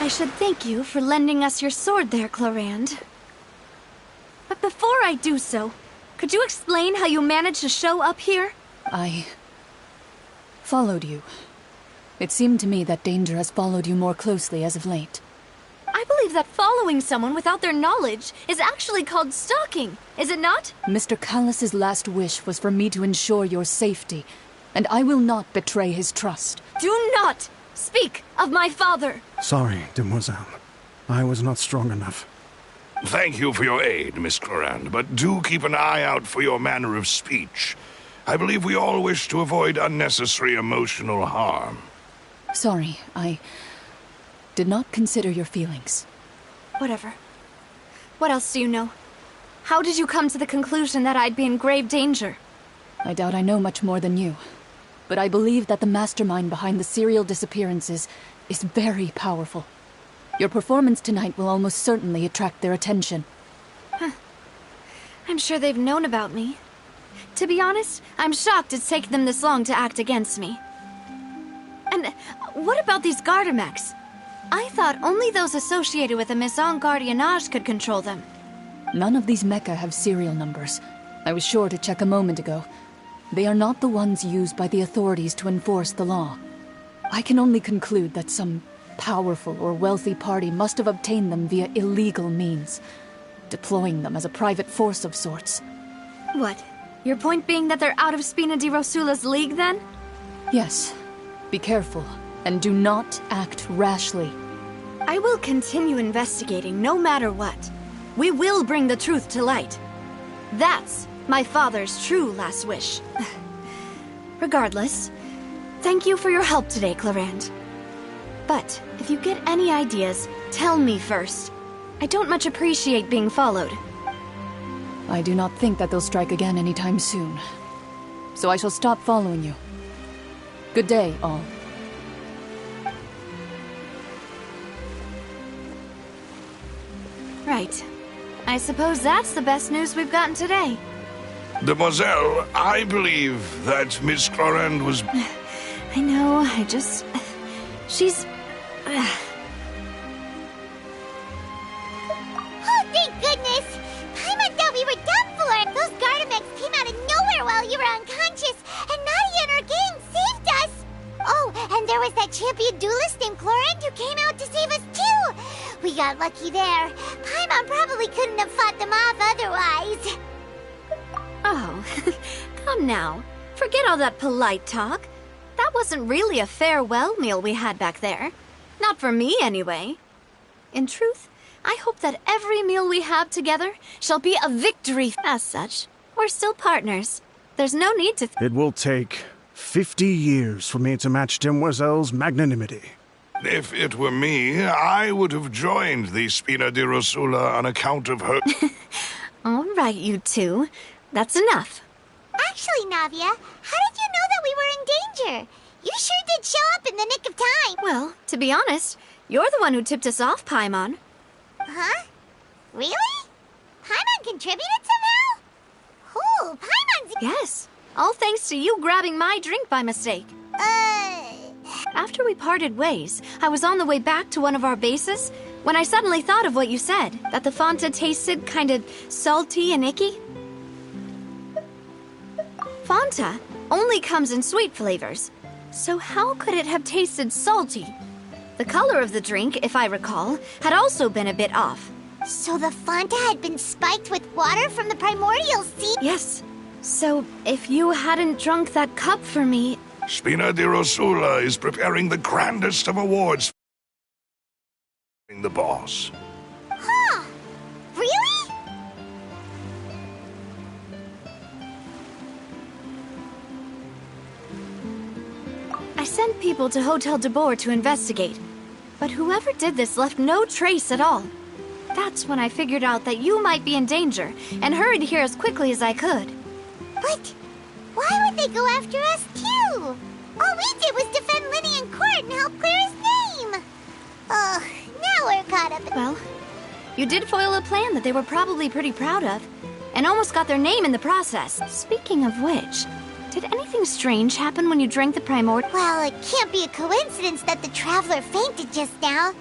I should thank you for lending us your sword there, Clorand. But before I do so, could you explain how you managed to show up here? I followed you. It seemed to me that danger has followed you more closely as of late. I believe that following someone without their knowledge is actually called stalking, is it not? Mr. Callus's last wish was for me to ensure your safety, and I will not betray his trust. Do not speak of my father! Sorry, demoiselle. I was not strong enough. Thank you for your aid, Miss Clorand, but do keep an eye out for your manner of speech. I believe we all wish to avoid unnecessary emotional harm. Sorry, I did not consider your feelings. Whatever. What else do you know? How did you come to the conclusion that I'd be in grave danger? I doubt I know much more than you, but I believe that the mastermind behind the serial disappearances is very powerful. Your performance tonight will almost certainly attract their attention. I'm sure they've known about me. To be honest, I'm shocked it's taken them this long to act against me. And what about these Gardamex? I thought only those associated with the Maison Gardiennage could control them. None of these mecha have serial numbers. I was sure to check a moment ago. They are not the ones used by the authorities to enforce the law. I can only conclude that some powerful or wealthy party must have obtained them via illegal means, deploying them as a private force of sorts. What? Your point being that they're out of Spina di Rosula's league, then? Yes. Be careful, and do not act rashly. I will continue investigating no matter what. We will bring the truth to light. That's my father's true last wish. Regardless, thank you for your help today, Clorand. But if you get any ideas, tell me first. I don't much appreciate being followed. I do not think that they'll strike again anytime soon. So I shall stop following you. Good day, all. Right. I suppose that's the best news we've gotten today. Demoiselle, I believe that Miss Clorand was... I know, she's... Oh, thank goodness! Paimon thought we were done for! Those Gardamex came out of nowhere while you were unconscious, and Nadia and her gang saved us! Oh, and there was that champion duelist named Clorand who came out to save us too! We got lucky there. Paimon probably couldn't have fought them off otherwise. Oh, come now. Forget all that polite talk. That wasn't really a farewell meal we had back there. Not for me, anyway. In truth, I hope that every meal we have together shall be a victory. As such, we're still partners. There's no need to... It will take 50 years for me to match Demoiselle's magnanimity. If it were me, I would have joined the Spina di Rosula on account of her... All right, you two. That's enough. Actually, Navia, how did you know that we were in danger? You sure did show up in the nick of time. Well, to be honest, you're the one who tipped us off, Paimon. Huh? Really? Paimon contributed somehow? Oh, Paimon's... Yes, all thanks to you grabbing my drink by mistake. After we parted ways, I was on the way back to one of our bases when I suddenly thought of what you said, that the Fanta tasted kind of salty and icky. Fanta only comes in sweet flavors, so how could it have tasted salty? The color of the drink, if I recall, had also been a bit off. So the Fanta had been spiked with water from the primordial sea? Yes. So if you hadn't drunk that cup for me... Spina di Rosula is preparing the grandest of awards for the boss. Huh. Really? I sent people to Hotel de Boer to investigate, but whoever did this left no trace at all. That's when I figured out that you might be in danger, and hurried here as quickly as I could. But why would they go after us too? All we did was defend Lenny in court and help clear his name. Ugh. Well, you did foil a plan that they were probably pretty proud of, and almost got their name in the process. Speaking of which, did anything strange happen when you drank the primordial? Well, it can't be a coincidence that the traveler fainted just now.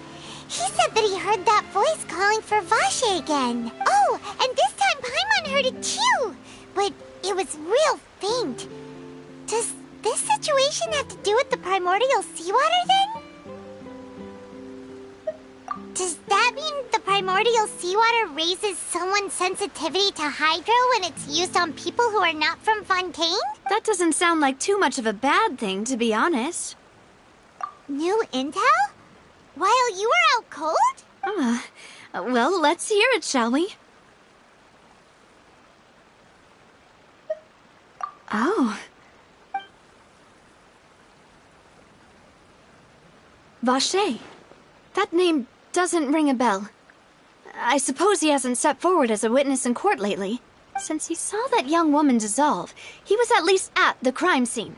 He said that he heard that voice calling for Vache again. Oh, and this time Paimon heard it too, but it was real faint. Does this situation have to do with the primordial seawater then? Does that mean the primordial seawater raises someone's sensitivity to hydro when it's used on people who are not from Fontaine? That doesn't sound like too much of a bad thing, to be honest. New intel? While you were out cold? Well, let's hear it, shall we? Oh. Vache. That name doesn't ring a bell. I suppose he hasn't stepped forward as a witness in court lately. Since he saw that young woman dissolve, he was at least at the crime scene.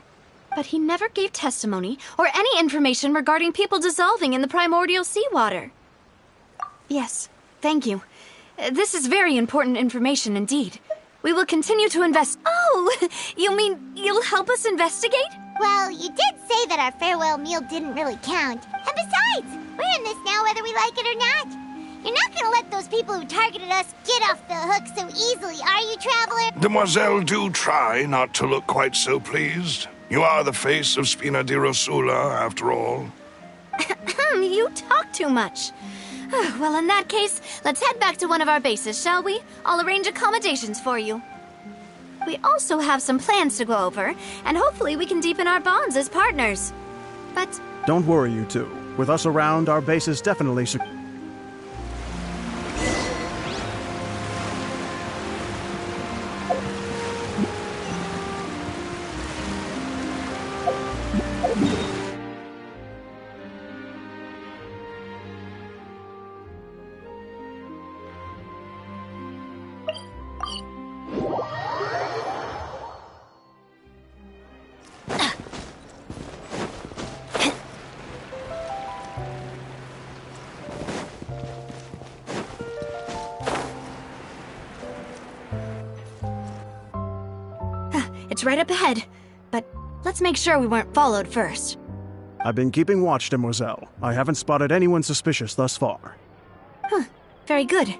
But he never gave testimony or any information regarding people dissolving in the primordial seawater. Yes, thank you. This is very important information indeed. We will continue to invest. Oh, you mean you'll help us investigate? Well, you did say that our farewell meal didn't really count. And besides, we're in this now whether we like it or not. You're not gonna let those people who targeted us get off the hook so easily, are you, Traveler? Demoiselle, do try not to look quite so pleased. You are the face of Spina di Rosula, after all. You talk too much. Well, in that case, let's head back to one of our bases, shall we? I'll arrange accommodations for you. We also have some plans to go over, and hopefully we can deepen our bonds as partners. But... Don't worry, you two. With us around, our base is definitely secure. It's right up ahead, but let's make sure we weren't followed first. I've been keeping watch, Demoiselle. I haven't spotted anyone suspicious thus far. Very good.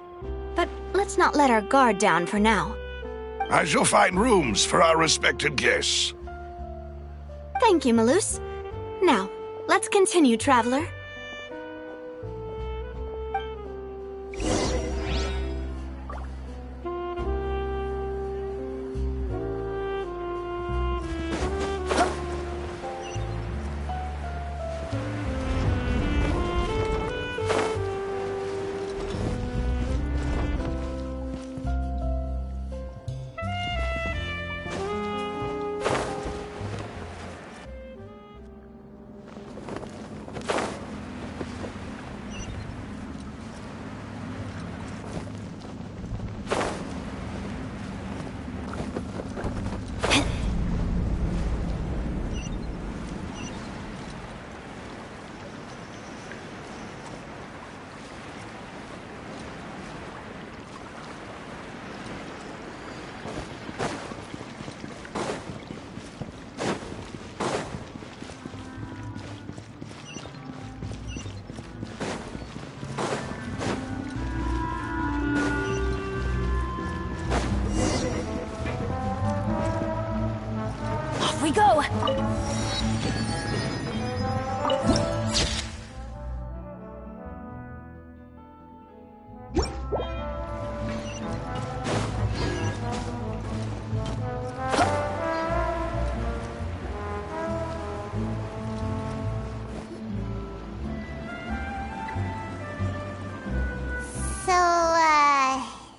But let's not let our guard down for now. I shall find rooms for our respected guests. Thank you, Malus. Now, let's continue, Traveler. We go!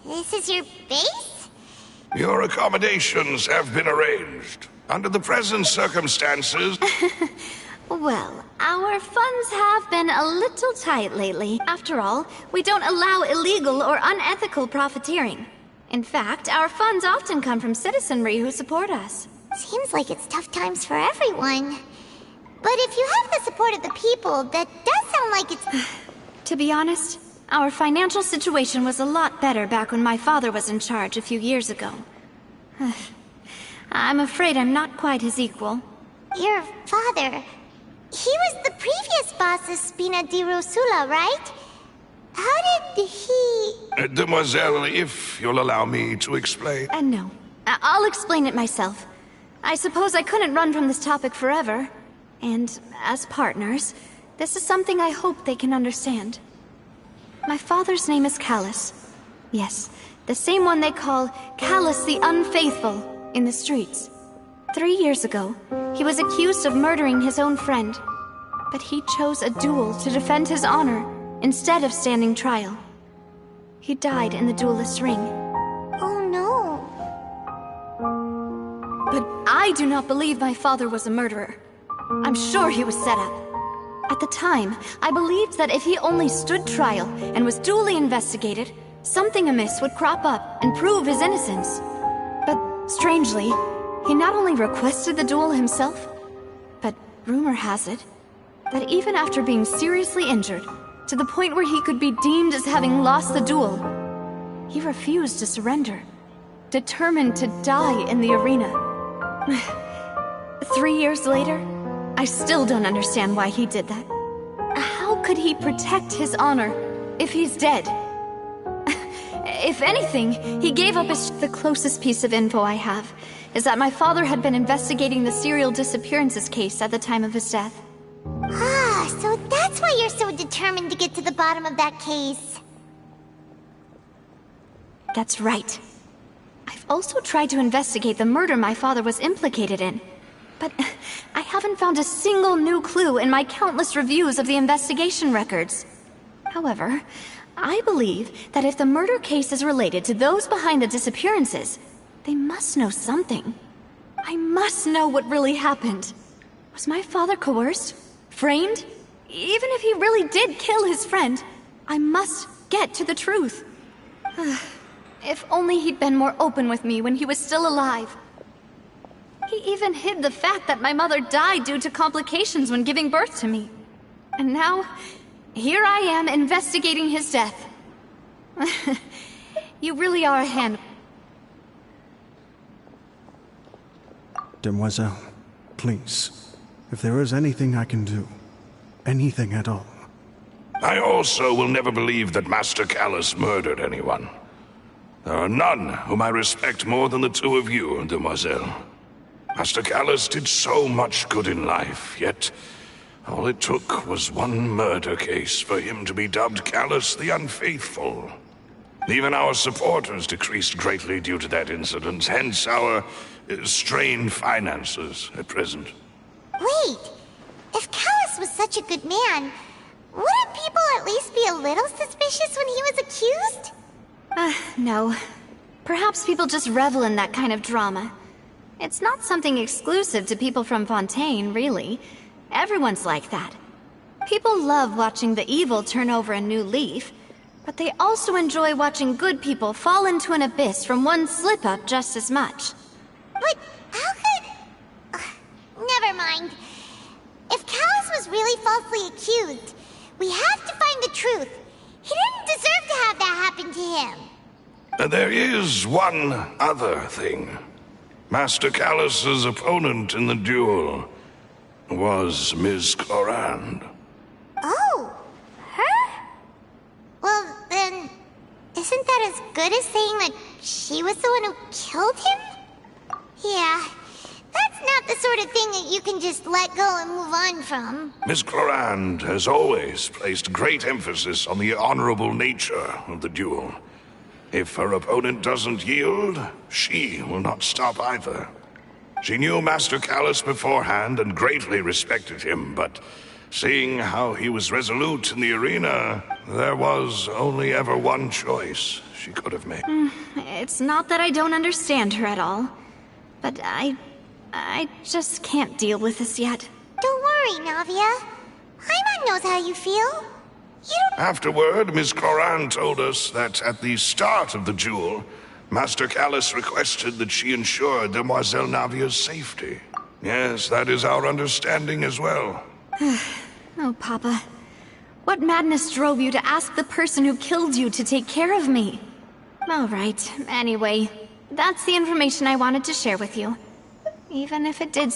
This is your base? Your accommodations have been arranged. Under the present circumstances... Well, our funds have been a little tight lately. After all, we don't allow illegal or unethical profiteering. In fact, our funds often come from citizenry who support us. Seems like it's tough times for everyone. But if you have the support of the people, that does sound like it's... To be honest, Our financial situation was a lot better back when my father was in charge a few years ago. I'm afraid I'm not quite his equal. Your father... he was the previous boss of Spina di Rosula, right? How did he... Demoiselle, if you'll allow me to explain... No. I'll explain it myself. I suppose I couldn't run from this topic forever. And, as partners, this is something I hope they can understand. My father's name is Callus. Yes, the same one they call Callus the Unfaithful in the streets. 3 years ago, he was accused of murdering his own friend. But he chose a duel to defend his honor instead of standing trial. He died in the duelist's ring. Oh no. But I do not believe my father was a murderer. I'm sure he was set up. At the time, I believed that if he only stood trial and was duly investigated, something amiss would crop up and prove his innocence. But strangely, he not only requested the duel himself, but rumor has it that even after being seriously injured, to the point where he could be deemed as having lost the duel, he refused to surrender, determined to die in the arena. 3 years later, I still don't understand why he did that. How could he protect his honor if he's dead? If anything, he gave up the closest piece of info I have is that my father had been investigating the serial disappearances case at the time of his death. Ah, so that's why you're so determined to get to the bottom of that case. That's right. I've also tried to investigate the murder my father was implicated in, but I haven't found a single new clue in my countless reviews of the investigation records. However, I believe that if the murder case is related to those behind the disappearances, they must know something. I must know what really happened. Was my father coerced? Framed? Even if he really did kill his friend, I must get to the truth. If only he'd been more open with me when he was still alive. He even hid the fact that my mother died due to complications when giving birth to me. And now, here I am investigating his death. You really are a hand. Demoiselle, please, if there is anything I can do, anything at all. I also will never believe that Master Callus murdered anyone. There are none whom I respect more than the two of you, Demoiselle. Master Callus did so much good in life, yet all it took was one murder case for him to be dubbed Callus the Unfaithful. Even our supporters decreased greatly due to that incident, hence our strained finances at present. Wait, if Callus was such a good man, wouldn't people at least be a little suspicious when he was accused? No. Perhaps people just revel in that kind of drama. It's not something exclusive to people from Fontaine, really. Everyone's like that. People love watching the evil turn over a new leaf, but they also enjoy watching good people fall into an abyss from one slip-up just as much. But how could... never mind. If Callus was really falsely accused, we have to find the truth. He didn't deserve to have that happen to him. There is one other thing. Master Callus's opponent in the duel was Ms. Clorand. Oh, her? Well, then, isn't that as good as saying that she was the one who killed him? Yeah, that's not the sort of thing that you can just let go and move on from. Ms. Clorand has always placed great emphasis on the honorable nature of the duel. If her opponent doesn't yield, she will not stop either. She knew Master Callus beforehand and greatly respected him, but seeing how he was resolute in the arena, there was only ever one choice she could have made. It's not that I don't understand her at all, but I just can't deal with this yet. Don't worry, Navia. Paimon knows how you feel. You don't... Afterward, Ms. Clorand told us that at the start of the duel, Master Callus requested that she ensure Demoiselle Navia's safety. Yes, that is our understanding as well. Oh, Papa. What madness drove you to ask the person who killed you to take care of me? All right, anyway, that's the information I wanted to share with you. Even if it did...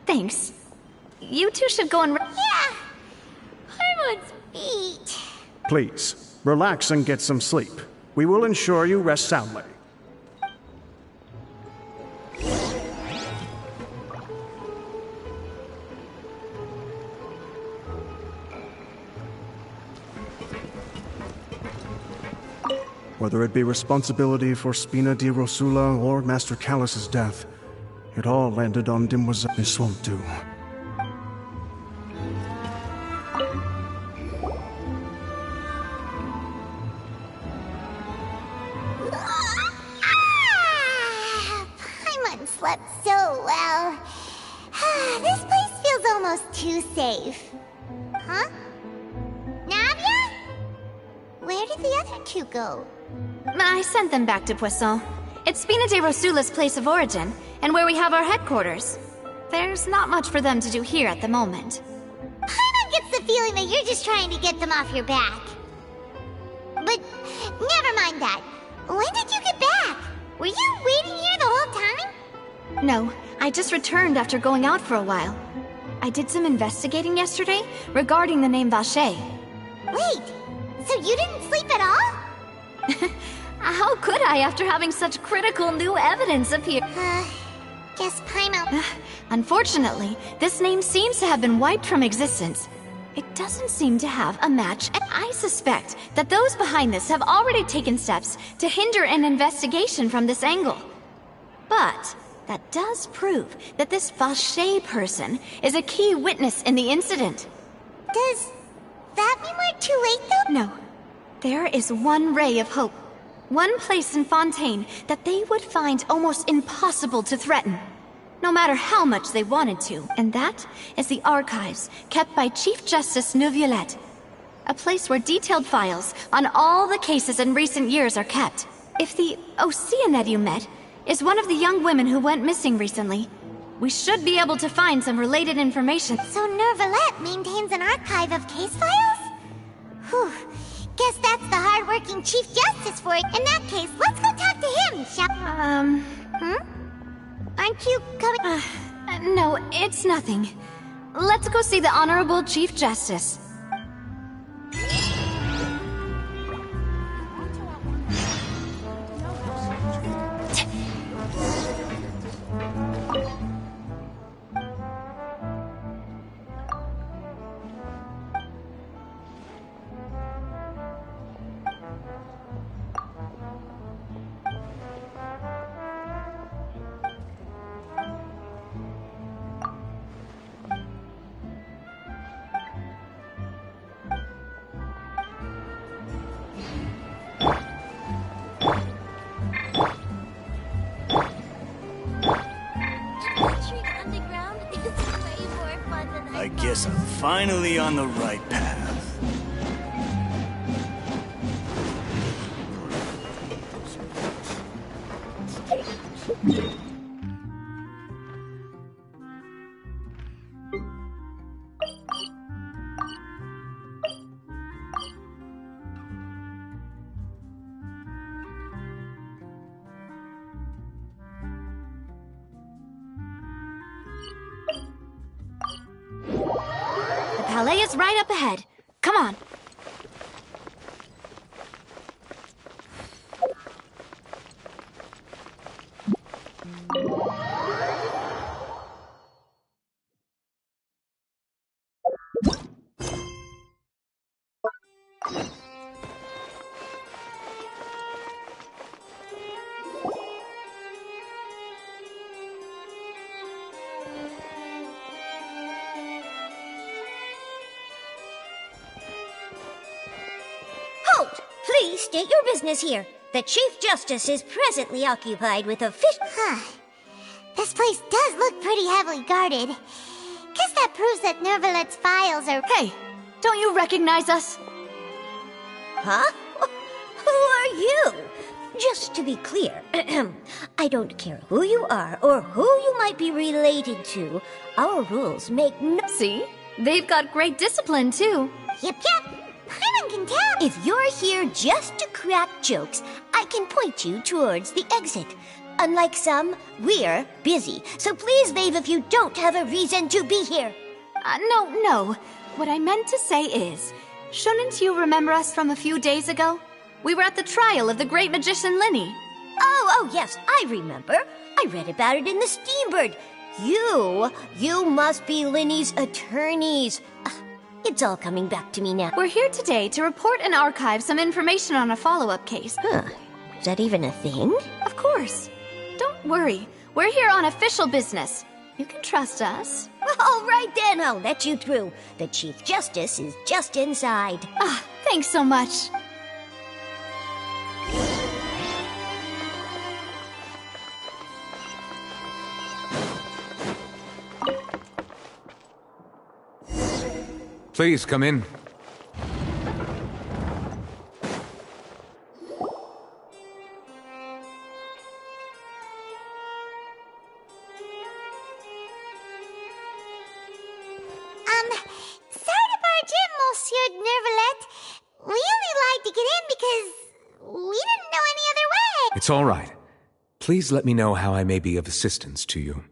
thanks. You two should go and... Yeah! Paimon's beat. Please, relax and get some sleep. We will ensure you rest soundly. Whether it be responsibility for Spina di Rosula or Master Callus's death, it all landed on Demoiselle. This won't do. Paimon slept so well. This place feels almost too safe. Huh? Navia? Where did the other two go? I sent them back to Poisson. It's Spina di Rosula's place of origin, and where we have our headquarters. There's not much for them to do here at the moment. Paimon gets the feeling that you're just trying to get them off your back. But never mind that. When did you get back? Were you waiting here the whole time? No, I just returned after going out for a while. I did some investigating yesterday regarding the name Vacher. Wait, so you didn't sleep at all? How could I after having such critical new evidence appear? Guess Paimon... Unfortunately, this name seems to have been wiped from existence. It doesn't seem to have a match, and I suspect that those behind this have already taken steps to hinder an investigation from this angle. But that does prove that this Vacher person is a key witness in the incident. Does that mean we're too late, though? No. There is one ray of hope. One place in Fontaine that they would find almost impossible to threaten, no matter how much they wanted to. And that is the archives kept by Chief Justice Neuvillette. A place where detailed files on all the cases in recent years are kept. If the Oceanette you met is one of the young women who went missing recently, we should be able to find some related information. So Neuvillette maintains an archive of case files? Whew. Guess that's the hard-working Chief Justice for it. In that case, let's go talk to him, shall... Aren't you coming? No, it's nothing. Let's go see the Honorable Chief Justice. I guess I'm finally on the right path. The Palais is right up ahead. Come on. Halt! Please state your business here. The Chief Justice is presently occupied with a fish... This place does look pretty heavily guarded. Guess that proves that Neuvillette's files are... Hey, don't you recognize us? Huh? Who are you? Just to be clear, I don't care who you are or who you might be related to. Our rules make no... See? They've got great discipline, too. Yep. Paimon can tell. If you're here just to crack jokes, I can point you towards the exit. Unlike some, we're busy, so please leave if you don't have a reason to be here. No. What I meant to say is, shouldn't you remember us from a few days ago? We were at the trial of the great magician Linny. Oh, yes, I remember. I read about it in the Steambird. You must be Linny's attorneys. It's all coming back to me now. We're here today to report and archive some information on a follow-up case. Huh. Is that even a thing? Of course. Don't worry. We're here on official business. You can trust us. All right then, I'll let you through. The Chief Justice is just inside. Thanks so much. Please come in. Sorry to barge in, Monsieur Nervalet. We only lied to get in because we didn't know any other way. It's all right. Please let me know how I may be of assistance to you.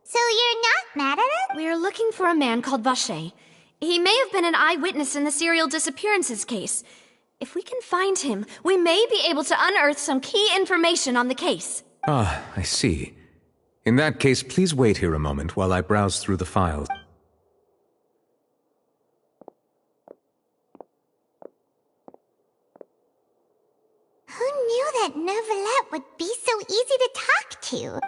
So you're not mad at us? We're looking for a man called Vacher. He may have been an eyewitness in the serial disappearances case. If we can find him, we may be able to unearth some key information on the case. Ah, I see. In that case, please wait here a moment while I browse through the files. Who knew that Nervalet would be so easy to talk to?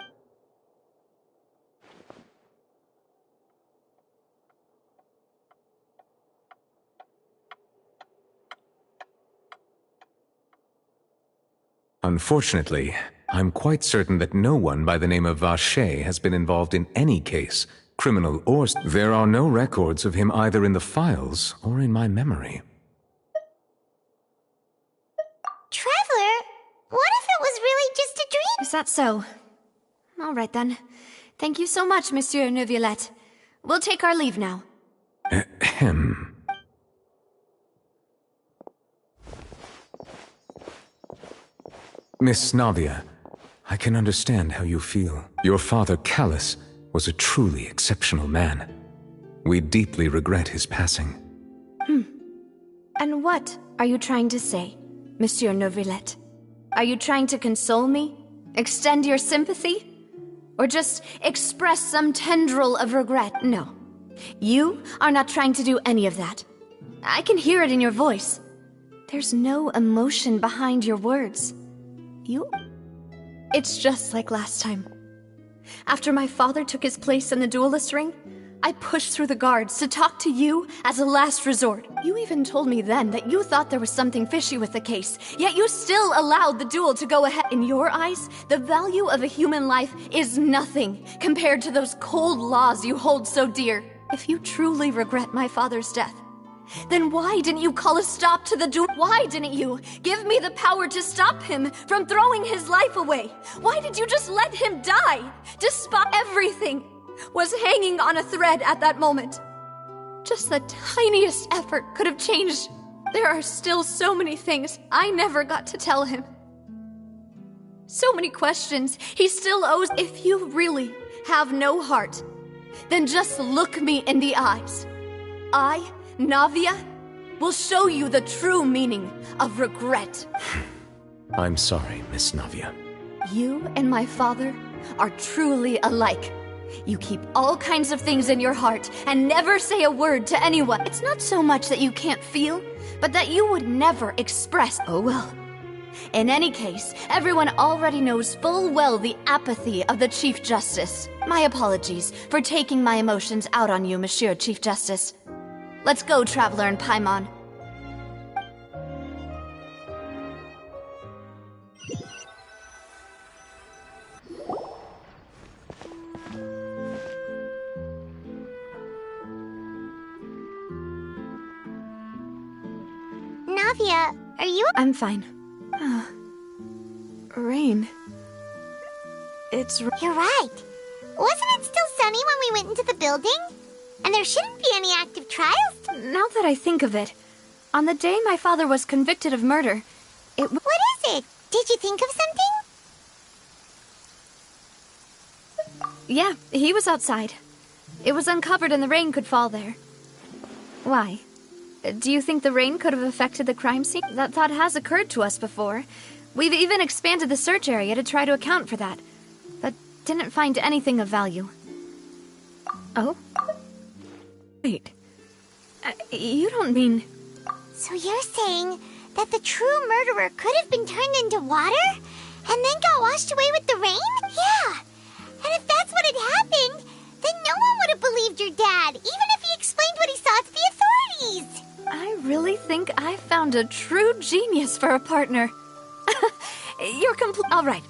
Unfortunately, I'm quite certain that no one by the name of Vacher has been involved in any case, criminal or... There are no records of him either in the files or in my memory. Traveler, what if it was really just a dream? Is that so? All right then. Thank you so much, Monsieur Neuvillette. We'll take our leave now. Ahem. Miss Navia, I can understand how you feel. Your father, Callus, was a truly exceptional man. We deeply regret his passing. And what are you trying to say, Monsieur Neuvillette? Are you trying to console me? Extend your sympathy? Or just express some tendril of regret? No. You are not trying to do any of that. I can hear it in your voice. There's no emotion behind your words. It's just like last time. After my father took his place in the duelist ring, I pushed through the guards to talk to you as a last resort. You even told me then that you thought there was something fishy with the case, yet you still allowed the duel to go ahead. In your eyes, the value of a human life is nothing compared to those cold laws you hold so dear. If you truly regret my father's death, then why didn't you call a stop to the duel? Why didn't you give me the power to stop him from throwing his life away? Why did you just let him die? Despite everything was hanging on a thread at that moment. Just the tiniest effort could have changed. There are still so many things I never got to tell him. So many questions he still owes. If you really have no heart, then just look me in the eyes. I, Navia, will show you the true meaning of regret. I'm sorry, Miss Navia. You and my father are truly alike. You keep all kinds of things in your heart and never say a word to anyone. It's not so much that you can't feel, but that you would never express. Oh well. In any case, everyone already knows full well the apathy of the Chief Justice. My apologies for taking my emotions out on you, Monsieur Chief Justice. Let's go, Traveler and Paimon. Navia, are you... I'm fine. Rain. You're right. Wasn't it still sunny when we went into the building? And there shouldn't be any active trials Now that I think of it, on the day my father was convicted of murder, What is it? Did you think of something? Yeah, he was outside. It was uncovered and the rain could fall there. Why? Do you think the rain could have affected the crime scene? That thought has occurred to us before. We've even expanded the search area to try to account for that, but didn't find anything of value. Oh? Wait. You don't mean... So you're saying that the true murderer could have been turned into water? And then got washed away with the rain? Yeah. And if that's what had happened, then no one would have believed your dad, even if he explained what he saw to the authorities. I really think I found a true genius for a partner. You're All right,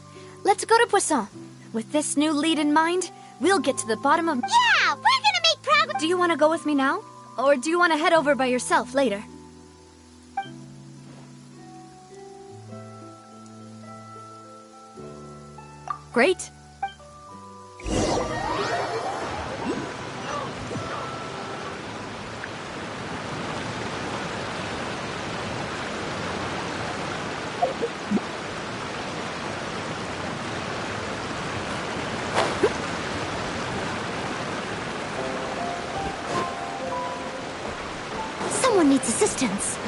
let's go to Poisson. With this new lead in mind, we'll get to the bottom of... Yeah, we're gonna make progress. Do you want to go with me now? Or do you want to head over by yourself later? Great. Someone needs assistance.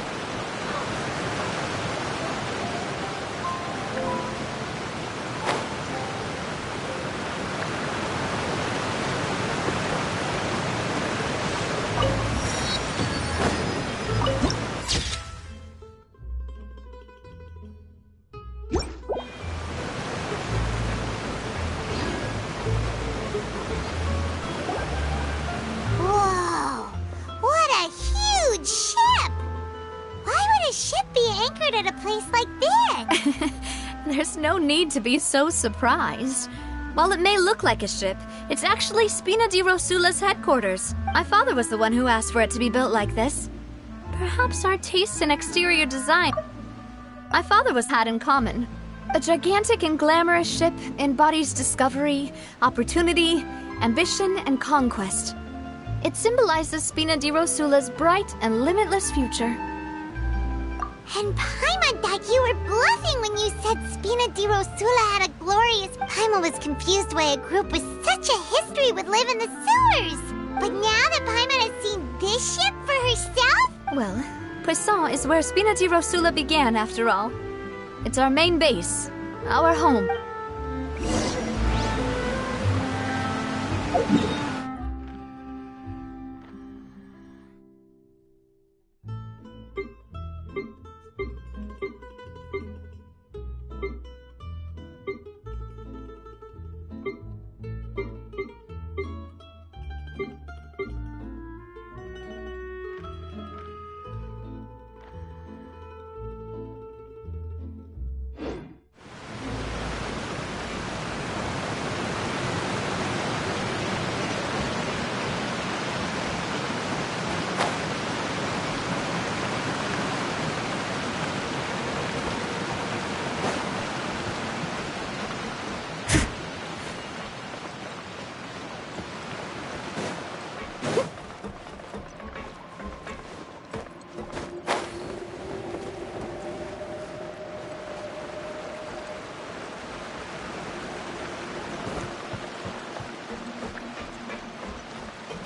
Whoa, what a huge ship! Why would a ship be anchored at a place like this? There's no need to be so surprised. While it may look like a ship, it's actually Spina di Rosula's headquarters. My father was the one who asked for it to be built like this. Perhaps our tastes in exterior design... My father had in common. A gigantic and glamorous ship embodies discovery, opportunity, ambition, and conquest. It symbolizes Spina di Rosula's bright and limitless future. And Paimon thought you were bluffing when you said Spina di Rosula had a glorious... Paimon was confused why a group with such a history would live in the sewers. But now that Paimon has seen this ship for herself... Well, Poisson is where Spina di Rosula began, after all. It's our main base, our home.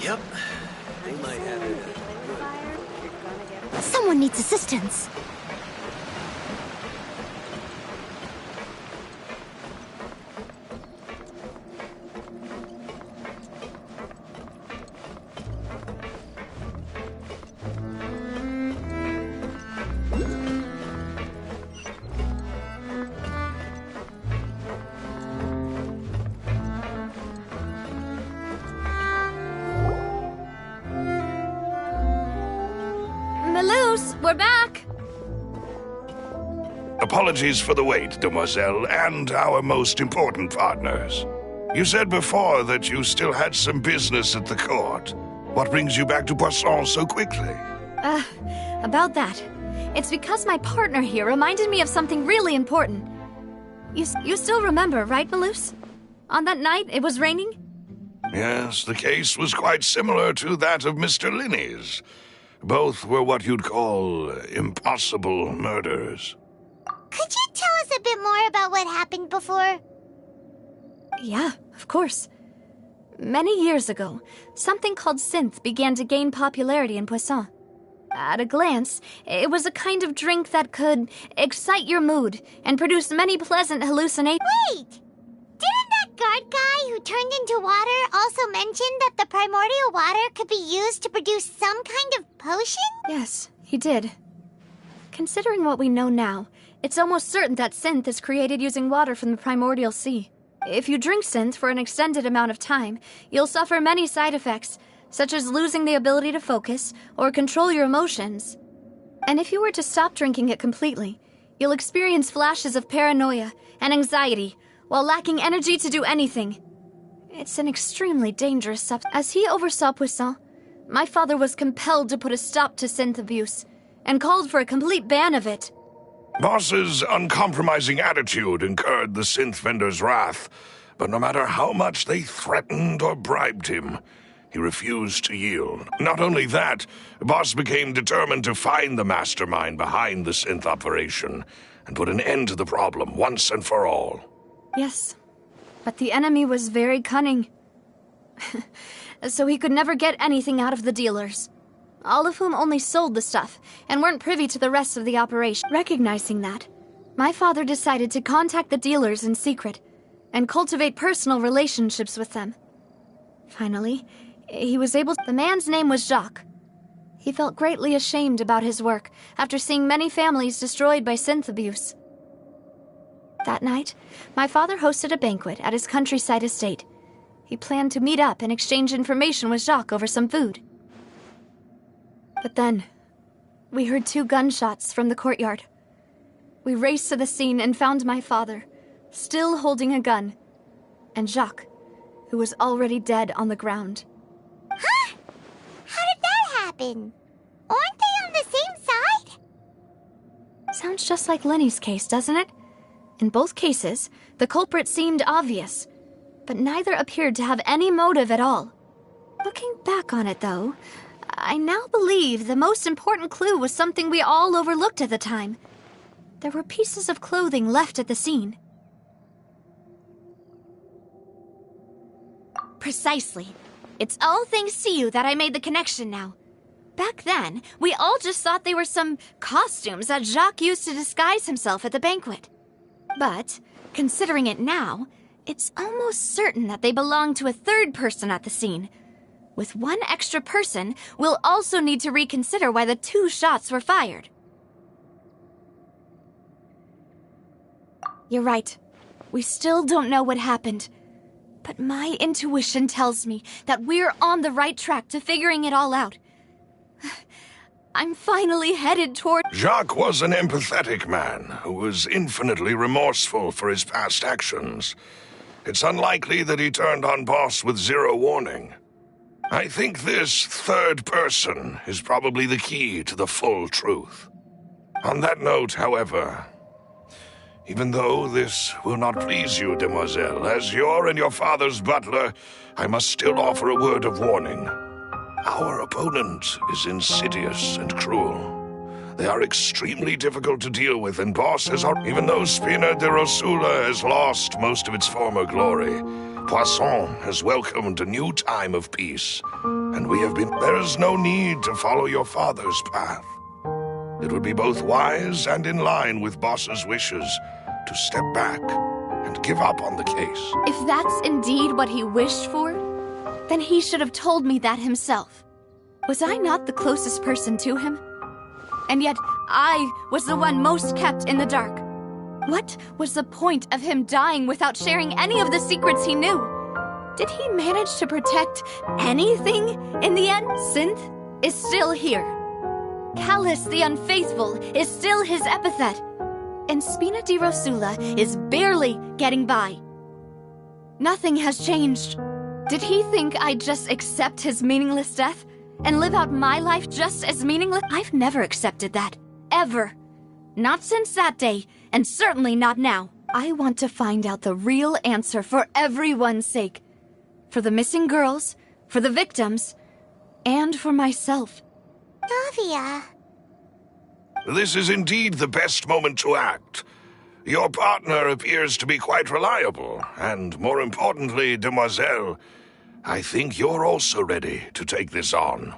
Yep. They might have it. Someone needs assistance. We're back! Apologies for the wait, demoiselle, and our most important partners. You said before that you still had some business at the court. What brings you back to Poisson so quickly? About that. It's because my partner here reminded me of something really important. You still remember, right, Malouse? On that night, it was raining? Yes, the case was quite similar to that of Mr. Linney's. Both were what you'd call impossible murders. Could you tell us a bit more about what happened before? Yeah, of course. Many years ago, something called synth began to gain popularity in Poisson. At a glance, it was a kind of drink that could excite your mood and produce many pleasant hallucinations. Wait! Didn't that guard guy who turned into water also mention that the primordial water could be used to produce some kind of potion? Yes, he did. Considering what we know now, it's almost certain that synth is created using water from the primordial sea. If you drink synth for an extended amount of time, you'll suffer many side effects, such as losing the ability to focus or control your emotions. And if you were to stop drinking it completely, you'll experience flashes of paranoia and anxiety while lacking energy to do anything. It's an extremely dangerous substance. As he oversaw Poisson, my father was compelled to put a stop to synth abuse and called for a complete ban of it. Boss's uncompromising attitude incurred the synth vendor's wrath, but no matter how much they threatened or bribed him, he refused to yield. Not only that, Boss became determined to find the mastermind behind the synth operation and put an end to the problem once and for all. Yes, but the enemy was very cunning. So he could never get anything out of the dealers, all of whom only sold the stuff and weren't privy to the rest of the operation. Recognizing that, my father decided to contact the dealers in secret and cultivate personal relationships with them. Finally, he was able to... The man's name was Jacques. He felt greatly ashamed about his work after seeing many families destroyed by synth abuse. That night, my father hosted a banquet at his countryside estate. He planned to meet up and exchange information with Jacques over some food. But then, we heard 2 gunshots from the courtyard. We raced to the scene and found my father, still holding a gun, and Jacques, who was already dead on the ground. Huh? How did that happen? Aren't they on the same side? Sounds just like Lenny's case, doesn't it? In both cases, the culprit seemed obvious, but neither appeared to have any motive at all. Looking back on it, though, I now believe the most important clue was something we all overlooked at the time. There were pieces of clothing left at the scene. Precisely. It's all thanks to you that I made the connection now. Back then, we all just thought they were some costumes that Jacques used to disguise himself at the banquet. But, considering it now, it's almost certain that they belong to a third person at the scene. With one extra person, we'll also need to reconsider why the 2 shots were fired. You're right. We still don't know what happened. But my intuition tells me that we're on the right track to figuring it all out. I'm finally headed toward... Jacques was an empathetic man who was infinitely remorseful for his past actions. It's unlikely that he turned on Boss with 0 warning. I think this third person is probably the key to the full truth. On that note, however, even though this will not please you, demoiselle, as your and your father's butler, I must still offer a word of warning. Our opponent is insidious and cruel. They are extremely difficult to deal with, and Boss has... Even though Spina de Rosula has lost most of its former glory, Poisson has welcomed a new time of peace, and we have been... There is no need to follow your father's path. It would be both wise and in line with Boss's wishes to step back and give up on the case. If that's indeed what he wished for, then he should have told me that himself. Was I not the closest person to him? And yet, I was the one most kept in the dark. What was the point of him dying without sharing any of the secrets he knew? Did he manage to protect anything in the end? Synth is still here. Callus the Unfaithful is still his epithet. And Spina di Rosula is barely getting by. Nothing has changed. Did he think I'd just accept his meaningless death and live out my life just as meaningless? I've never accepted that. Ever. Not since that day, and certainly not now. I want to find out the real answer for everyone's sake. For the missing girls, for the victims, and for myself. Davia. This is indeed the best moment to act. Your partner appears to be quite reliable, and more importantly, Demoiselle, I think you're also ready to take this on.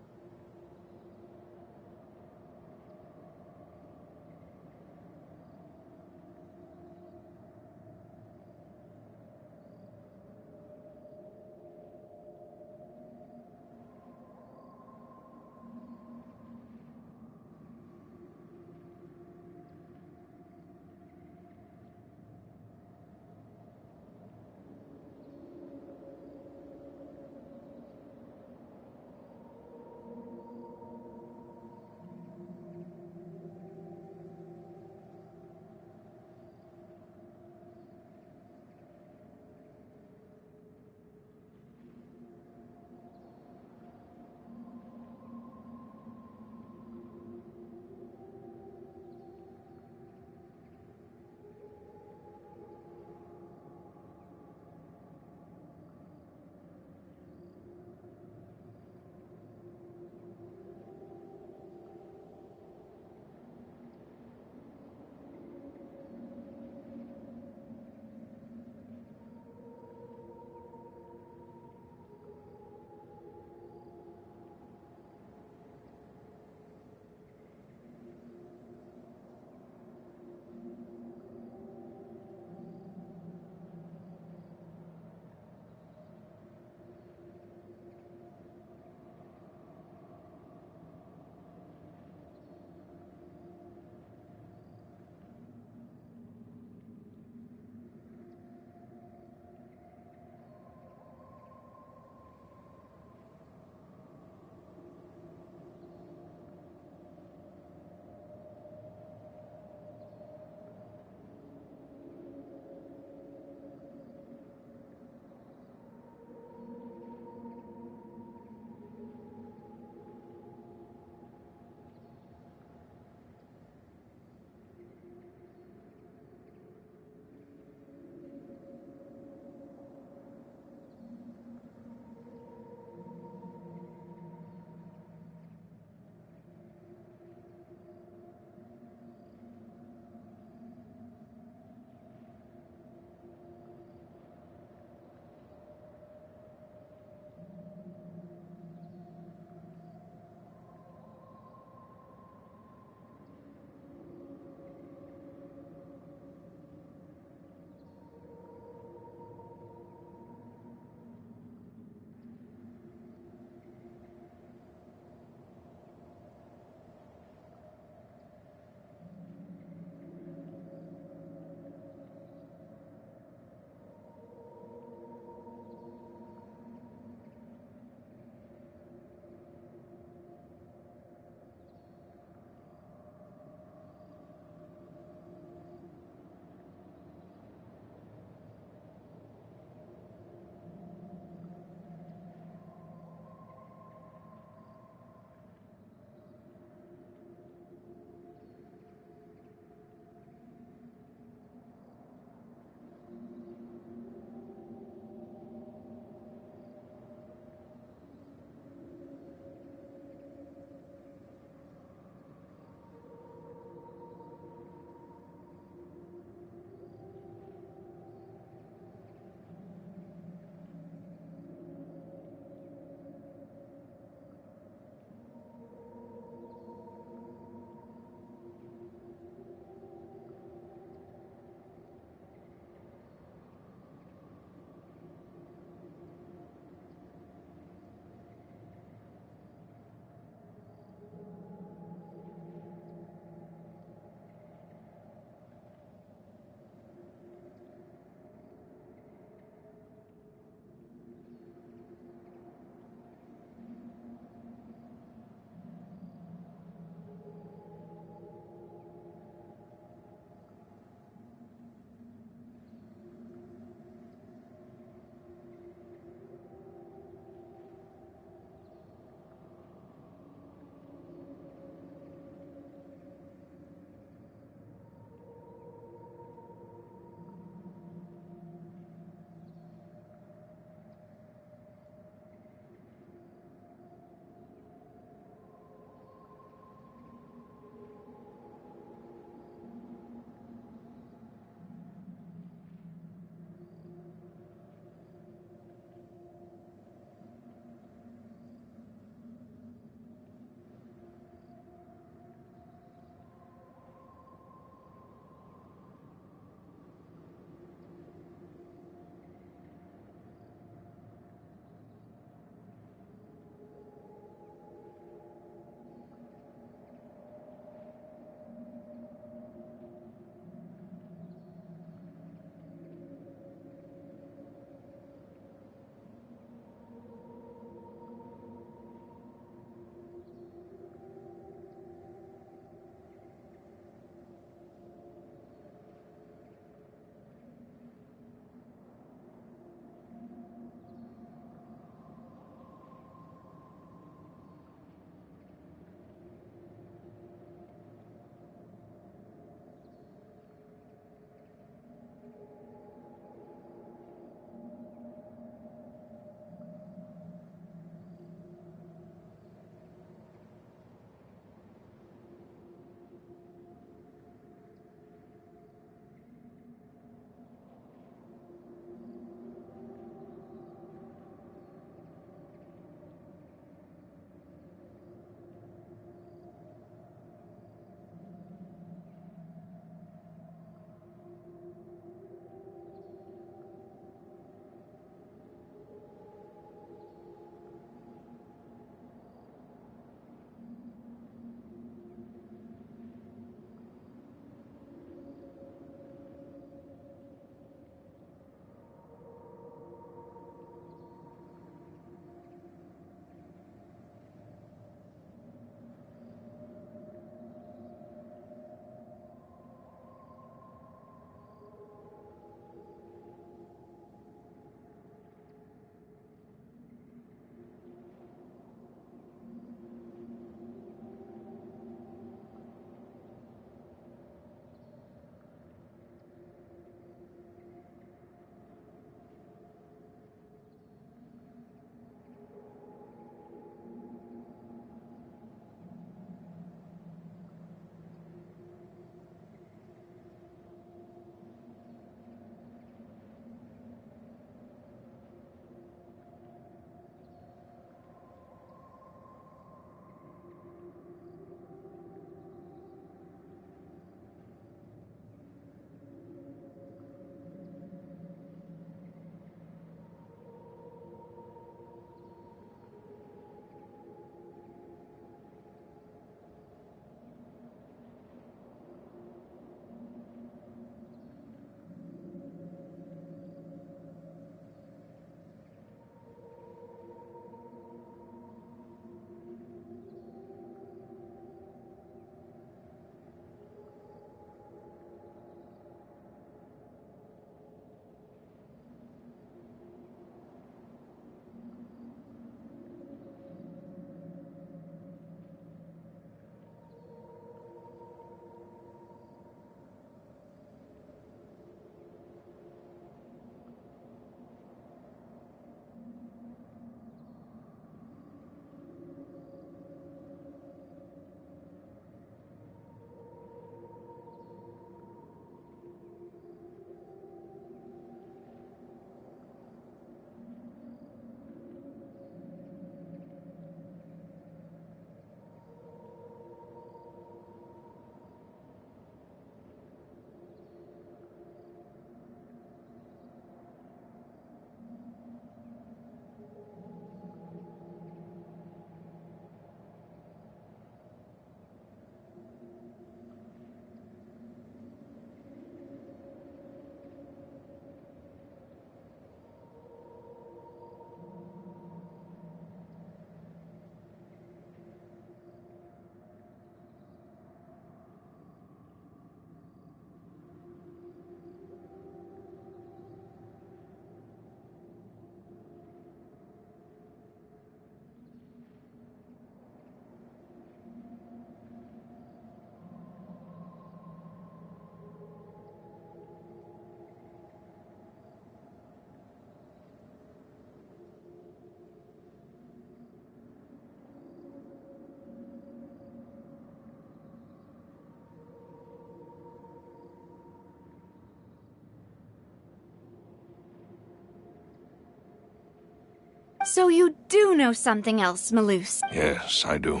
So you do know something else, Malus. Yes, I do.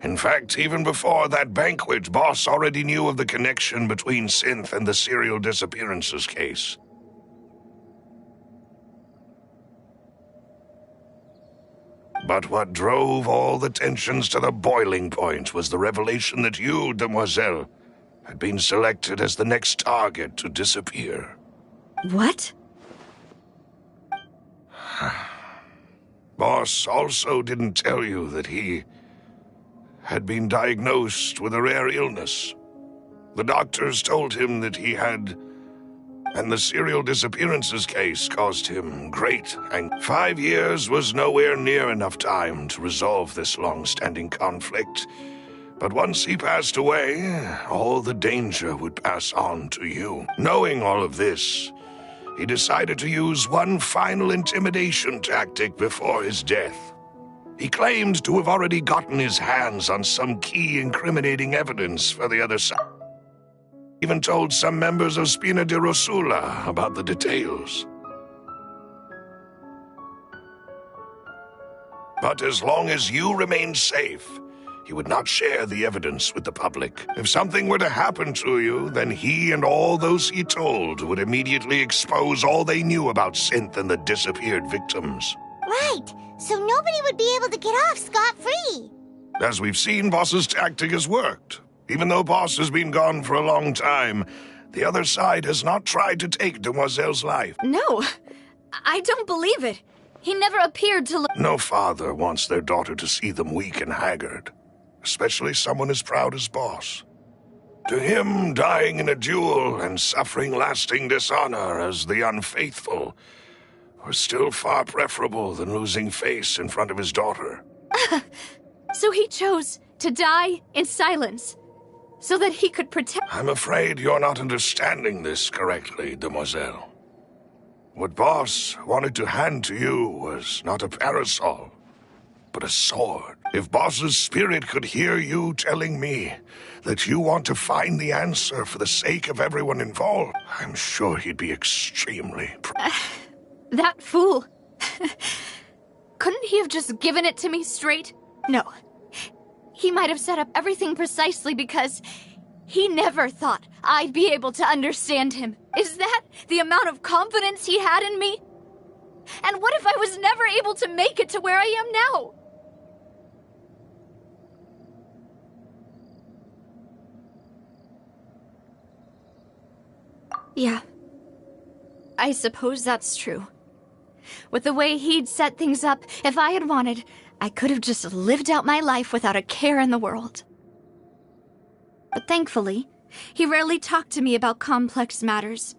In fact, even before that banquet, Boss already knew of the connection between Synth and the serial disappearances case. But what drove all the tensions to the boiling point was the revelation that you, Demoiselle, had been selected as the next target to disappear. What? Boss also didn't tell you that he had been diagnosed with a rare illness. The doctors told him that he had, and the serial disappearances case caused him great anguish. 5 years was nowhere near enough time to resolve this long-standing conflict. But once he passed away, all the danger would pass on to you. Knowing all of this, he decided to use one final intimidation tactic before his death. He claimed to have already gotten his hands on some key incriminating evidence for the other side. Even told some members of Spina di Rosula about the details. But as long as you remained safe, he would not share the evidence with the public. If something were to happen to you, then he and all those he told would immediately expose all they knew about Synth and the disappeared victims. Right, so nobody would be able to get off scot-free. As we've seen, Boss's tactic has worked. Even though Boss has been gone for a long time, the other side has not tried to take Demoiselle's life. No, I don't believe it. He never appeared to look... No father wants their daughter to see them weak and haggard, especially someone as proud as Boss. To him, dying in a duel and suffering lasting dishonor as the unfaithful was still far preferable than losing face in front of his daughter. So he chose to die in silence, so that he could protect... I'm afraid you're not understanding this correctly, Demoiselle. What Boss wanted to hand to you was not a parasol, but a sword. If Boss's spirit could hear you telling me that you want to find the answer for the sake of everyone involved, I'm sure he'd be extremely proud. That fool. Couldn't he have just given it to me straight? No. He might have set up everything precisely because he never thought I'd be able to understand him. Is that the amount of confidence he had in me? And what if I was never able to make it to where I am now? Yeah. I suppose that's true. With the way he'd set things up, if I had wanted, I could have just lived out my life without a care in the world. But thankfully, he rarely talked to me about complex matters,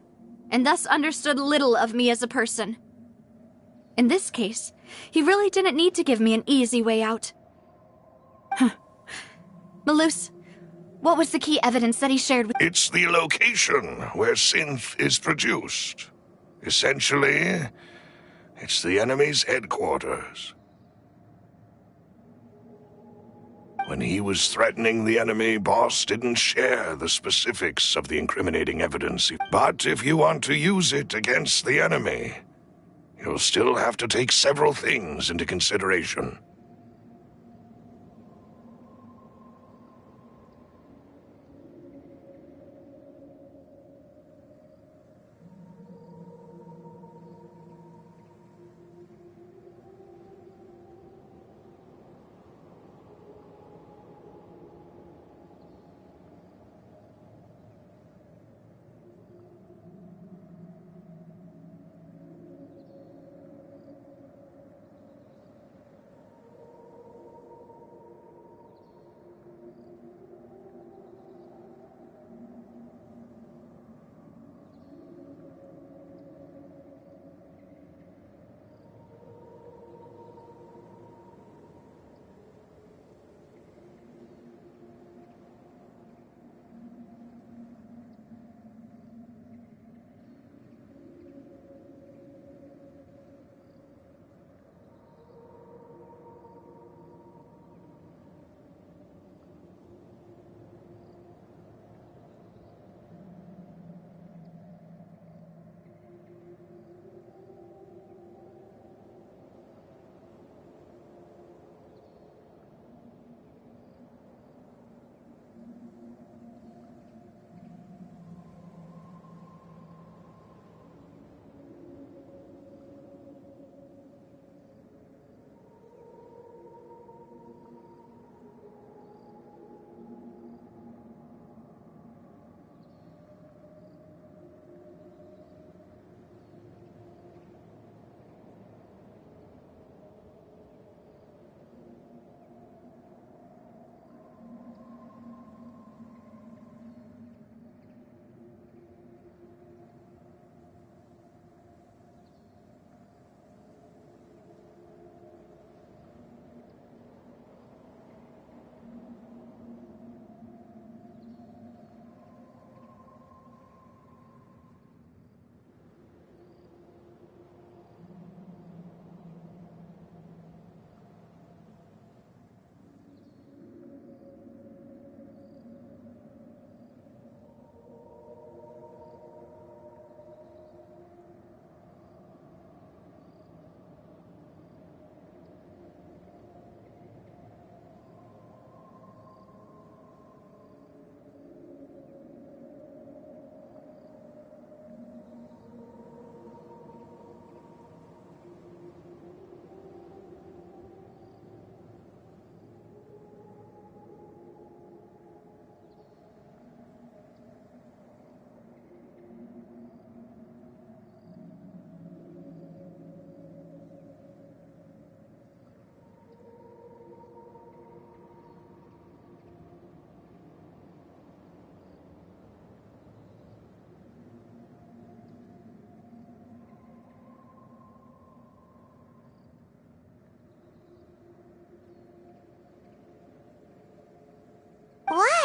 and thus understood little of me as a person. In this case, he really didn't need to give me an easy way out. Malus, what was the key evidence that he shared with... It's the location where Synth is produced. Essentially, it's the enemy's headquarters. When he was threatening the enemy, Boss didn't share the specifics of the incriminating evidence. But if you want to use it against the enemy, you'll still have to take several things into consideration.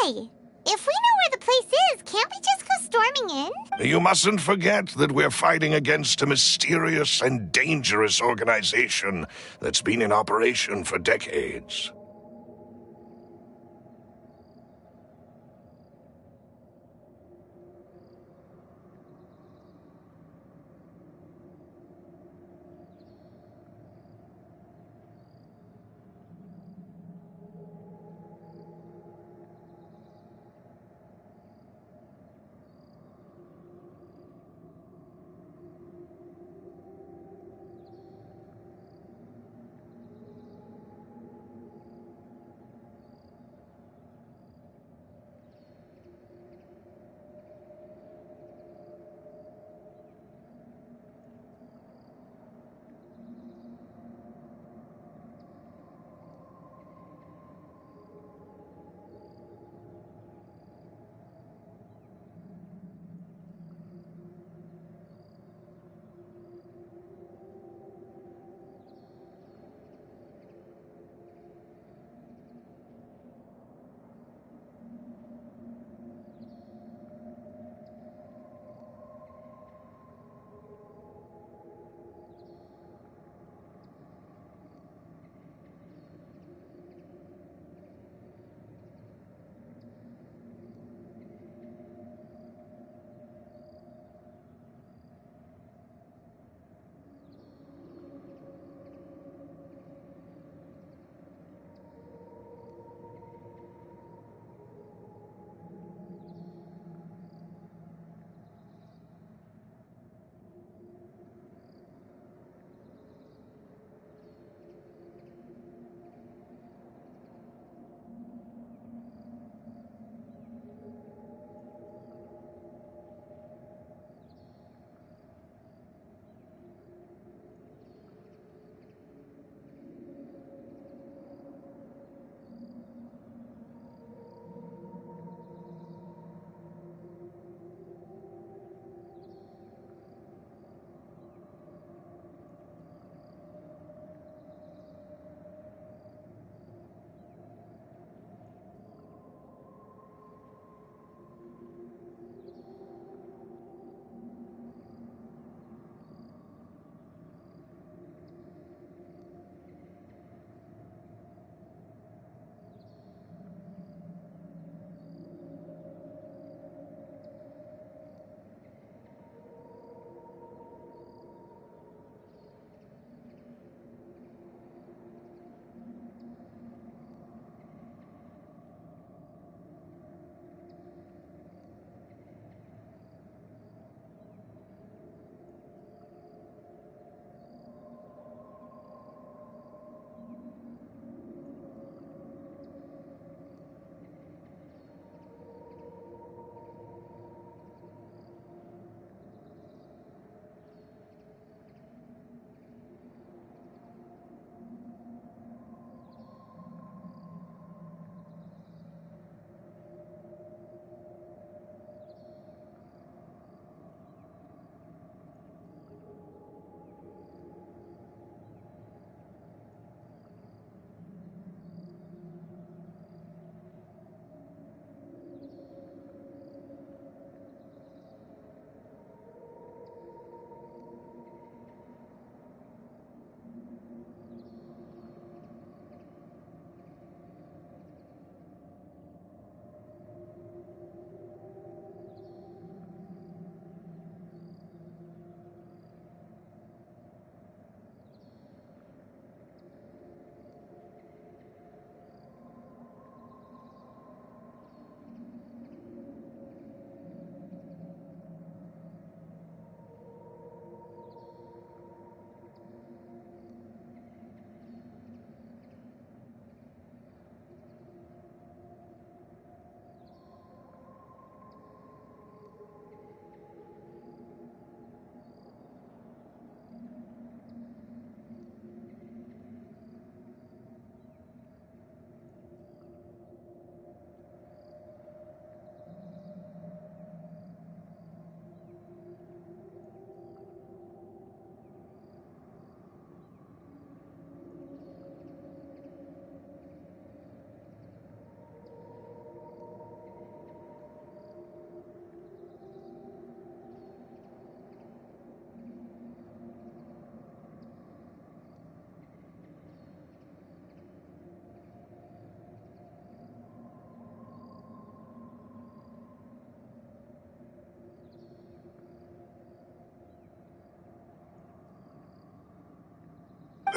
Hey, if we know where the place is, can't we just go storming in? You mustn't forget that we're fighting against a mysterious and dangerous organization that's been in operation for decades.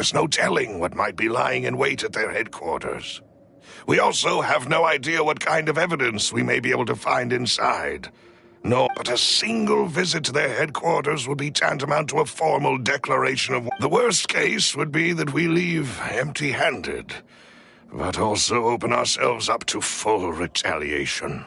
There's no telling what might be lying in wait at their headquarters. We also have no idea what kind of evidence we may be able to find inside. No, but a single visit to their headquarters would be tantamount to a formal declaration of... The worst case would be that we leave empty-handed, but also open ourselves up to full retaliation.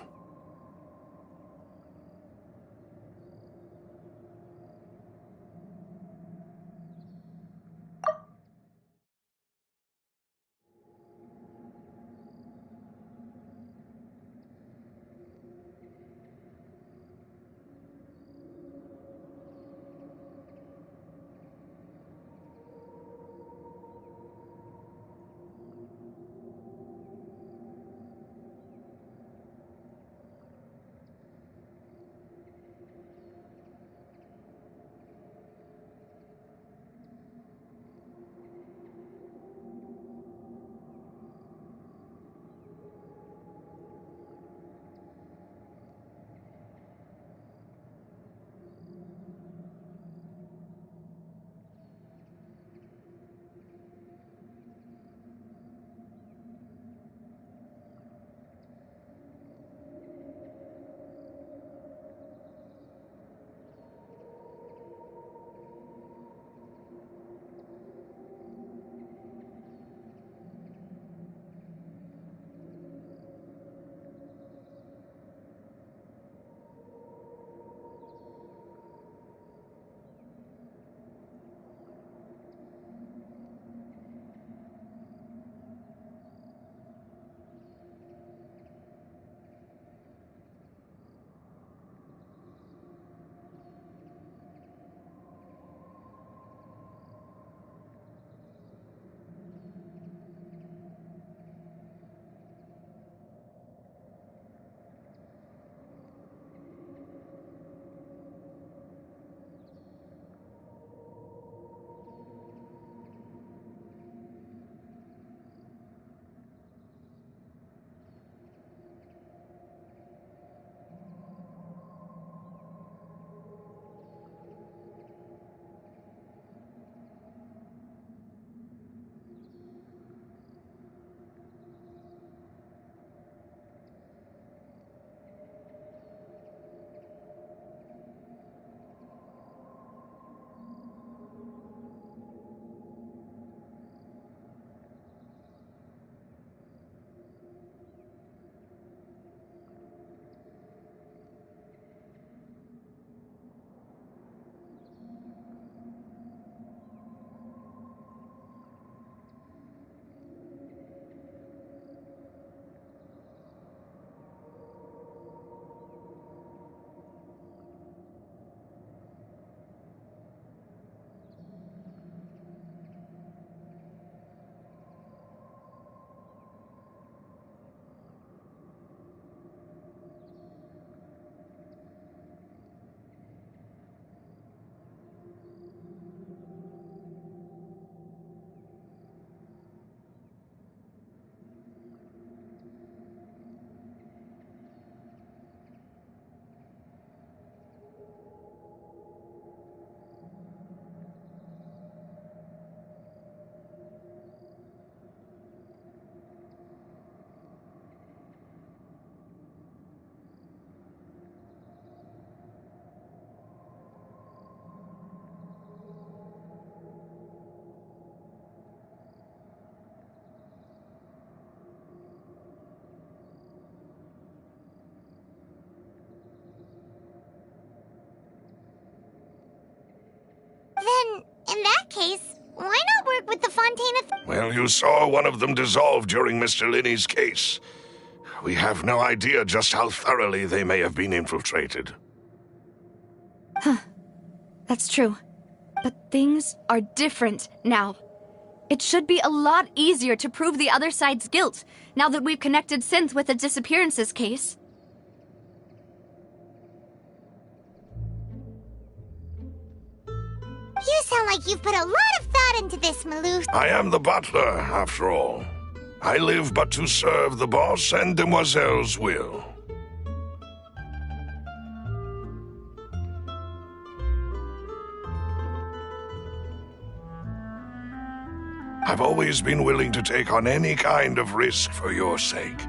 Then, in that case, why not work with the Fontaine Well, you saw one of them dissolve during Mr. Linney's case. We have no idea just how thoroughly they may have been infiltrated. That's true. But things are different now. It should be a lot easier to prove the other side's guilt, now that we've connected Synth with the disappearances case. You sound like you've put a lot of thought into this, Maloof. I am the butler, after all. I live but to serve the boss and Demoiselle's will. always been willing to take on any kind of risk for your sake.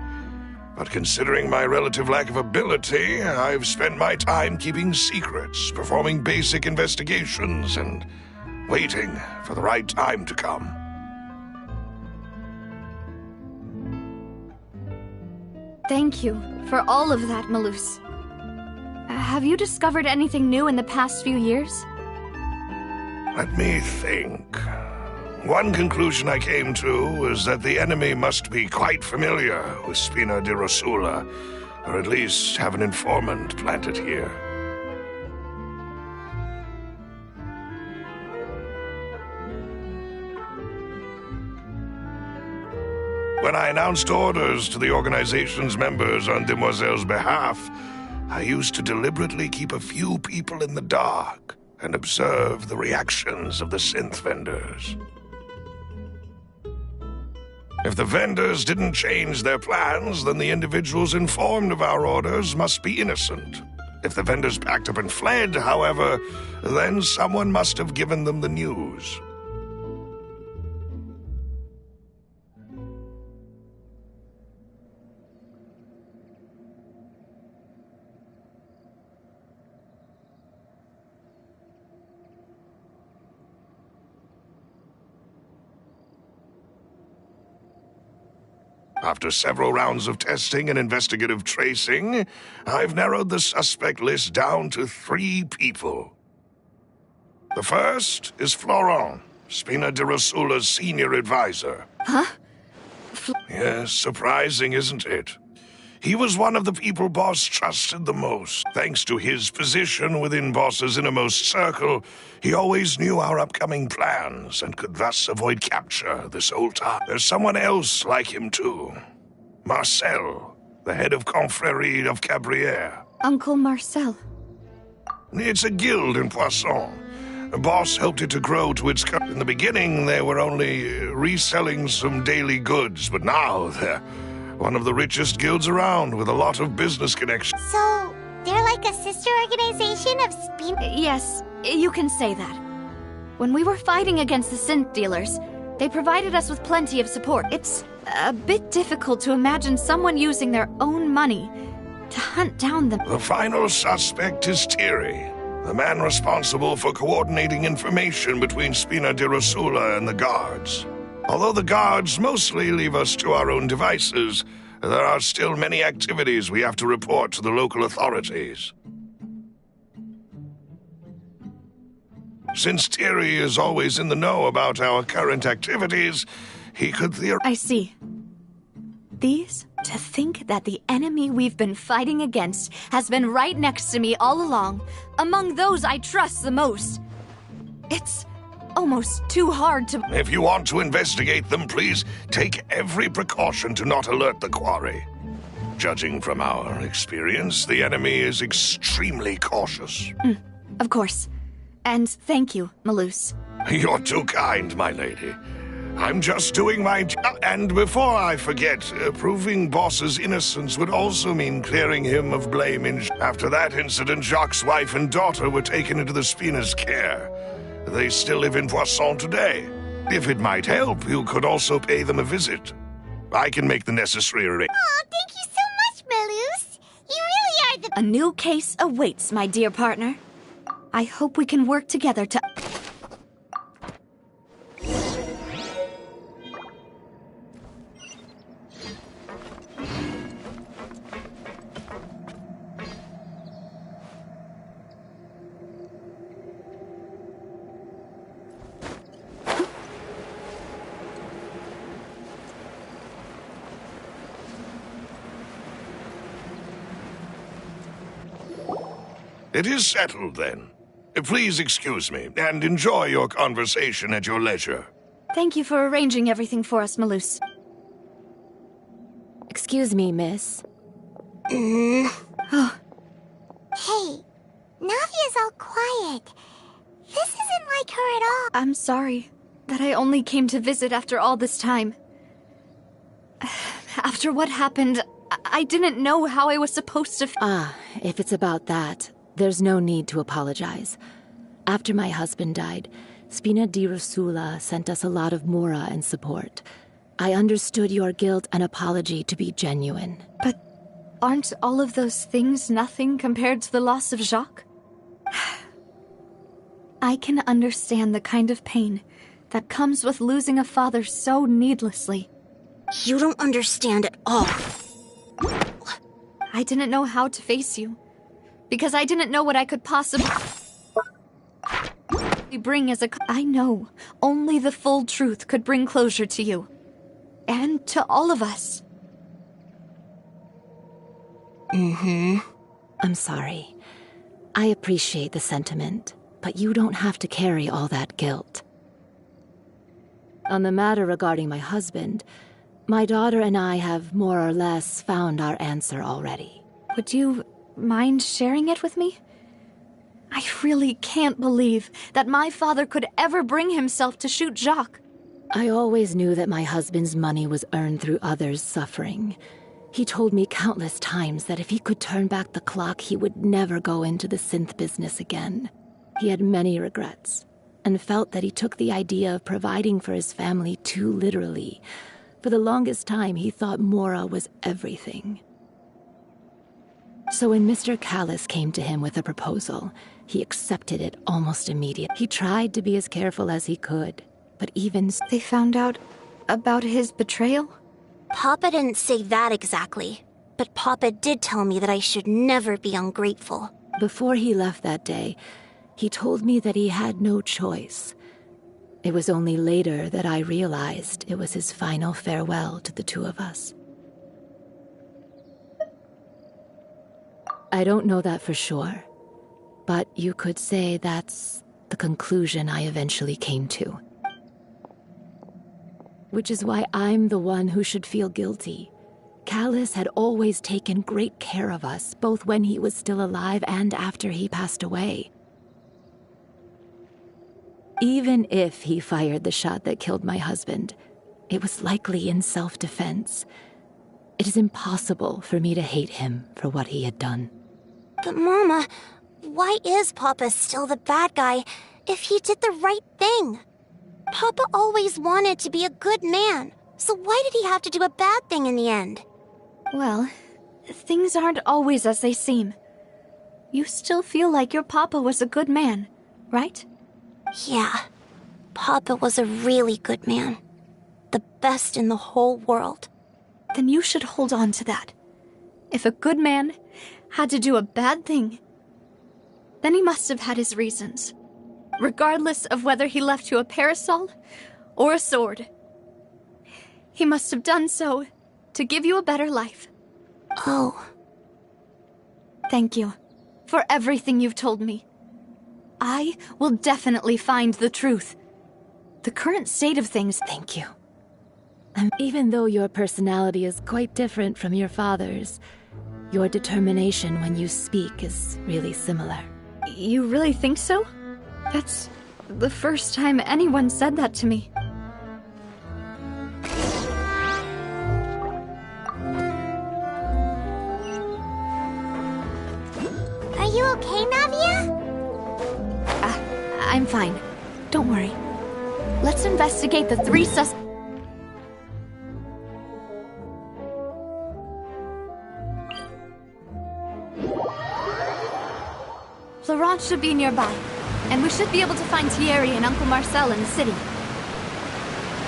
But considering my relative lack of ability, I've spent my time keeping secrets, performing basic investigations, and waiting for the right time to come. Thank you for all of that, Malus. Have you discovered anything new in the past few years? Let me think. One conclusion I came to was that the enemy must be quite familiar with Spina di Rosula, or at least have an informant planted here. When I announced orders to the organization's members on Demoiselle's behalf, I used to deliberately keep a few people in the dark and observe the reactions of the synth vendors. If the vendors didn't change their plans, then the individuals informed of our orders must be innocent. If the vendors packed up and fled, however, then someone must have given them the news. After several rounds of testing and investigative tracing, I've narrowed the suspect list down to 3 people. The first is Florent, Spina di Rosula's senior advisor. Huh? Yes, surprising, isn't it? He was one of the people Boss trusted the most. Thanks to his position within Boss's innermost circle, he always knew our upcoming plans and could thus avoid capture this whole time. There's someone else like him too. Marcel, the head of Confrérie of Cabrières. Uncle Marcel. It's a guild in Poisson. Boss helped it to grow to its... In the beginning, they were only reselling some daily goods, but now they're one of the richest guilds around with a lot of business connections. So, they're like a sister organization of Spina? Yes, you can say that. When we were fighting against the synth dealers, they provided us with plenty of support. It's a bit difficult to imagine someone using their own money to hunt down them. The final suspect is Thierry, the man responsible for coordinating information between Spina di Rosula and the guards. Although the guards mostly leave us to our own devices, there are still many activities we have to report to the local authorities. Since Thierry is always in the know about our current activities, he could I see. These? To think that the enemy we've been fighting against has been right next to me all along, among those I trust the most. It's almost too hard to... If you want to investigate them, please take every precaution to not alert the quarry. Judging from our experience, the enemy is extremely cautious. Of course. And thank you, Malus. You're too kind, my lady. I'm just doing my job. And before I forget, proving Boss's innocence would also mean clearing him of blame. After that incident, Jacques' wife and daughter were taken into the Spina's care. They still live in Poisson today. If it might help, you could also pay them a visit. I can make the necessary arrangements. Oh, thank you so much, Malus. You really are the... A new case awaits, my dear partner. I hope we can work together to... It is settled, then. Please excuse me, and enjoy your conversation at your leisure. Thank you for arranging everything for us, Malus. Excuse me, miss. Hey, Navia's all quiet. This isn't like her at all. I'm sorry that I only came to visit after all this time. After what happened, I didn't know how I was supposed to... If it's about that, there's no need to apologize. After my husband died, Spina di Rosula sent us a lot of mora and support. I understood your guilt and apology to be genuine. But aren't all of those things nothing compared to the loss of Jacques? I can understand the kind of pain that comes with losing a father so needlessly. You don't understand at all. I didn't know how to face you, because I didn't know what I could possibly bring as a... I know only the full truth could bring closure to you. And to all of us. I'm sorry. I appreciate the sentiment, but you don't have to carry all that guilt. On the matter regarding my husband, my daughter and I have more or less found our answer already. Would you mind sharing it with me? I really can't believe that my father could ever bring himself to shoot Jacques. I always knew that my husband's money was earned through others' suffering. He told me countless times that if he could turn back the clock, he would never go into the synth business again. He had many regrets, and felt that he took the idea of providing for his family too literally. For the longest time, he thought Mora was everything. So when Mr. Callis came to him with a proposal, he accepted it almost immediately. He tried to be as careful as he could, but even... They found out about his betrayal? Papa didn't say that exactly, but Papa did tell me that I should never be ungrateful. Before he left that day, he told me that he had no choice. It was only later that I realized it was his final farewell to the two of us. I don't know that for sure, but you could say that's the conclusion I eventually came to. Which is why I'm the one who should feel guilty. Callis had always taken great care of us, both when he was still alive and after he passed away. Even if he fired the shot that killed my husband, it was likely in self-defense. It is impossible for me to hate him for what he had done. But Mama, why is Papa still the bad guy if he did the right thing? Papa always wanted to be a good man, so why did he have to do a bad thing in the end? Well, things aren't always as they seem. You still feel like your papa was a good man, right? Yeah, Papa was a really good man. The best in the whole world. Then you should hold on to that. If a good man had to do a bad thing, then he must have had his reasons. Regardless of whether he left you a parasol or a sword. He must have done so to give you a better life. Oh. Thank you for everything you've told me. I will definitely find the truth. The current state of things... Thank you. And even though your personality is quite different from your father's, your determination when you speak is really similar. You really think so? That's the first time anyone said that to me. Are you okay, Navia? I'm fine. Don't worry. Let's investigate the 3 suspects. Laurent should be nearby, and we should be able to find Thierry and Uncle Marcel in the city.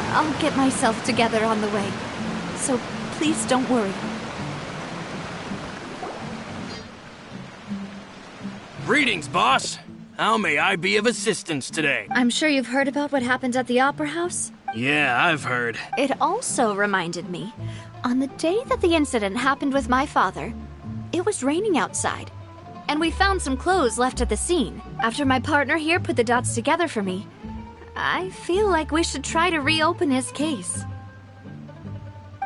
I'll get myself together on the way, so please don't worry. Greetings, boss. How may I be of assistance today? I'm sure you've heard about what happened at the Opera House? Yeah, I've heard. It also reminded me, on the day that the incident happened with my father, it was raining outside. And we found some clothes left at the scene. After my partner here put the dots together for me, I feel like we should try to reopen his case.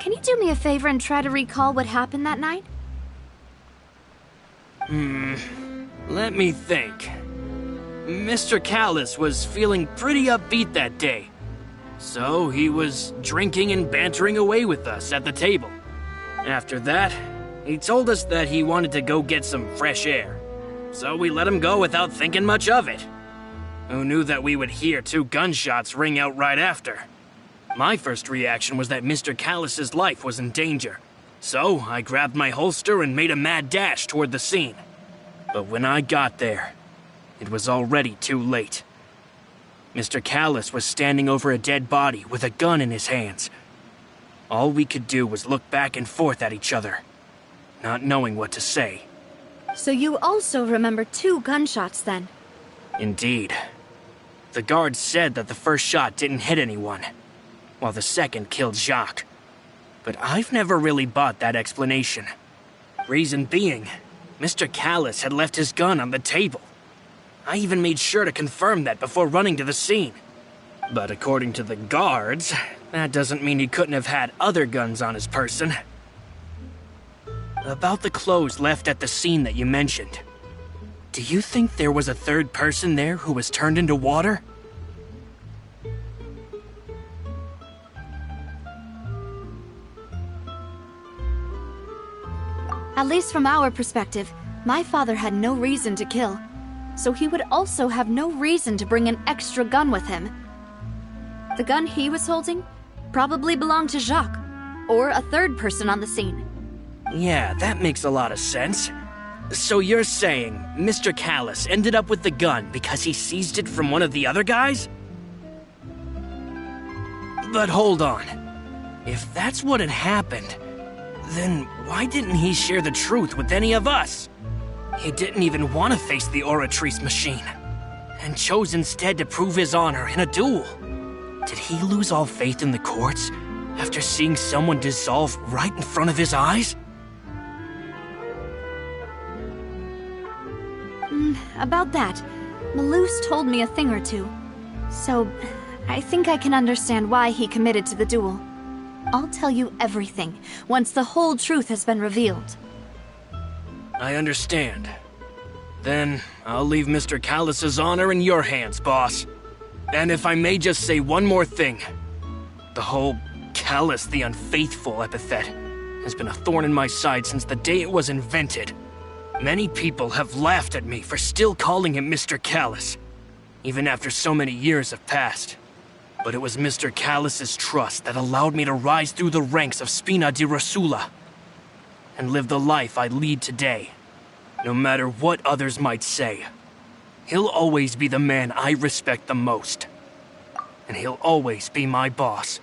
Can you do me a favor and try to recall what happened that night? Let me think. Mr. Callis was feeling pretty upbeat that day. So he was drinking and bantering away with us at the table. After that, he told us that he wanted to go get some fresh air. So we let him go without thinking much of it. Who knew that we would hear 2 gunshots ring out right after? My first reaction was that Mr. Callus's life was in danger. So I grabbed my holster and made a mad dash toward the scene. But when I got there, it was already too late. Mr. Callus was standing over a dead body with a gun in his hands. All we could do was look back and forth at each other, not knowing what to say. So you also remember 2 gunshots then? Indeed. The guard said that the first shot didn't hit anyone, while the second killed Jacques. But I've never really bought that explanation. Reason being, Mr. Callus had left his gun on the table. I even made sure to confirm that before running to the scene. But according to the guards, that doesn't mean he couldn't have had other guns on his person. About the clothes left at the scene that you mentioned. Do you think there was a third person there who was turned into water? At least from our perspective, my father had no reason to kill. So he would also have no reason to bring an extra gun with him. The gun he was holding probably belonged to Jacques, or a third person on the scene. Yeah, that makes a lot of sense. So you're saying Mr. Callus ended up with the gun because he seized it from one of the other guys? But hold on. If that's what had happened, then why didn't he share the truth with any of us? He didn't even want to face the Oratrice machine, and chose instead to prove his honor in a duel. Did he lose all faith in the courts after seeing someone dissolve right in front of his eyes? About that, Malus told me a thing or two. So, I think I can understand why he committed to the duel. I'll tell you everything, once the whole truth has been revealed. I understand. Then, I'll leave Mr. Callus's honor in your hands, boss. And if I may just say one more thing. The whole Callus the Unfaithful epithet has been a thorn in my side since the day it was invented. Many people have laughed at me for still calling him Mr. Callus, even after so many years have passed. But it was Mr. Callus's trust that allowed me to rise through the ranks of Spina di Rosula and live the life I lead today. No matter what others might say, he'll always be the man I respect the most. And he'll always be my boss.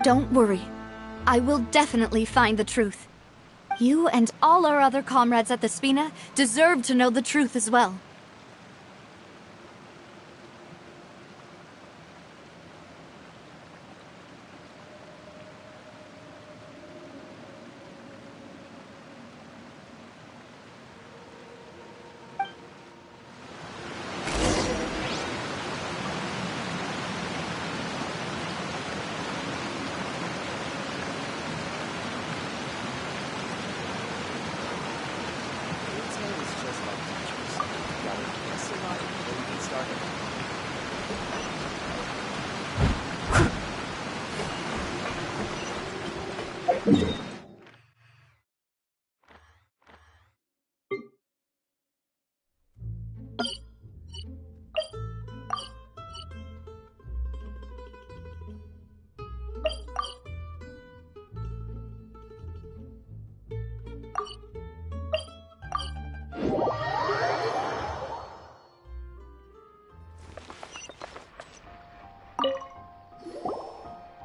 Don't worry. I will definitely find the truth. You and all our other comrades at the Spina deserve to know the truth as well.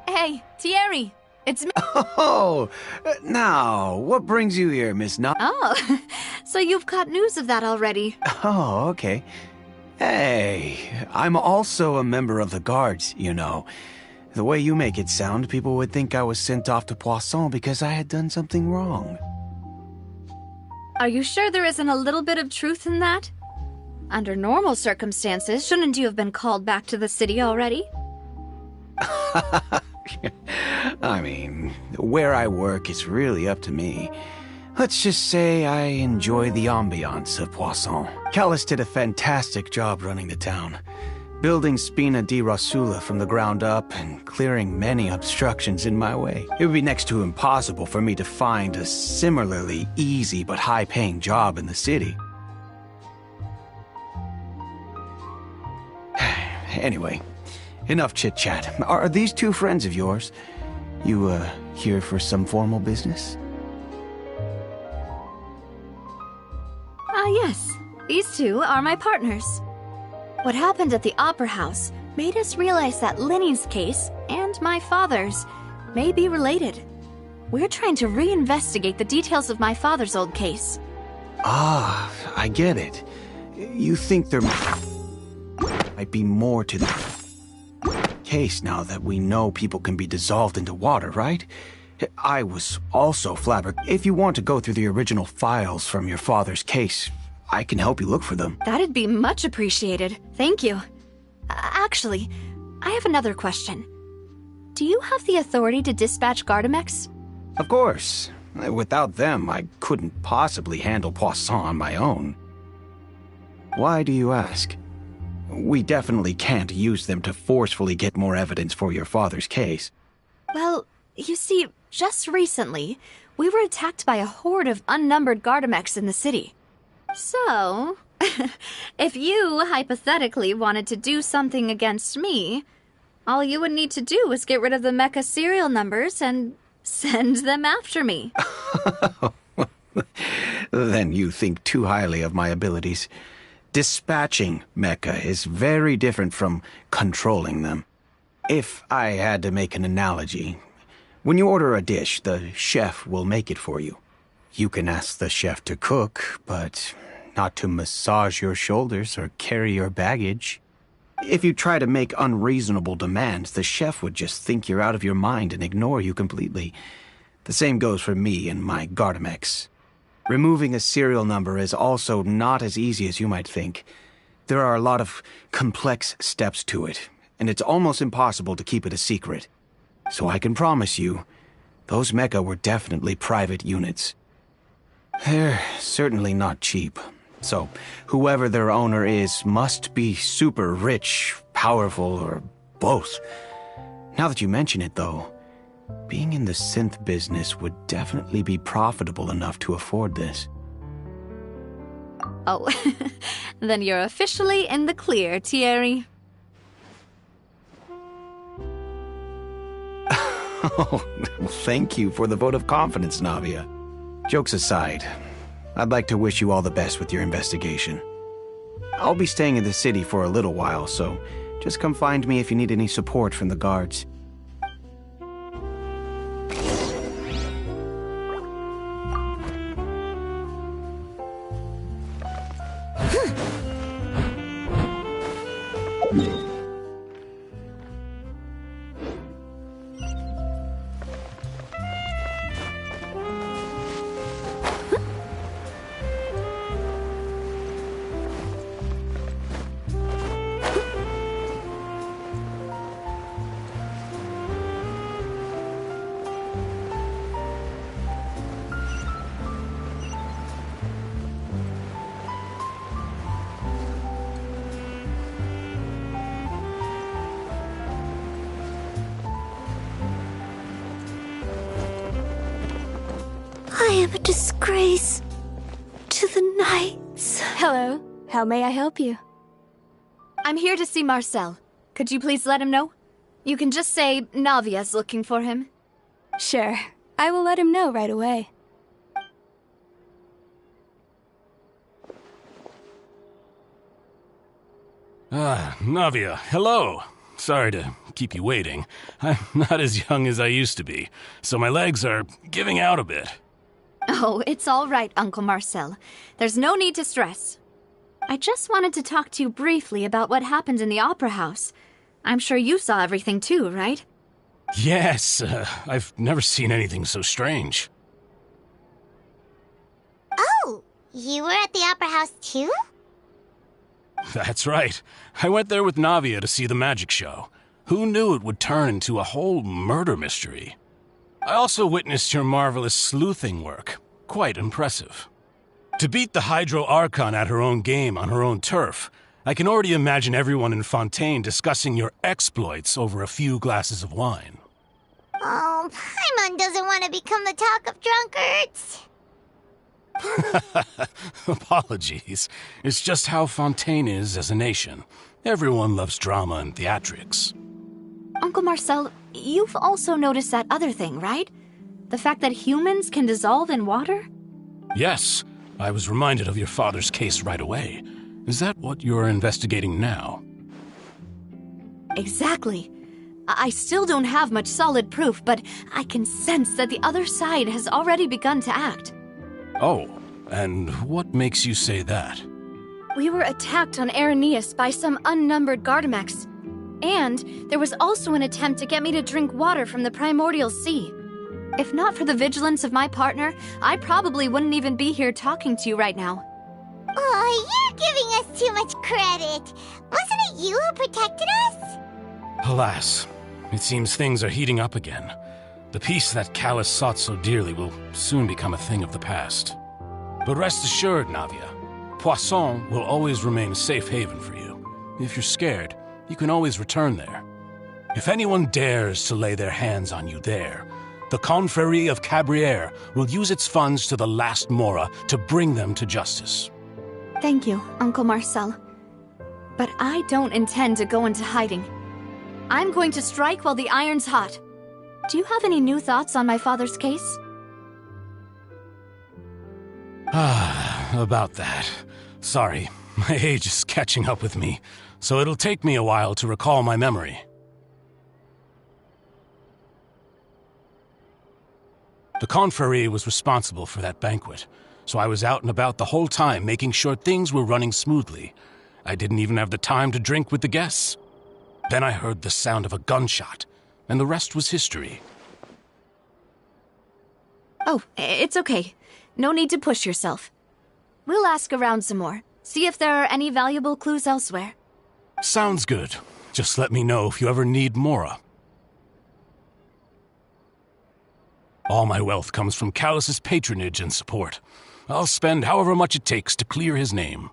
Hey, Thierry! It's me. Oh, now, what brings you here, Miss Na? Oh, so you've got news of that already. Oh, okay. Hey, I'm also a member of the guards, you know. The way you make it sound, people would think I was sent off to Poisson because I had done something wrong. Are you sure there isn't a little bit of truth in that? Under normal circumstances, shouldn't you have been called back to the city already? I mean, where I work is really up to me. Let's just say I enjoy the ambiance of Poisson. Callus did a fantastic job running the town, building Spina di Rosula from the ground up and clearing many obstructions in my way. It would be next to impossible for me to find a similarly easy but high-paying job in the city. Anyway, enough chit-chat. Are these two friends of yours? You, here for some formal business? Yes. These two are my partners. What happened at the Opera House made us realize that Linny's case and my father's may be related. We're trying to reinvestigate the details of my father's old case. Ah, I get it. You think there might be more to the case now that we know people can be dissolved into water, right? I was also flabbergasted. If you want to go through the original files from your father's case, I can help you look for them. That'd be much appreciated. Thank you. Actually, I have another question. Do you have the authority to dispatch Gardamex? Of course. Without them, I couldn't possibly handle Poisson on my own. Why do you ask? We definitely can't use them to forcefully get more evidence for your father's case. Well, you see, just recently, we were attacked by a horde of unnumbered Gardamex in the city. So, if you hypothetically wanted to do something against me, all you would need to do is get rid of the mecha serial numbers and send them after me. Then you think too highly of my abilities. Dispatching mecha is very different from controlling them. If I had to make an analogy, when you order a dish, the chef will make it for you. You can ask the chef to cook, but not to massage your shoulders or carry your baggage. If you try to make unreasonable demands, the chef would just think you're out of your mind and ignore you completely. The same goes for me and my Gardamex. Removing a serial number is also not as easy as you might think. There are a lot of complex steps to it, and it's almost impossible to keep it a secret. So I can promise you, those mecha were definitely private units. They're certainly not cheap. So, whoever their owner is must be super rich, powerful, or both. Now that you mention it, though, being in the synth business would definitely be profitable enough to afford this. Oh, then you're officially in the clear, Thierry. Oh, thank you for the vote of confidence, Navia. Jokes aside, I'd like to wish you all the best with your investigation. I'll be staying in the city for a little while, so just come find me if you need any support from the guards. I am a disgrace to the knights. Hello. How may I help you? I'm here to see Marcel. Could you please let him know? You can just say Navia's looking for him. Sure. I will let him know right away. Navia, hello. Sorry to keep you waiting. I'm not as young as I used to be, so my legs are giving out a bit. Oh, it's all right, Uncle Marcel. There's no need to stress. I just wanted to talk to you briefly about what happened in the Opera House. I'm sure you saw everything too, right? Yes, I've never seen anything so strange. Oh, you were at the Opera House too? That's right. I went there with Navia to see the magic show. Who knew it would turn into a whole murder mystery? I also witnessed your marvelous sleuthing work. Quite impressive. To beat the Hydro Archon at her own game on her own turf, I can already imagine everyone in Fontaine discussing your exploits over a few glasses of wine. Oh, Paimon doesn't want to become the talk of drunkards. Apologies. It's just how Fontaine is as a nation. Everyone loves drama and theatrics. Uncle Marcel, you've also noticed that other thing, right? The fact that humans can dissolve in water? Yes, I was reminded of your father's case right away. Is that what you're investigating now? Exactly. I still don't have much solid proof, but I can sense that the other side has already begun to act. Oh, and what makes you say that? We were attacked on Araneus by some unnumbered Gardamex. And there was also an attempt to get me to drink water from the primordial sea. If not for the vigilance of my partner, I probably wouldn't even be here talking to you right now. Oh, you're giving us too much credit. Wasn't it you who protected us? Alas, it seems things are heating up again. The peace that Callus sought so dearly will soon become a thing of the past. But rest assured, Navia, Poisson will always remain a safe haven for you. If you're scared, you can always return there. If anyone dares to lay their hands on you there, the Confrérie of Cabrières will use its funds to the last Mora to bring them to justice. Thank you, Uncle Marcel. But I don't intend to go into hiding. I'm going to strike while the iron's hot. Do you have any new thoughts on my father's case? About that. Sorry, my age is catching up with me, so it'll take me a while to recall my memory. The Confrérie was responsible for that banquet, so I was out and about the whole time making sure things were running smoothly. I didn't even have the time to drink with the guests. Then I heard the sound of a gunshot, and the rest was history. Oh, it's okay. No need to push yourself. We'll ask around some more, see if there are any valuable clues elsewhere. Sounds good. Just let me know if you ever need Mora. All my wealth comes from Callus's patronage and support. I'll spend however much it takes to clear his name.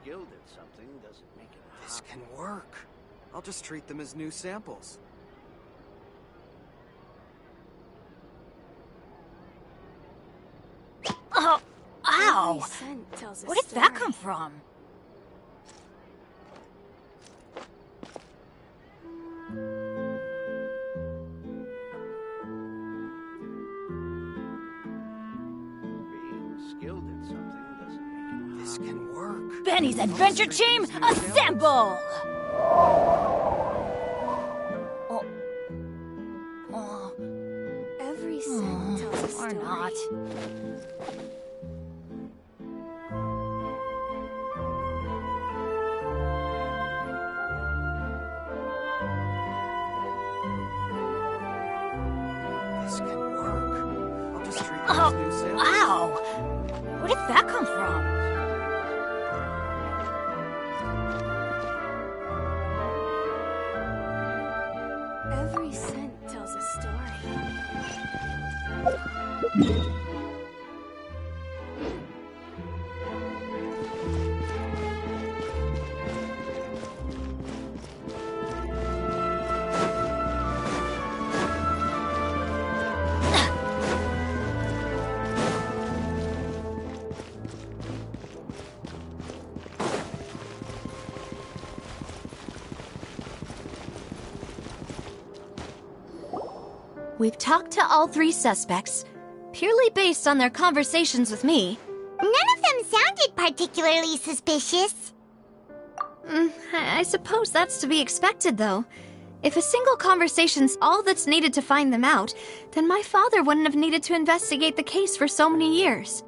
Skilled at something doesn't make it a This can work. I'll just treat them as new samples. Oh, ow! Where did that come from? Being skilled at something doesn't make it a This can work. Benny's adventure team, assemble! Every scent tells a story. Or not. This can work. I'll just treat them as new samples. Ow! Where did that come from? Every scent tells a story. We've talked to all three suspects, purely based on their conversations with me. None of them sounded particularly suspicious. I suppose that's to be expected, though. If a single conversation's all that's needed to find them out, then my father wouldn't have needed to investigate the case for so many years.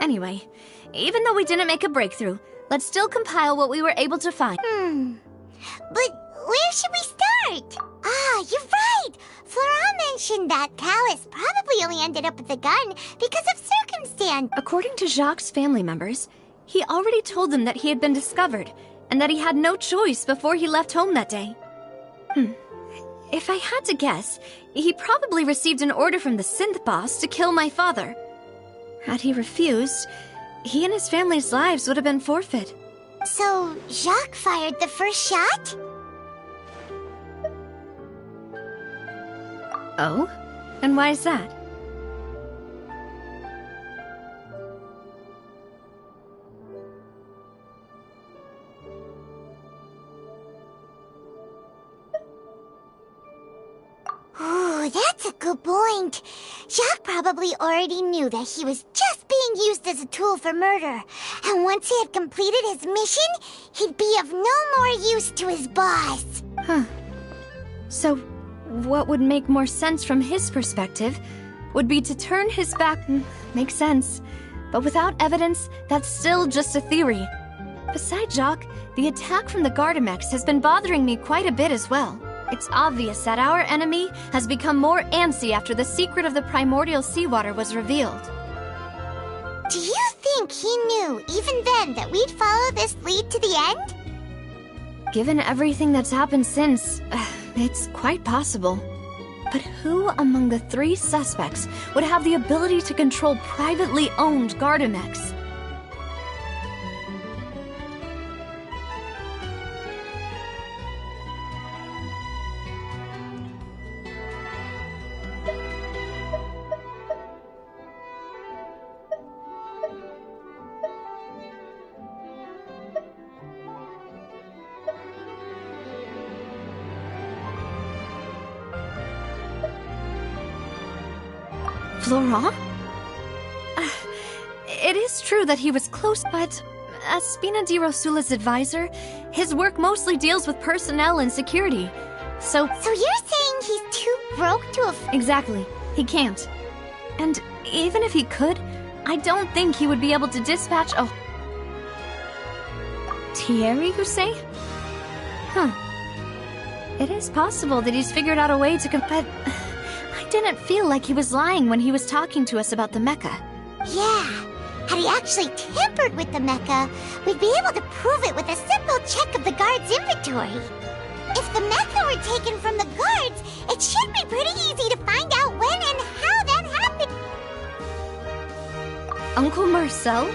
Anyway, even though we didn't make a breakthrough, let's still compile what we were able to find. But where should we start? Ah, you're right! Flora mentioned that Callus probably only ended up with the gun because of circumstance. According to Jacques' family members, he already told them that he had been discovered, and that he had no choice before he left home that day. If I had to guess, he probably received an order from the synth boss to kill my father. Had he refused, he and his family's lives would have been forfeit. So, Jacques fired the first shot? Oh? And why is that? Ooh, that's a good point. Jacques probably already knew that he was just being used as a tool for murder. And once he had completed his mission, he'd be of no more use to his boss. So, what would make more sense from his perspective would be to turn his back. Makes sense. But without evidence, that's still just a theory. Besides Jacques, the attack from the Gardamex has been bothering me quite a bit as well. It's obvious that our enemy has become more antsy after the secret of the primordial seawater was revealed. Do you think he knew, even then, that we'd follow this lead to the end? Given everything that's happened since, it's quite possible. But who among the three suspects would have the ability to control privately owned Gardamex? Florent? It is true that he was close, but as Spina di Rosula's advisor, his work mostly deals with personnel and security. So you're saying he's too broke to afford— Exactly. He can't. And even if he could, I don't think he would be able to dispatch a— Thierry, you say? It is possible that he's figured out a way to but I didn't feel like he was lying when he was talking to us about the mecha. Yeah. Had he actually tampered with the mecha, we'd be able to prove it with a simple check of the guard's inventory. If the mecha were taken from the guards, it should be pretty easy to find out when and how that happened. Uncle Marcel?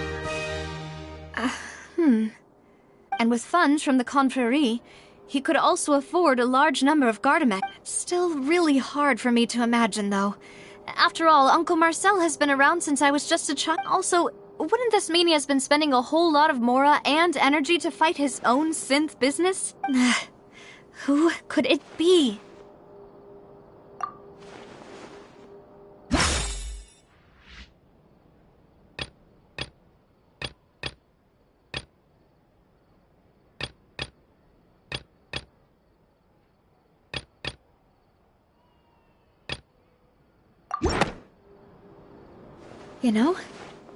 And with funds from the Confrérie, he could also afford a large number of Gardamex. Still really hard for me to imagine, though. After all, Uncle Marcel has been around since I was just a child. Also, wouldn't this mean he has been spending a whole lot of mora and energy to fight his own synth business? Who could it be? You know,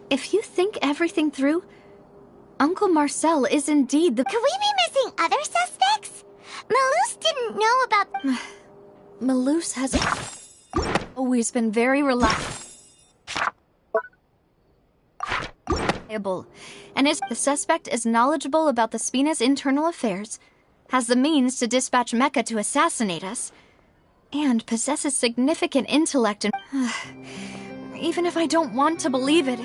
if you think everything through, Uncle Marcel is indeed the— Could we be missing other suspects? Malouse didn't know about— Malouse has always been very reliable. And the suspect is knowledgeable about the Spina's internal affairs, has the means to dispatch Mecha to assassinate us, and possesses significant intellect and— Even if I don't want to believe it,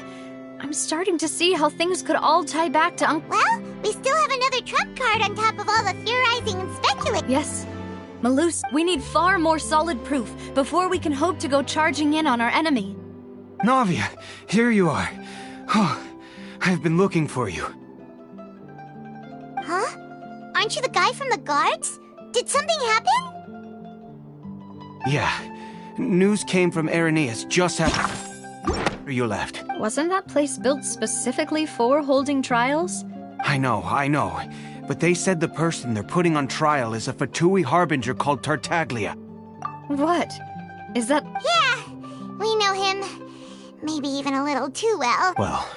I'm starting to see how things could all tie back to Well, we still have another trump card on top of all the theorizing and speculating. Yes. Malouse, we need far more solid proof before we can hope to go charging in on our enemy. Navia, here you are. Oh, I've been looking for you. Huh? Aren't you the guy from the guards? Did something happen? Yeah. News came from Irenaeus just after you left. Wasn't that place built specifically for holding trials? I know. But they said the person they're putting on trial is a Fatui harbinger called Tartaglia. What? Is that— Yeah, we know him. Maybe even a little too well. Well,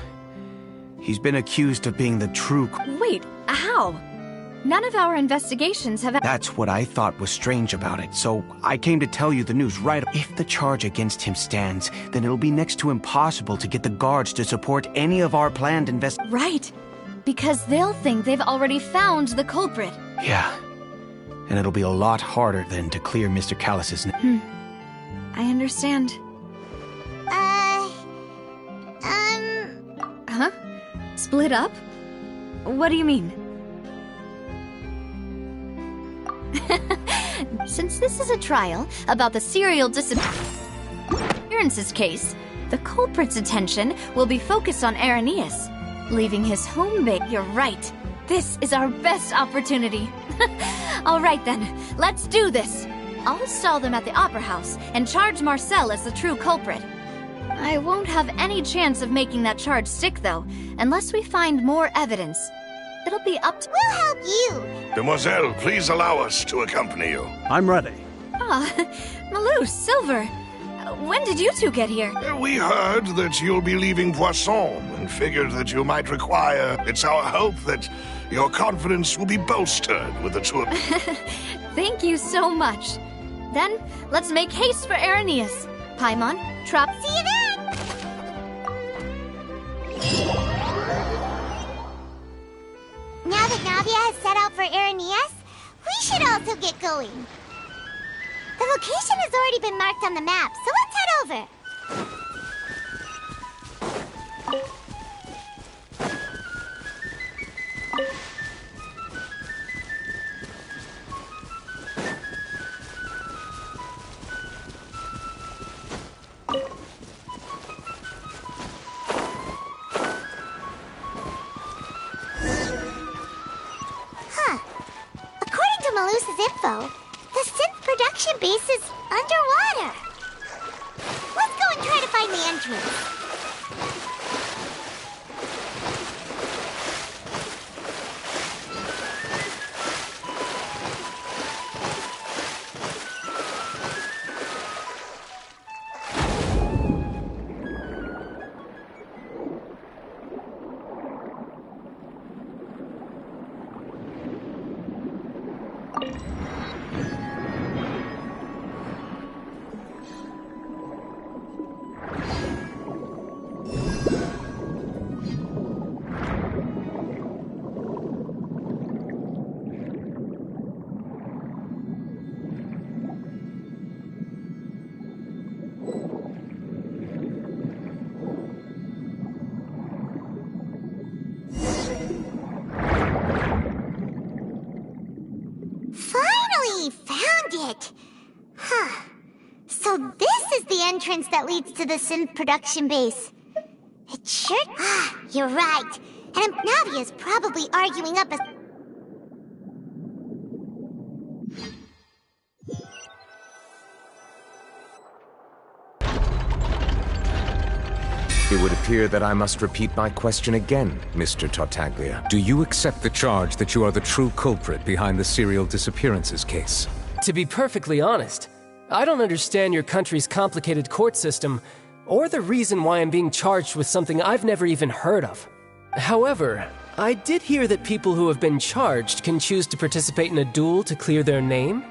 he's been accused of being the true— Wait, how? None of our investigations have— That's what I thought was strange about it, so I came to tell you the news right— If the charge against him stands, then it'll be next to impossible to get the guards to support any of our planned Right, because they'll think they've already found the culprit. Yeah, and it'll be a lot harder then to clear Mr. Callus's name. I understand. Huh? Split up? What do you mean? Since this is a trial about the serial disappearances case, the culprit's attention will be focused on Irenaeus, leaving his home base. You're right. This is our best opportunity. All right then, let's do this. I'll stall them at the Opera House and charge Marcel as the true culprit. I won't have any chance of making that charge stick, though, unless we find more evidence. It'll be up to— We'll help you! Demoiselle, please allow us to accompany you. I'm ready. Malouse, Silver, when did you two get here? We heard that you'll be leaving Poisson and figured that you might require— It's our hope that your confidence will be bolstered with the two of— Thank you so much. Then, let's make haste for Irenaeus. Paimon, Trap— See you then! Now that Navia has set out for Irenaeus, we should also get going. The location has already been marked on the map, so let's head over. Malouse's info, the synth production base is underwater. Let's go and try to find the entrance. Entrance that leads to the synth production base. It sure— you're right. And Navia's probably arguing up a— It would appear that I must repeat my question again, Mr. Tartaglia. Do you accept the charge that you are the true culprit behind the serial disappearances case? To be perfectly honest, I don't understand your country's complicated court system, or the reason why I'm being charged with something I've never even heard of. However, I did hear that people who have been charged can choose to participate in a duel to clear their name.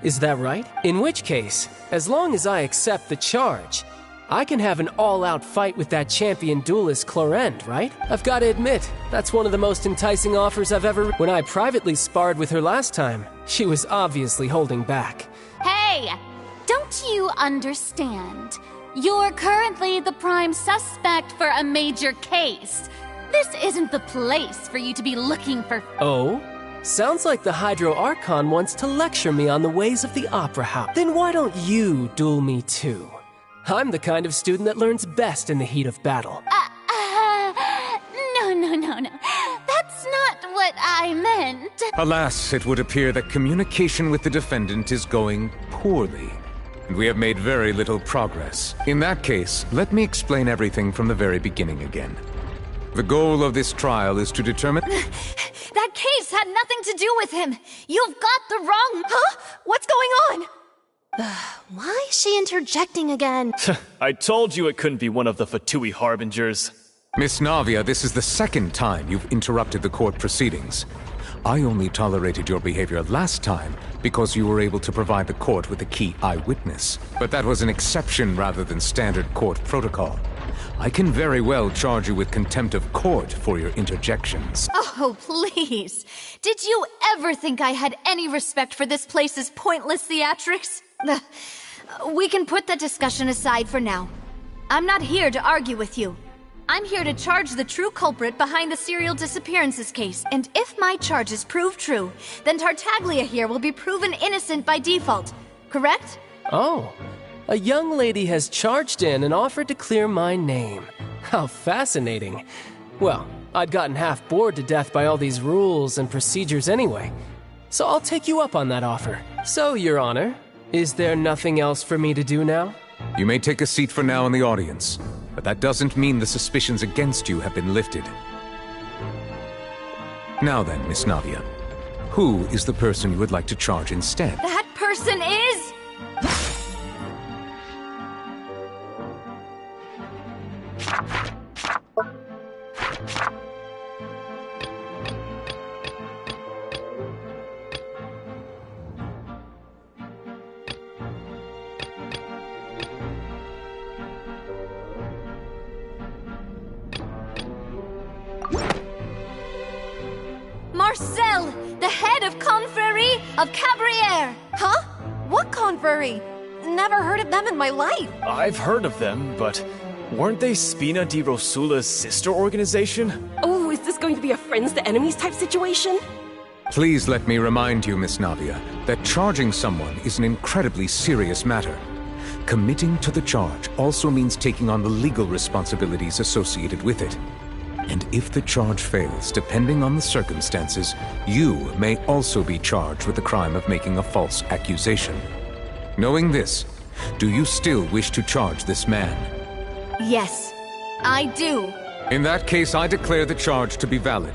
Is that right? In which case, as long as I accept the charge, I can have an all-out fight with that champion duelist Clorend, right? I've got to admit, that's one of the most enticing offers I've ever... When I privately sparred with her last time, she was obviously holding back. Hey! Don't you understand? You're currently the prime suspect for a major case. This isn't the place for you to be looking for... Oh? Sounds like the Hydro Archon wants to lecture me on the ways of the Opera House. Then why don't you duel me too? I'm the kind of student that learns best in the heat of battle. No. That's not what I meant. Alas, it would appear that communication with the defendant is going poorly, and we have made very little progress. In that case, let me explain everything from the very beginning again. The goal of this trial is to determine... That case had nothing to do with him! You've got the wrong... Huh? What's going on? Why is she interjecting again? I told you it couldn't be one of the Fatui Harbingers. Miss Navia, this is the second time you've interrupted the court proceedings. I only tolerated your behavior last time because you were able to provide the court with a key eyewitness. But that was an exception rather than standard court protocol. I can very well charge you with contempt of court for your interjections. Oh, please. Did you ever think I had any respect for this place's pointless theatrics? We can put that discussion aside for now. I'm not here to argue with you. I'm here to charge the true culprit behind the serial disappearances case, and if my charges prove true, then Tartaglia here will be proven innocent by default, correct? Oh, a young lady has charged in and offered to clear my name. How fascinating. Well, I'd gotten half bored to death by all these rules and procedures anyway, so I'll take you up on that offer. So, Your Honor, is there nothing else for me to do now? You may take a seat for now in the audience, but that doesn't mean the suspicions against you have been lifted. Now then, Miss Navia, who is the person you would like to charge instead? That person is... Marcel, the head of Confrérie of Cabrières! Huh? What Confrérie? Never heard of them in my life. I've heard of them, but weren't they Spina di Rosula's sister organization? Oh, is this going to be a friends to enemies type situation? Please let me remind you, Miss Navia, that charging someone is an incredibly serious matter. Committing to the charge also means taking on the legal responsibilities associated with it. And if the charge fails, depending on the circumstances, you may also be charged with the crime of making a false accusation. Knowing this, do you still wish to charge this man? Yes, I do. In that case, I declare the charge to be valid.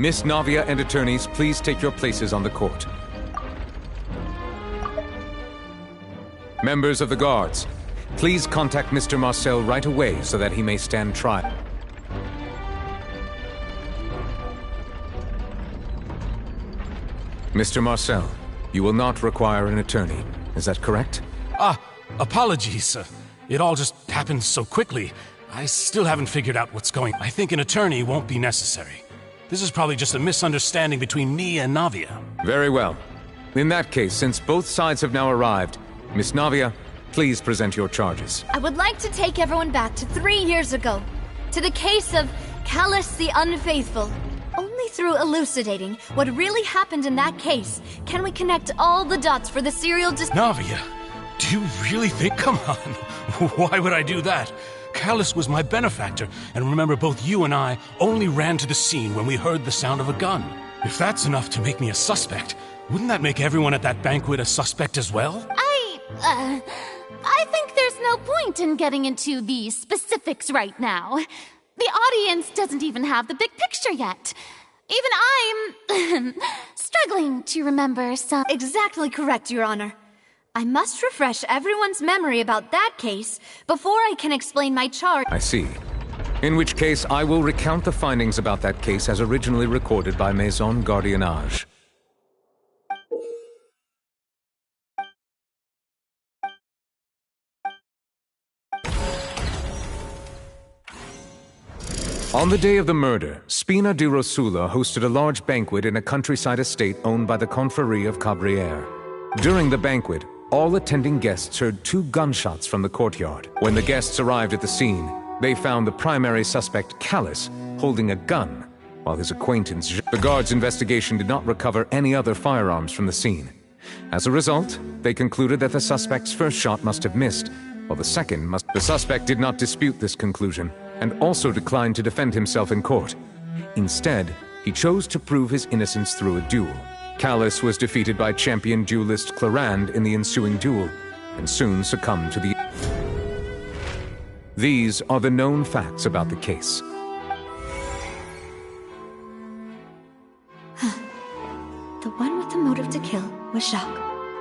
Miss Navia and attorneys, please take your places on the court. Members of the guards, please contact Mr. Marcel right away so that he may stand trial. Mr. Marcel, you will not require an attorney. Is that correct? Apologies. It all just happened so quickly. I still haven't figured out what's going on. I think an attorney won't be necessary. This is probably just a misunderstanding between me and Navia. Very well. In that case, since both sides have now arrived, Miss Navia, please present your charges. I would like to take everyone back to 3 years ago, to the case of Callus the Unfaithful. Only through elucidating what really happened in that case can we connect all the dots for the serial Navia, do you really think? Come on. Why would I do that? Callus was my benefactor, and remember both you and I only ran to the scene when we heard the sound of a gun. If that's enough to make me a suspect, wouldn't that make everyone at that banquet a suspect as well? I think there's no point in getting into the specifics right now. The audience doesn't even have the big picture yet. Even I'm struggling to remember some... Exactly correct, Your Honor. I must refresh everyone's memory about that case before I can explain my charge. I see. In which case, I will recount the findings about that case as originally recorded by Maison Gardiennage. On the day of the murder, Spina di Rosula hosted a large banquet in a countryside estate owned by the Confrérie of Cabrières. During the banquet, all attending guests heard 2 gunshots from the courtyard. When the guests arrived at the scene, they found the primary suspect, Callus, holding a gun, while his acquaintance... The guards' investigation did not recover any other firearms from the scene. As a result, they concluded that the suspect's first shot must have missed, while the second must... The suspect did not dispute this conclusion, and also declined to defend himself in court. Instead, he chose to prove his innocence through a duel. Callus was defeated by champion duelist Clarande in the ensuing duel, and soon succumbed to the... These are the known facts about the case. The one with the motive to kill was Jacques,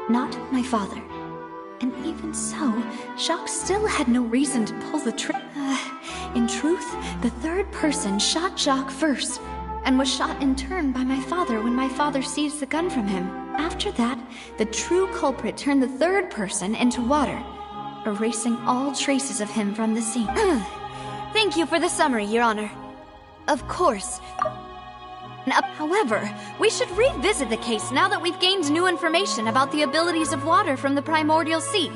not my father. And even so, Jacques still had no reason to pull the trigger. In truth, the third person shot Jacques first, and was shot in turn by my father when my father seized the gun from him. After that, the true culprit turned the third person into water, erasing all traces of him from the scene. Thank you for the summary, Your Honor. Of course. However, we should revisit the case now that we've gained new information about the abilities of water from the primordial sea.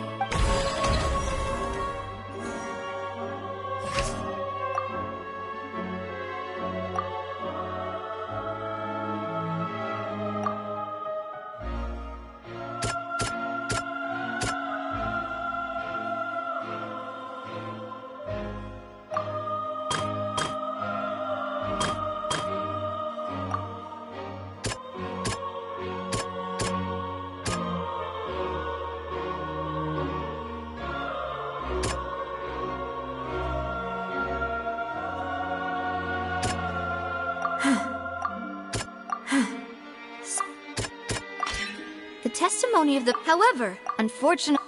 The testimony of the... However, unfortunately...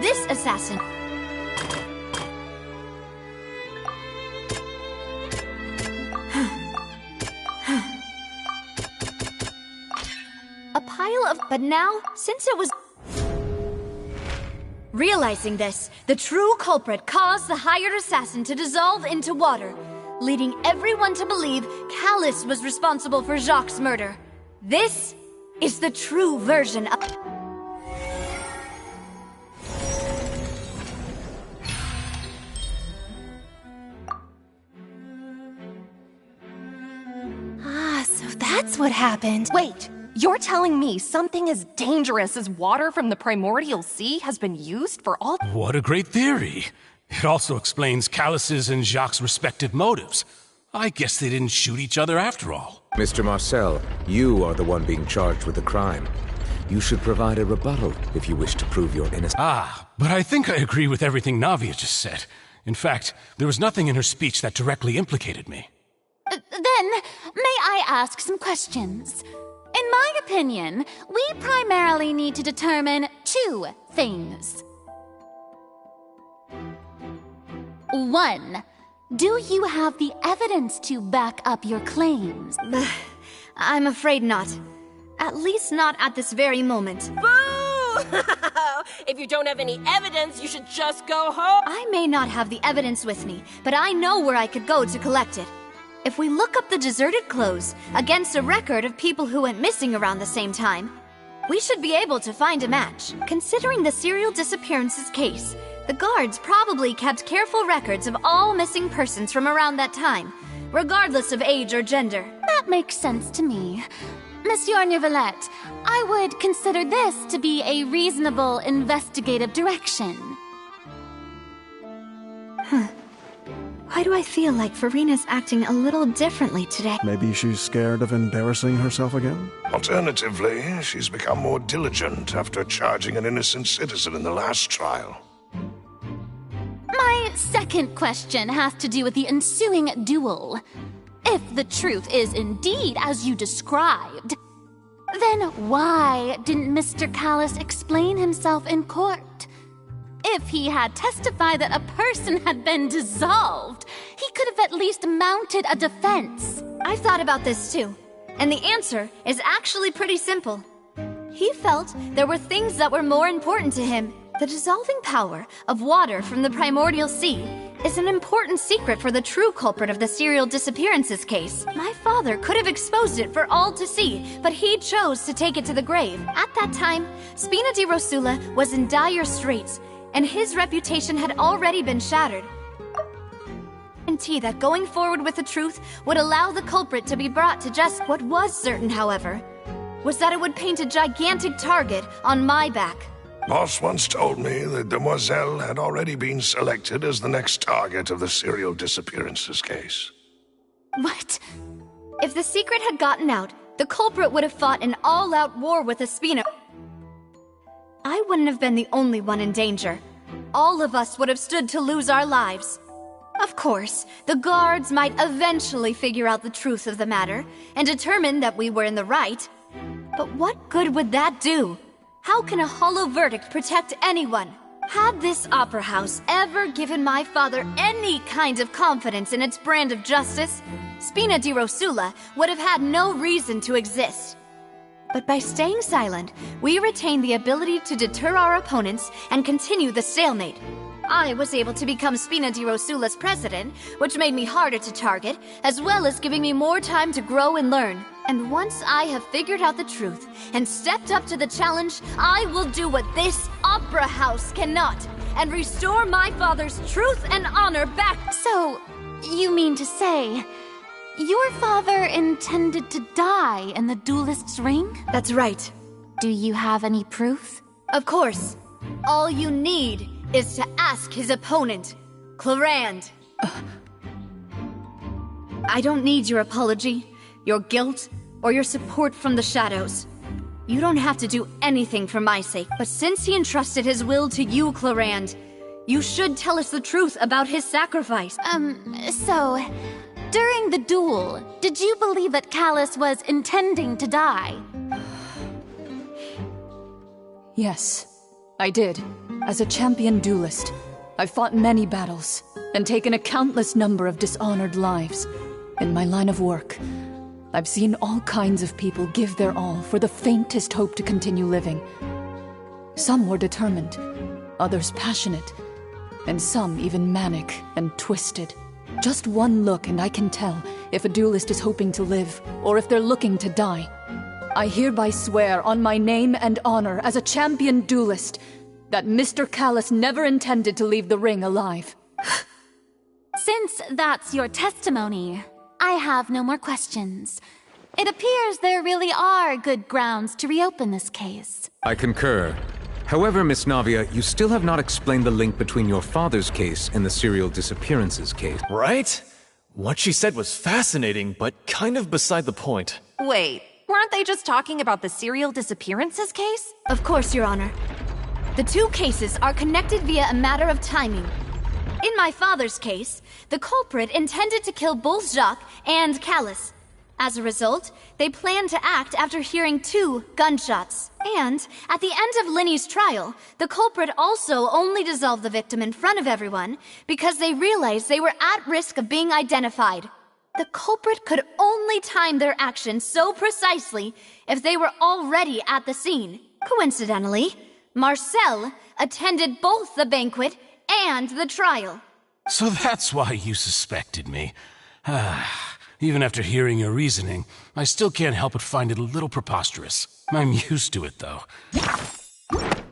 This assassin... A pile of... But now, since it was... Realizing this, the true culprit caused the hired assassin to dissolve into water, leading everyone to believe Callus was responsible for Jacques' murder. This is the true version of... Ah, so that's what happened. Wait, you're telling me something as dangerous as water from the primordial sea has been used for all... What a great theory. It also explains Callus's and Jacques' respective motives. I guess they didn't shoot each other after all. Mr. Marcel, you are the one being charged with the crime. You should provide a rebuttal if you wish to prove your innocence. Ah, but I think I agree with everything Navia just said. In fact, there was nothing in her speech that directly implicated me. Then, may I ask some questions? In my opinion, we primarily need to determine 2 things. 1. Do you have the evidence to back up your claims? I'm afraid not. At least not at this very moment. Boo! If you don't have any evidence, you should just go home. I may not have the evidence with me, but I know where I could go to collect it. If we look up the deserted clothes against a record of people who went missing around the same time, we should be able to find a match. Considering the serial disappearances case, the guards probably kept careful records of all missing persons from around that time, regardless of age or gender. That makes sense to me. Monsieur Neuvillette, I would consider this to be a reasonable investigative direction. Why do I feel like Farina's acting a little differently today? Maybe she's scared of embarrassing herself again? Alternatively, she's become more diligent after charging an innocent citizen in the last trial. My My second question has to do with the ensuing duel. If the truth is indeed as you described, then why didn't Mr. Callus explain himself in court? If he had testified that a person had been dissolved, he could have at least mounted a defense. I've thought about this too, and the answer is actually pretty simple. He felt there were things that were more important to him. The dissolving power of water from the primordial sea is an important secret for the true culprit of the serial disappearances case. My father could have exposed it for all to see, but he chose to take it to the grave. At that time, Spina di Rosula was in dire straits, and his reputation had already been shattered. Guarantee that going forward with the truth would allow the culprit to be brought to justice. What was certain, however, was that it would paint a gigantic target on my back. Boss once told me that Demoiselle had already been selected as the next target of the serial disappearances case. What? If the secret had gotten out, the culprit would have fought an all-out war with Espino. I wouldn't have been the only one in danger. All of us would have stood to lose our lives. Of course, the guards might eventually figure out the truth of the matter and determine that we were in the right. But what good would that do? How can a hollow verdict protect anyone? Had this opera house ever given my father any kind of confidence in its brand of justice, Spina di Rosula would have had no reason to exist. But by staying silent, we retained the ability to deter our opponents and continue the stalemate. I was able to become Spina di Rosula's president, which made me harder to target, as well as giving me more time to grow and learn. And once I have figured out the truth and stepped up to the challenge, I will do what this opera house cannot, and restore my father's truth and honor back. So, you mean to say, your father intended to die in the duelist's ring? That's right. Do you have any proof? Of course. All you need is to ask his opponent, Clarand. I don't need your apology, your guilt, or your support from the shadows. You don't have to do anything for my sake, but since he entrusted his will to you, Clarand, you should tell us the truth about his sacrifice. So, during the duel, did you believe that Callus was intending to die? Yes, I did. As a champion duelist, I've fought many battles and taken a countless number of dishonored lives. In my line of work, I've seen all kinds of people give their all for the faintest hope to continue living. Some were determined, others passionate, and some even manic and twisted. Just one look and I can tell if a duelist is hoping to live or if they're looking to die. I hereby swear on my name and honor as a champion duelist that Mr. Callus never intended to leave the ring alive. Since that's your testimony, I have no more questions. It appears there really are good grounds to reopen this case. I concur. However, Miss Navia, you still have not explained the link between your father's case and the serial disappearances case. Right? What she said was fascinating, but kind of beside the point. Wait, weren't they just talking about the serial disappearances case? Of course, Your Honor. The two cases are connected via a matter of timing. In my father's case, the culprit intended to kill both Jacques and Callus. As a result, they planned to act after hearing 2 gunshots. And at the end of Linny's trial, the culprit also only dissolved the victim in front of everyone because they realized they were at risk of being identified. The culprit could only time their actions so precisely if they were already at the scene. Coincidentally, Marcel attended both the banquet and the trial. So that's why you suspected me. Even after hearing your reasoning, I still can't help but find it a little preposterous. I'm used to it, though.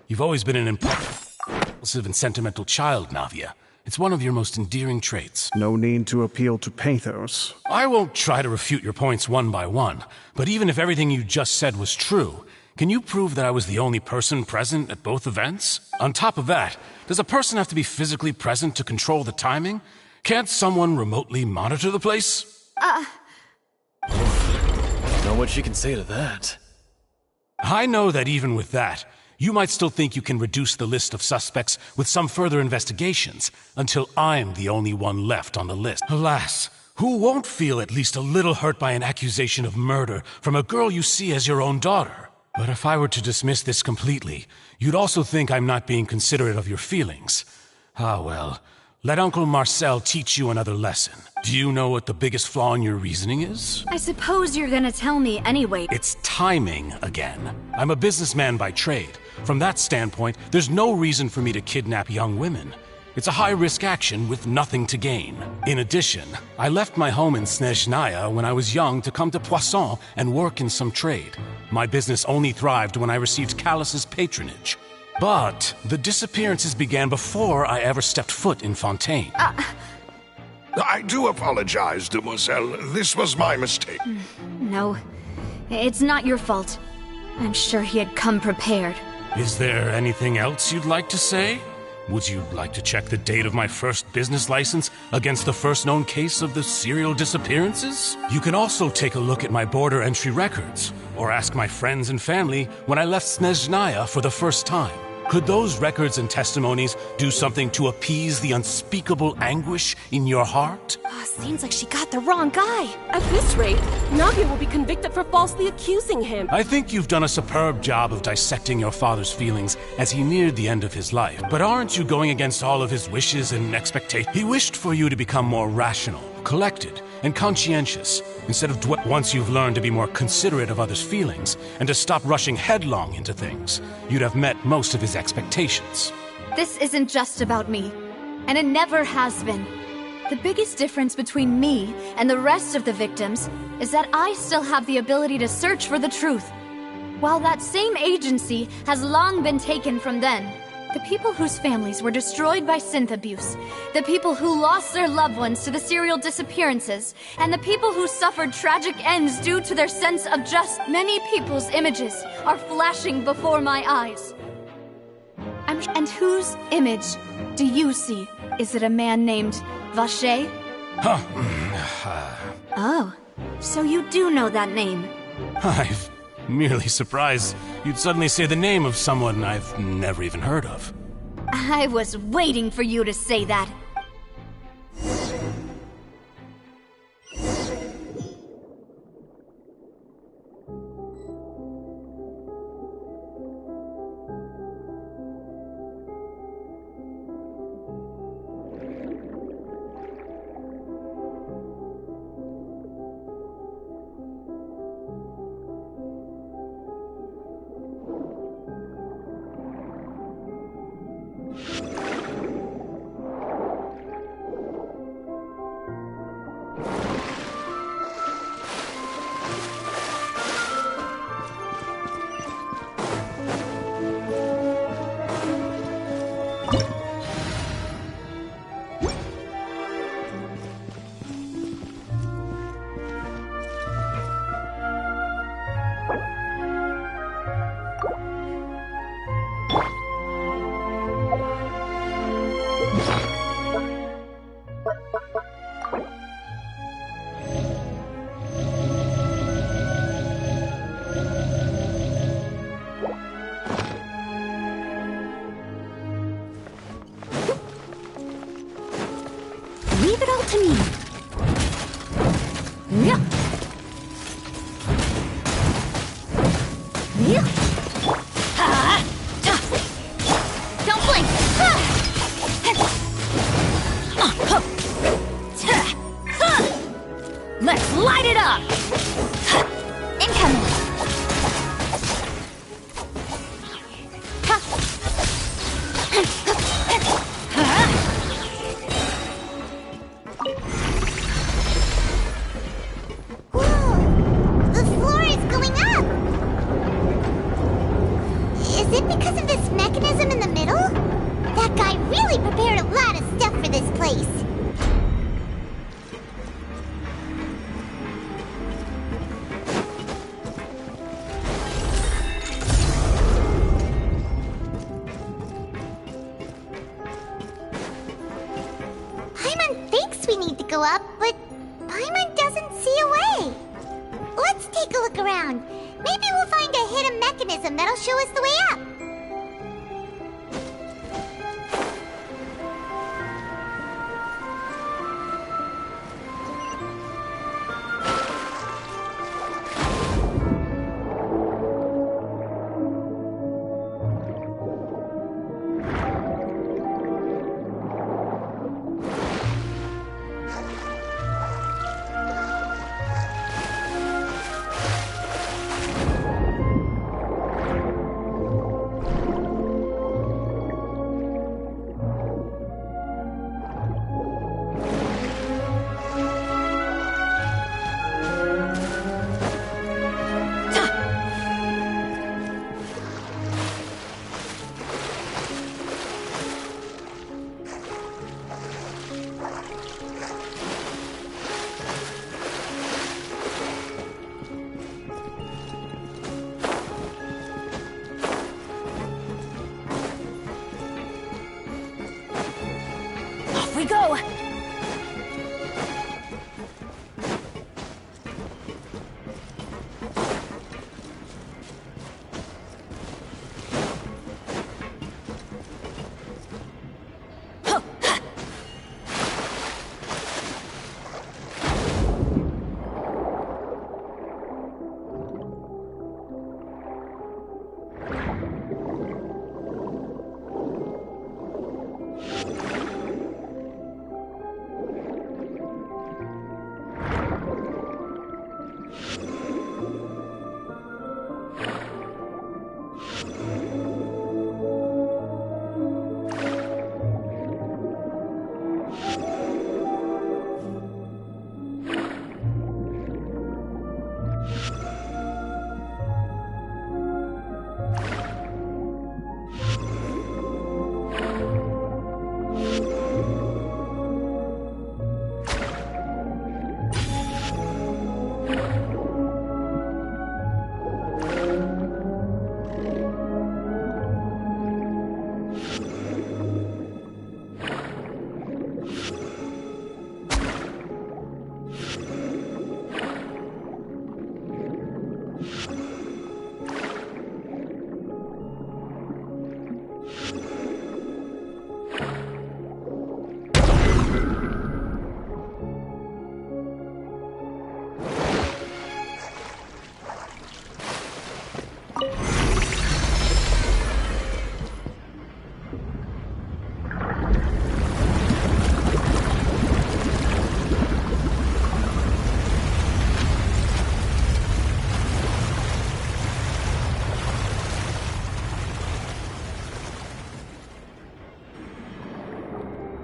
You've always been an impulsive and sentimental child, Navia. It's one of your most endearing traits. No need to appeal to pathos. I won't try to refute your points one by one, but even if everything you just said was true, can you prove that I was the only person present at both events? On top of that, does a person have to be physically present to control the timing? Can't someone remotely monitor the place? Know what she can say to that. I know that even with that, You might still think you can reduce the list of suspects with some further investigations, until I'm the only one left on the list. Alas, who won't feel at least a little hurt by an accusation of murder from a girl you see as your own daughter? But if I were to dismiss this completely, you'd also think I'm not being considerate of your feelings. Ah well, let Uncle Marcel teach you another lesson. Do you know what the biggest flaw in your reasoning is? I suppose you're gonna tell me anyway. It's timing again. I'm a businessman by trade. From that standpoint, there's no reason for me to kidnap young women. It's a high-risk action with nothing to gain. In addition, I left my home in Snezhnaya when I was young to come to Poisson and work in some trade. My business only thrived when I received Callus's patronage. But the disappearances began before I ever stepped foot in Fontaine. I do apologize, demoiselle. This was my mistake. No, it's not your fault. I'm sure he had come prepared. Is there anything else you'd like to say? Would you like to check the date of my first business license against the first known case of the serial disappearances? You can also take a look at my border entry records, or ask my friends and family when I left Snezhnaya for the first time. Could those records and testimonies do something to appease the unspeakable anguish in your heart? Seems like she got the wrong guy. At this rate, Navia will be convicted for falsely accusing him. I think you've done a superb job of dissecting your father's feelings as he neared the end of his life. But aren't you going against all of his wishes and expectations? He wished for you to become more rational, collected, and conscientious, instead of once you've learned to be more considerate of others' feelings, and to stop rushing headlong into things, you'd have met most of his expectations. This isn't just about me, and it never has been. The biggest difference between me and the rest of the victims is that I still have the ability to search for the truth, while that same agency has long been taken from them. The people whose families were destroyed by synth abuse, the people who lost their loved ones to the serial disappearances, and the people who suffered tragic ends due to their sense of justice. Many people's images are flashing before my eyes. And whose image do you see? Is it a man named Vacher? Oh, so you do know that name. I'm merely surprised you'd suddenly say the name of someone I've never even heard of. I was waiting for you to say that. Leave it all to me. Yeah. Yeah. Don't blink! Let's light it up! Incoming! The floor is going up! Is it because of this mechanism in the middle? That guy really prepared a lot of stuff for this place. Paimon thinks we need to go up, but Paimon doesn't see a way. Let's take a look around. Maybe we'll find a hidden mechanism that'll show us the way up.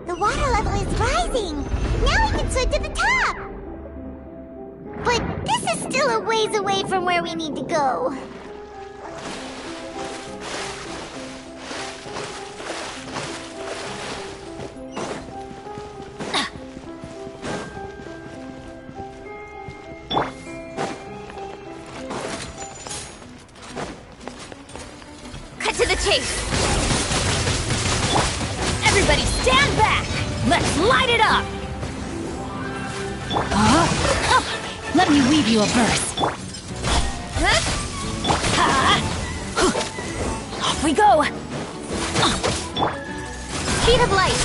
The water level is rising! Now we can swim to the top! But this is still a ways away from where we need to go. Cut to the chase! Everybody stand back! Let's light it up! Let me weave you a verse. Off we go! Speed of light!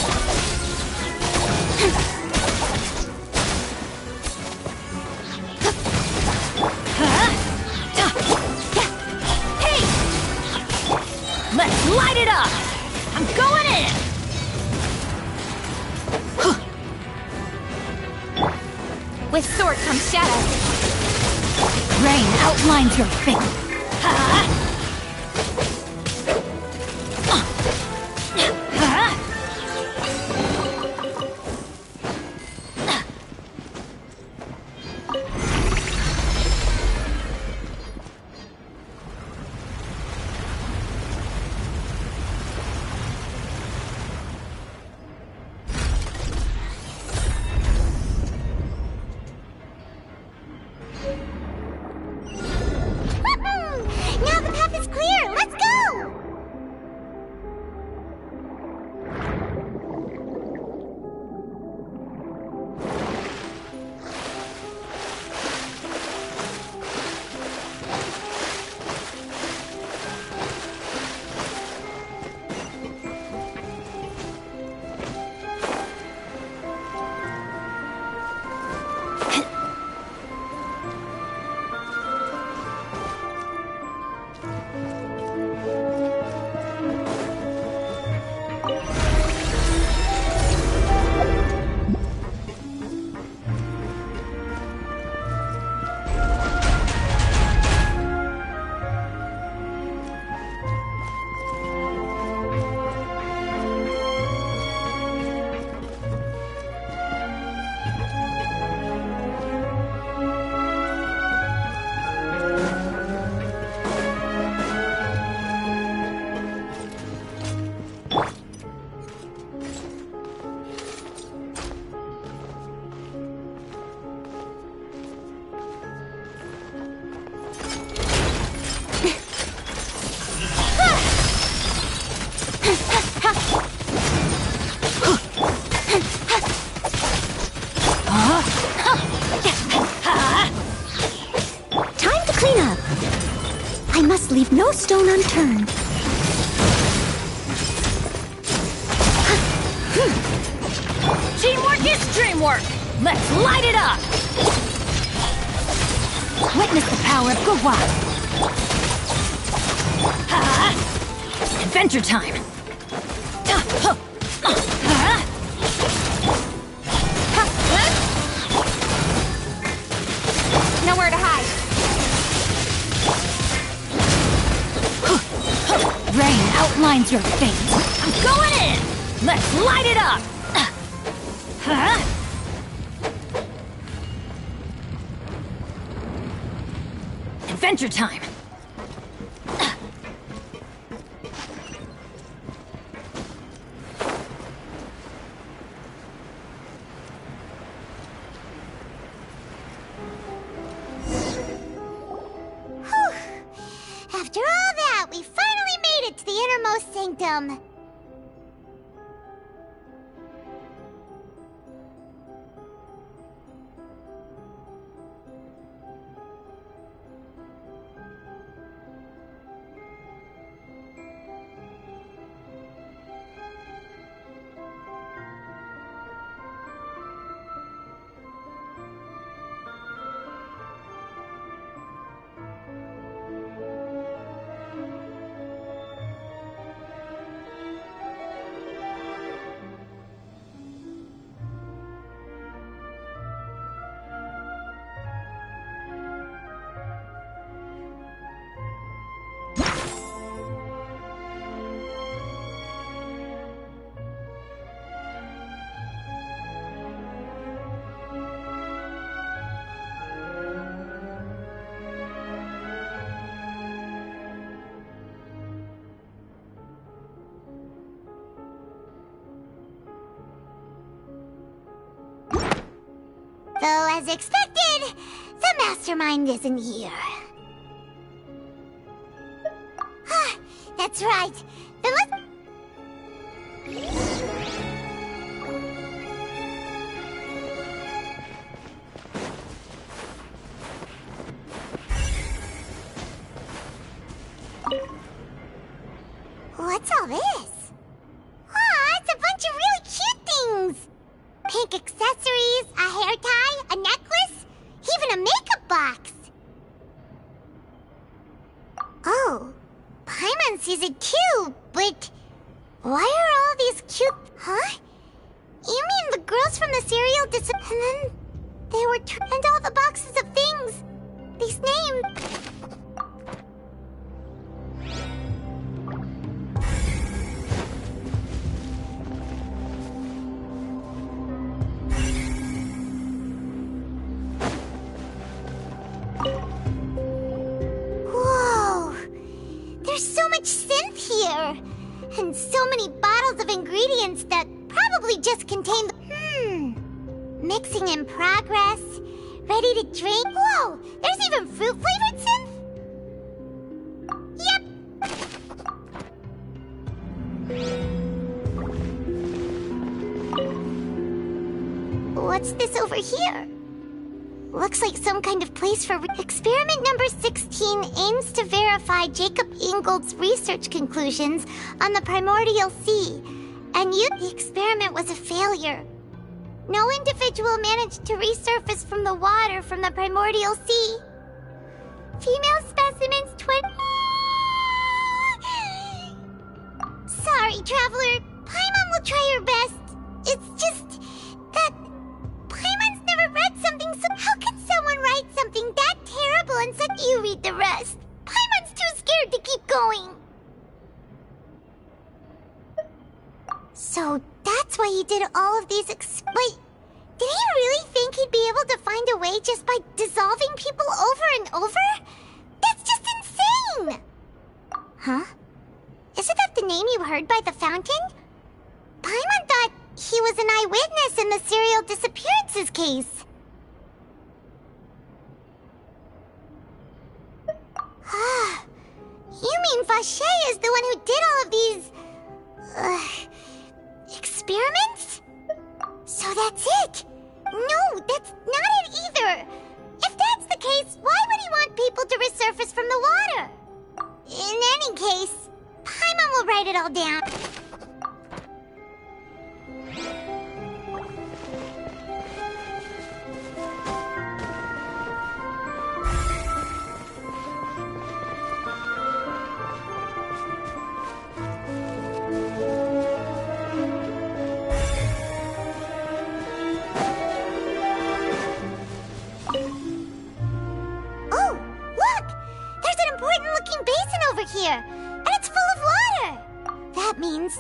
Hey! Let's light it up! I'm going in! With sword comes shadow. Rain outlines your fate. Now the path is clear! Let's go! Time to clean up. I must leave no stone unturned. Teamwork is dreamwork! Let's light it up! Witness the power of Gugwa. Adventure time! Nowhere to hide. finds your fate. I'm going in! Let's light it up! Huh? Adventure time! After all that, we finally made it to the innermost sanctum. Though, as expected, the mastermind isn't here. That's right. Then let's... What's all this? It's a bunch of really cute things! Pink accessories, a hair tie, a necklace, even a makeup box. Oh, Paimon sees it too, but why are all these cute... Huh? You mean the girls from the serial and then they were and all the boxes of things, these names... And so many bottles of ingredients that probably just contain the... Mixing in progress. Ready to drink? Whoa! There's even fruit-flavored synth? Yep! What's this over here? Looks like some kind of place for... Experiment number 16 aims to verify Jacob Ingold's research conclusions on the primordial sea. And the experiment was a failure. No individual managed to resurface from the water from the primordial sea. Female specimens 20... Sorry, Traveler. Paimon will try her best. It's just that... Paimon's never read something so... How could someone write something that terrible and let you read the rest? Paimon's too scared to keep going. So that's why he did all of these Wait, did he really think he'd be able to find a way just by dissolving people over and over? That's just insane! Huh? Isn't that the name you heard by the fountain? Paimon thought he was an eyewitness in the serial disappearances case. You mean Vache is the one who did all of these... experiments? So that's it? No, that's not it either. If that's the case, why would he want people to resurface from the water? In any case, Paimon will write it all down. Here, and it's full of water. that means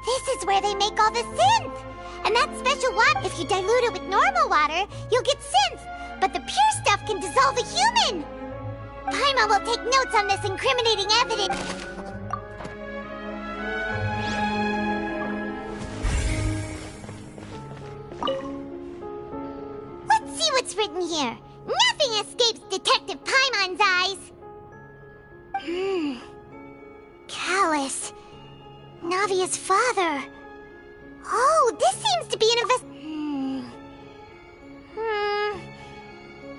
this is where they make all the synth. And that special water, if you dilute it with normal water, you'll get synth. But the pure stuff can dissolve a human. Paimon will take notes on this incriminating evidence. Let's see what's written here. Nothing escapes Detective Paimon's eyes. Callus. Navia's father. Oh, this seems to be an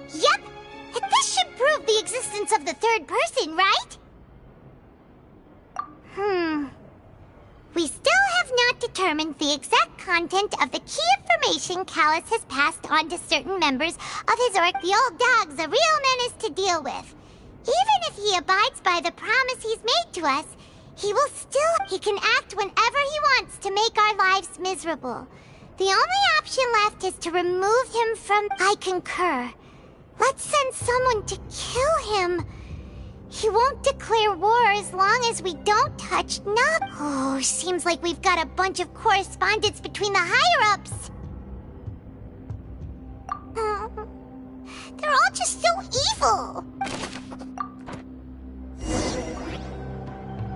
Yep. This should prove the existence of the third person, right? We still have not determined the exact content of the key information Callus has passed on to certain members of his org. The old dog's a real menace to deal with. Even if he abides by the promise he's made to us, he can act whenever he wants to make our lives miserable. The only option left is to remove him from... I concur. Let's send someone to kill him. He won't declare war as long as we don't touch Nub. Oh, seems like we've got a bunch of correspondence between the higher-ups. They're all just so evil.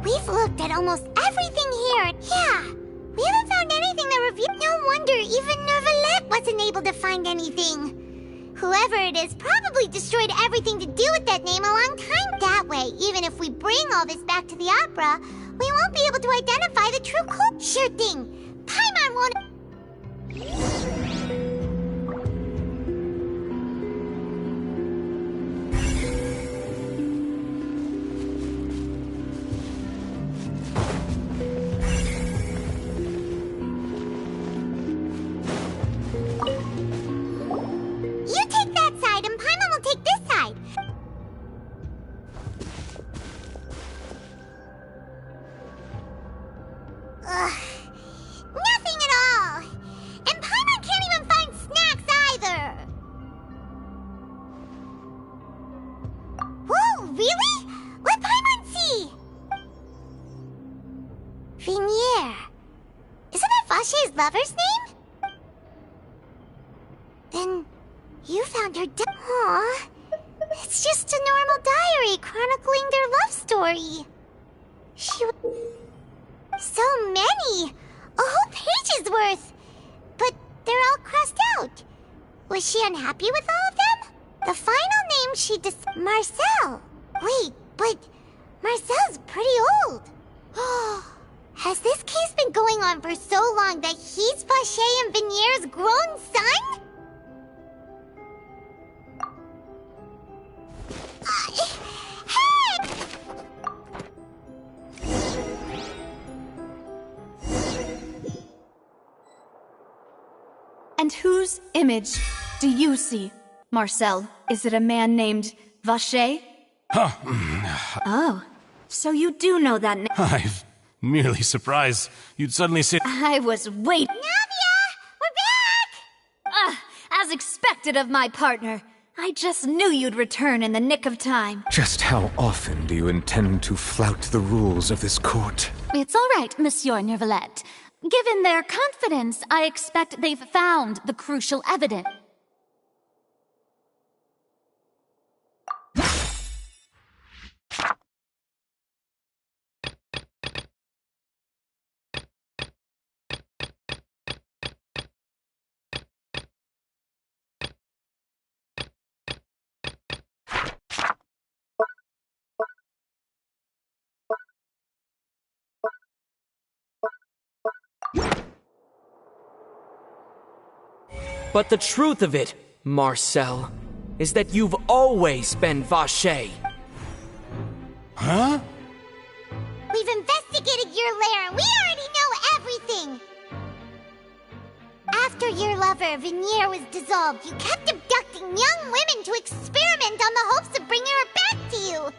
We've looked at almost everything here. Yeah, we haven't found anything that reveals... No wonder even Nervalette wasn't able to find anything. Whoever it is probably destroyed everything to do with that name a long time. That way, even if we bring all this back to the opera, we won't be able to identify the true cult. Sure thing. Paimon won't... You take that side, and Paimon will take this side. Ugh. Nothing at all. And Paimon can't even find snacks either. Whoa, really? Let Paimon see. Vinier. Isn't that Vache's lover's name? Then... you found her Aw, it's just a normal diary chronicling their love story. So many! A whole page's worth! But they're all crossed out. Was she unhappy with all of them? The final name she Marcel. Wait, but Marcel's pretty old. Has this case been going on for so long that he's Vache and Vinier's grown son? And whose image do you see, Marcel? Is it a man named Vache? Oh, so you do know that name. I'm merely surprised you'd suddenly say... I was waiting. Navia! We're back! As expected of my partner. I just knew you'd return in the nick of time. Just how often do you intend to flout the rules of this court? It's all right, Monsieur Nervalette. Given their confidence, I expect they've found the crucial evidence. But the truth of it, Marcel, is that you've always been Vache. Huh? We've investigated your lair and we already know everything! After your lover, Vinier, was dissolved, you kept abducting young women to experiment on the hopes of bringing her back to you!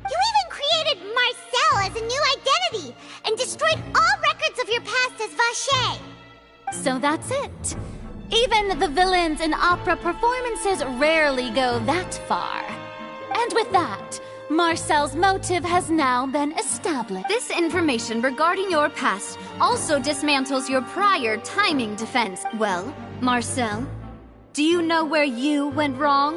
You even created Marcel as a new identity and destroyed all records of your past as Vache! So that's it. Even the villains in opera performances rarely go that far. And with that, Marcel's motive has now been established. This information regarding your past also dismantles your prior timing defense. Well, Marcel, do you know where you went wrong?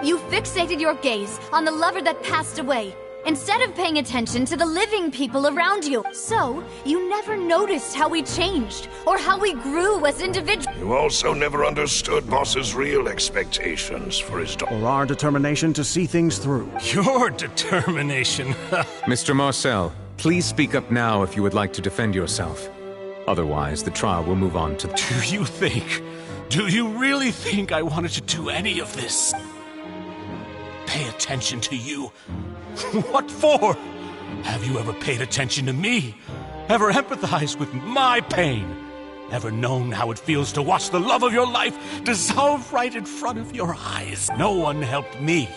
You fixated your gaze on the lover that passed away, instead of paying attention to the living people around you. So, you never noticed how we changed, or how we grew as individuals. You also never understood Boss's real expectations for his daughter. Or our determination to see things through. Your determination. Mr. Marcel, please speak up now if you would like to defend yourself. Otherwise, the trial will move on to... Do you really think I wanted to do any of this? Pay attention to you? What for? Have you ever paid attention to me? Ever empathized with my pain? Ever known how it feels to watch the love of your life dissolve right in front of your eyes? No one helped me.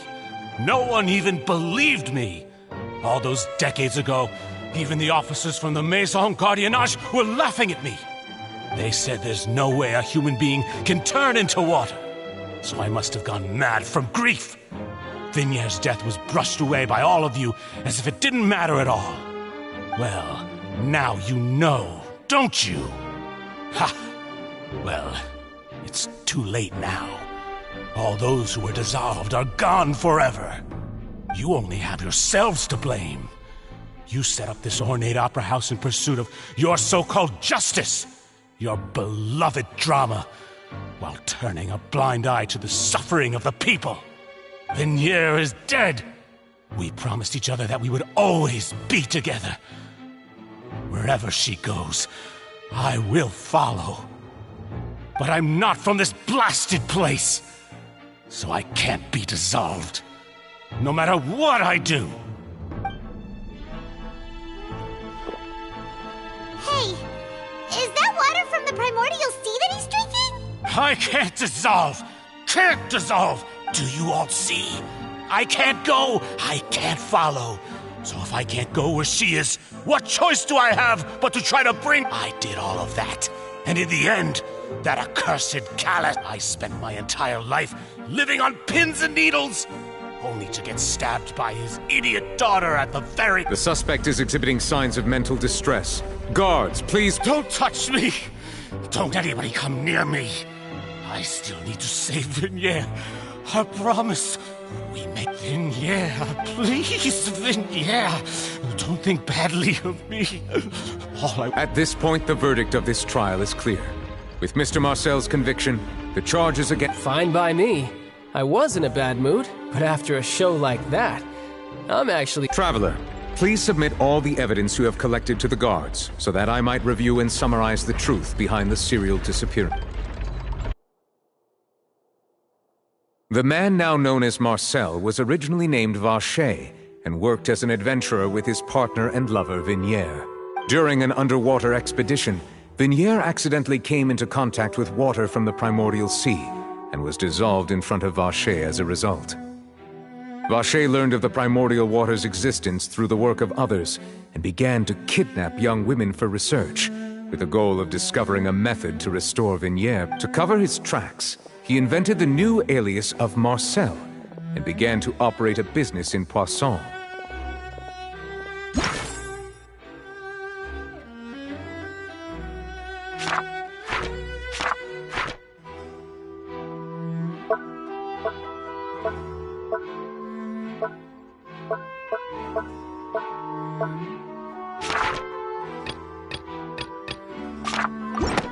No one even believed me. All those decades ago, even the officers from the Maison Gardiennage were laughing at me. They said there's no way a human being can turn into water. So I must have gone mad from grief. Vigniere's death was brushed away by all of you as if it didn't matter at all. Well, now you know, don't you? Ha! Well, it's too late now. All those who were dissolved are gone forever. You only have yourselves to blame. You set up this ornate opera house in pursuit of your so-called justice, your beloved drama, while turning a blind eye to the suffering of the people. Vigniere is dead. We promised each other that we would always be together. Wherever she goes, I will follow. But I'm not from this blasted place, so I can't be dissolved, no matter what I do. Hey, is that water from the primordial sea that he's drinking? I can't dissolve! Can't dissolve! Do you all see? I can't go, I can't follow. So if I can't go where she is, what choice do I have but to try to bring... I did all of that. And in the end, that accursed Callus... I spent my entire life living on pins and needles, only to get stabbed by his idiot daughter at the very... The suspect is exhibiting signs of mental distress. Guards, please... Don't touch me! Don't anybody come near me. I still need to save Vigniere. I promise. We make... Vigniere, please, Vigniere. Don't think badly of me. At this point, the verdict of this trial is clear. With Mr. Marcel's conviction, the charges again... Fine by me. I was in a bad mood, but after a show like that, I'm actually... Traveler, please submit all the evidence you have collected to the guards, so that I might review and summarize the truth behind the serial disappearance. The man now known as Marcel was originally named Vacher and worked as an adventurer with his partner and lover Vigniere. During an underwater expedition, Vigniere accidentally came into contact with water from the primordial sea and was dissolved in front of Vacher as a result. Vacher learned of the primordial water's existence through the work of others and began to kidnap young women for research, with the goal of discovering a method to restore Vigniere. To cover his tracks, he invented the new alias of Marcel and began to operate a business in Poisson.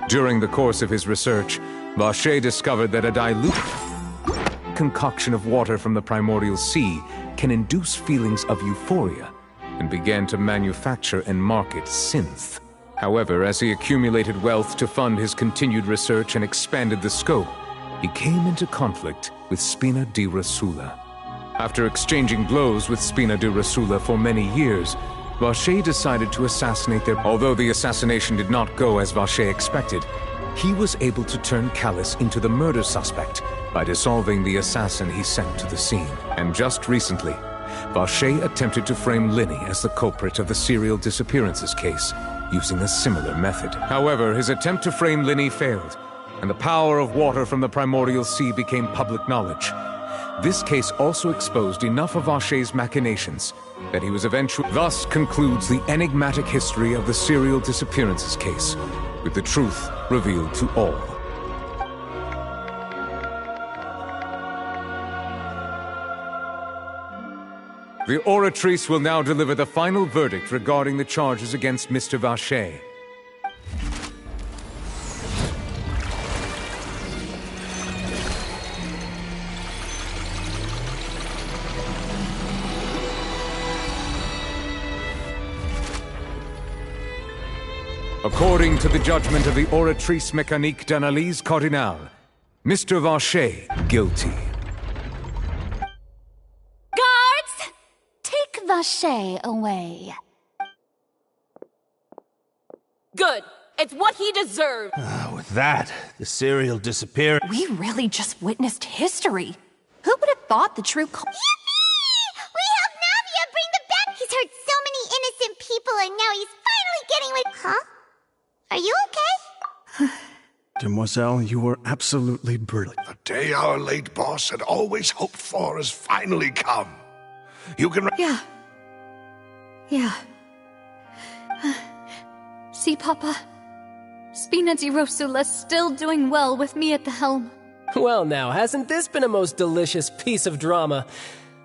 During the course of his research, Vacher discovered that a dilute concoction of water from the primordial sea can induce feelings of euphoria, and began to manufacture and market synth. However, as he accumulated wealth to fund his continued research and expanded the scope, he came into conflict with Spina di Rosula. After exchanging blows with Spina di Rosula for many years, Vacher decided to assassinate their... Although the assassination did not go as Vacher expected, he was able to turn Callus into the murder suspect by dissolving the assassin he sent to the scene. And just recently, Vacher attempted to frame Linny as the culprit of the serial disappearances case, using a similar method. However, his attempt to frame Linny failed, and the power of water from the primordial sea became public knowledge. This case also exposed enough of Vache's machinations that he was eventually... Thus concludes the enigmatic history of the serial disappearances case, with the truth revealed to all. The Oratrice will now deliver the final verdict regarding the charges against Mr. Vache. According to the judgment of the Oratrice Mécanique d'Analyse Cardinal, Mr. Vache guilty. Guards! Take Vache away. Good. It's what he deserved. With that, the serial disappearance... We really just witnessed history. Who would have thought the true... Yippee! We helped Navia bring the back! He's hurt so many innocent people and now he's finally getting with... Huh? Are you okay? Demoiselle, you were absolutely brilliant. The day our late boss had always hoped for has finally come. You can... Yeah. See, Papa? Spina di Rosula's still doing well with me at the helm. Well now, hasn't this been a most delicious piece of drama?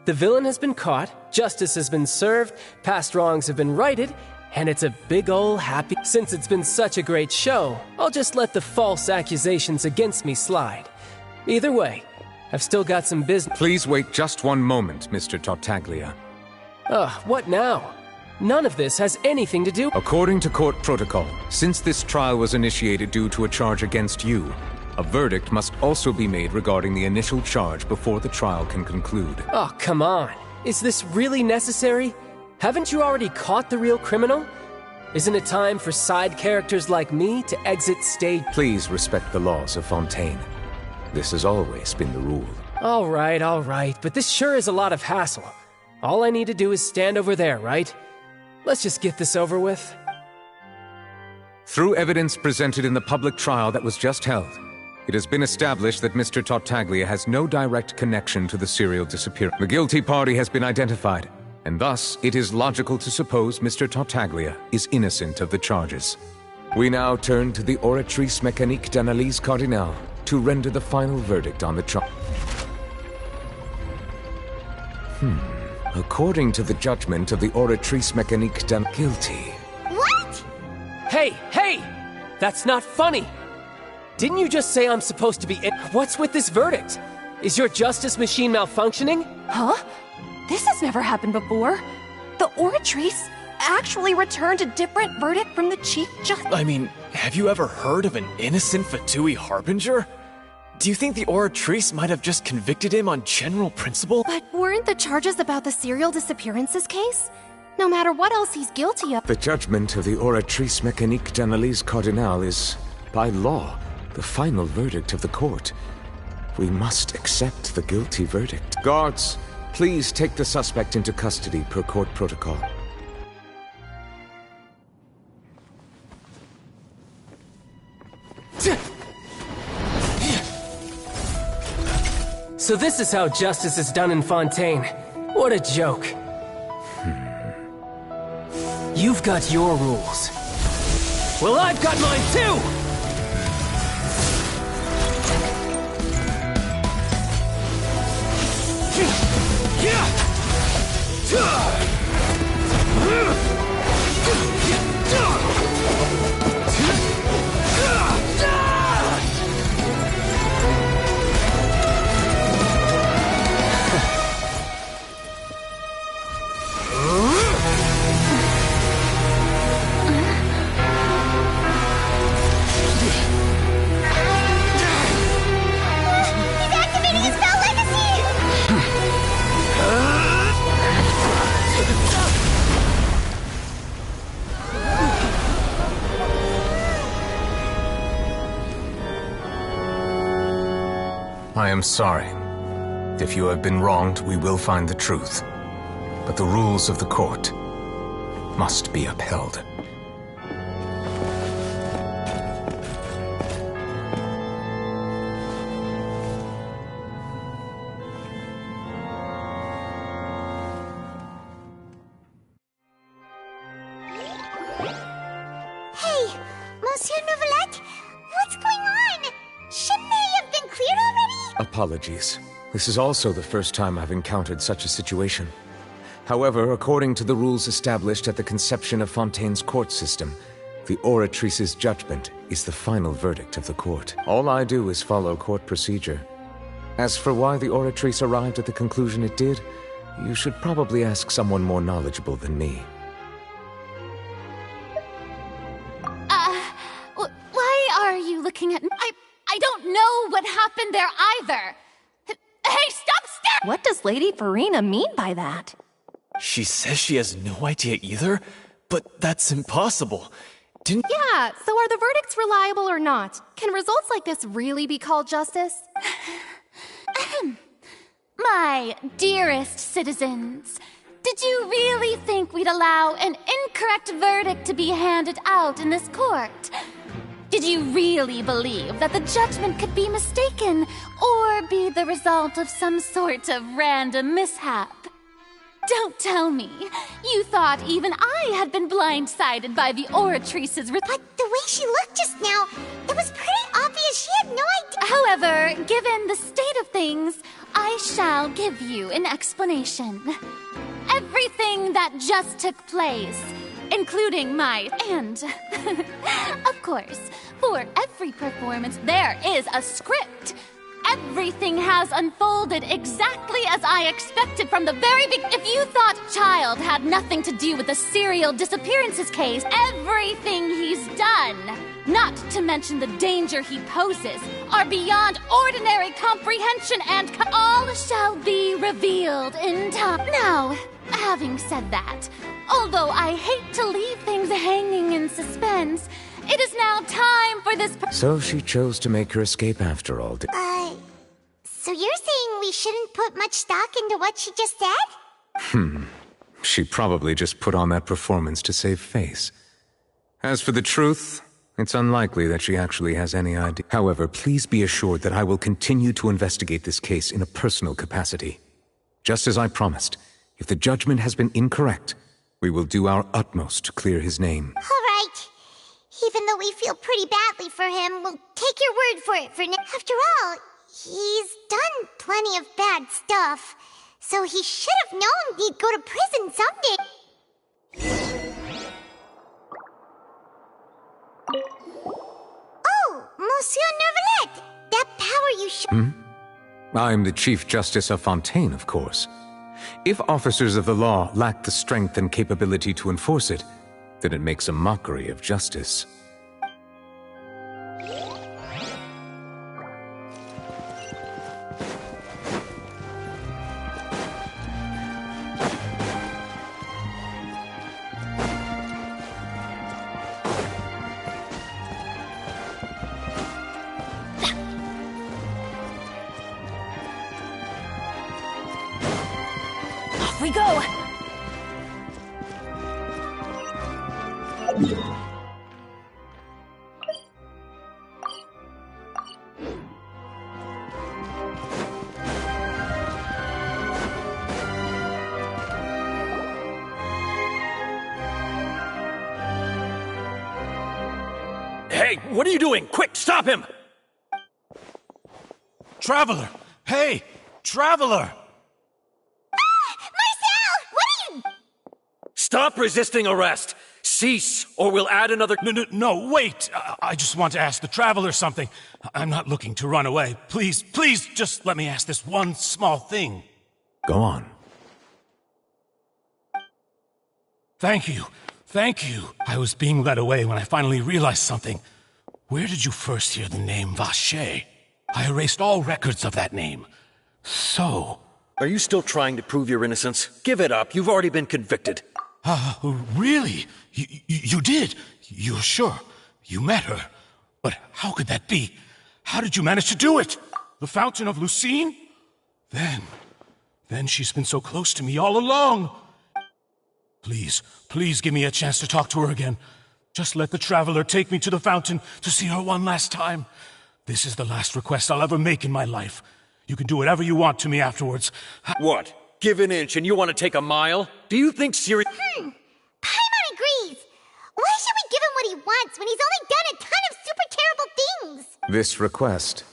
The villain has been caught, justice has been served, past wrongs have been righted, and it's a big ol' happy... Since it's been such a great show, I'll just let the false accusations against me slide. Either way, I've still got some business... Please wait just one moment, Mr. Tartaglia. What now? None of this has anything to do... According to court protocol, since this trial was initiated due to a charge against you, a verdict must also be made regarding the initial charge before the trial can conclude. Oh, come on. Is this really necessary? Haven't you already caught the real criminal? Isn't it time for side characters like me to exit stage? Please respect the laws of Fontaine. This has always been the rule. All right, but this sure is a lot of hassle. All I need to do is stand over there, right? Let's just get this over with. Through evidence presented in the public trial that was just held, it has been established that Mr. Tartaglia has no direct connection to the serial disappearance. The guilty party has been identified, and thus it is logical to suppose Mr. Tartaglia is innocent of the charges. We now turn to the Oratrice Mécanique d'Analyse Cardinal to render the final verdict on the charge. According to the judgment of the Oratrice Mécanique d'Analyse... Guilty. What? Hey! That's not funny! Didn't you just say I'm supposed to be in... What's with this verdict? Is your justice machine malfunctioning? Huh? This has never happened before. The Oratrice actually returned a different verdict from the Chief Justice. I mean, have you ever heard of an innocent Fatui Harbinger? Do you think the Oratrice might have just convicted him on general principle? But weren't the charges about the serial disappearances case? No matter what else he's guilty of... The judgment of the Oratrice Mécanique d'Analyse Cardinal is, by law, the final verdict of the court. We must accept the guilty verdict. Guards, please take the suspect into custody per court protocol. So this is how justice is done in Fontaine. What a joke. You've got your rules. Well, I've got mine too! I am sorry. If you have been wronged, we will find the truth. But the rules of the court must be upheld. Apologies. This is also the first time I've encountered such a situation. However, according to the rules established at the conception of Fontaine's court system, the Oratrice's judgment is the final verdict of the court. All I do is follow court procedure. As for why the Oratrice arrived at the conclusion it did, you should probably ask someone more knowledgeable than me. Why are you looking at me? I don't know what happened there either. Hey, stop staring! What does Lady Farina mean by that? She says she has no idea either, but that's impossible. Yeah, so are the verdicts reliable or not? Can results like this really be called justice? My dearest citizens, did you really think we'd allow an incorrect verdict to be handed out in this court? Did you really believe that the judgment could be mistaken or be the result of some sort of random mishap? Don't tell me. You thought even I had been blindsided by the Oratrice's But the way she looked just now, it was pretty obvious she had no idea. However, given the state of things, I shall give you an explanation. Everything that just took place, including my... And, of course, for every performance there is a script. Everything has unfolded exactly as I expected from the very beginning. If you thought Child had nothing to do with the serial disappearances case, everything he's done, not to mention the danger he poses, are beyond ordinary comprehension and all shall be revealed in time. Now, having said that, although I hate to leave things hanging in suspense, it is now time for this... So she chose to make her escape after all. So you're saying we shouldn't put much stock into what she just said? She probably just put on that performance to save face. As for the truth, it's unlikely that she actually has any idea. However, please be assured that I will continue to investigate this case in a personal capacity. Just as I promised, if the judgment has been incorrect, we will do our utmost to clear his name. All right. Even though we feel pretty badly for him, we'll take your word for it for now. After all, he's done plenty of bad stuff, so he should have known he'd go to prison someday. Oh, Monsieur Neuvillette! That power you show... I'm the Chief Justice of Fontaine, of course. If officers of the law lack the strength and capability to enforce it, then it makes a mockery of justice. We go! Hey, what are you doing? Quick, stop him! Traveler! Hey! Traveler! Stop resisting arrest! Cease, or we'll add another... No, wait! I just want to ask the Traveler something. I'm not looking to run away. Please, just let me ask this one small thing. Go on. Thank you. I was being led away when I finally realized something. Where did you first hear the name Vacher? I erased all records of that name. So... Are you still trying to prove your innocence? Give it up. You've already been convicted. Really? You did? You're sure? You met her? But how could that be? How did you manage to do it? The Fountain of Lucine? Then she's been so close to me all along. Please give me a chance to talk to her again. Just let the Traveler take me to the fountain to see her one last time. This is the last request I'll ever make in my life. You can do whatever you want to me afterwards. What? Give an inch and you want to take a mile? Do you think Paimon agrees. Why should we give him what he wants when he's only done a ton of super terrible things? This request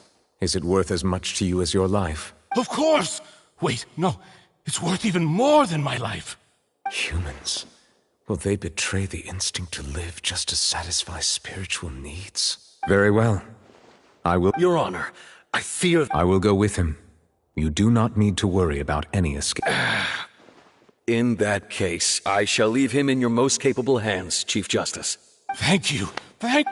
Is it worth as much to you as your life? Of course! Wait, no. It's worth even more than my life. Humans? Will they betray the instinct to live just to satisfy spiritual needs? Very well. I will— Your Honor, I fear— I will go with him. You do not need to worry about any escape. In that case, I shall leave him in your most capable hands, Chief Justice. Thank you. Thank—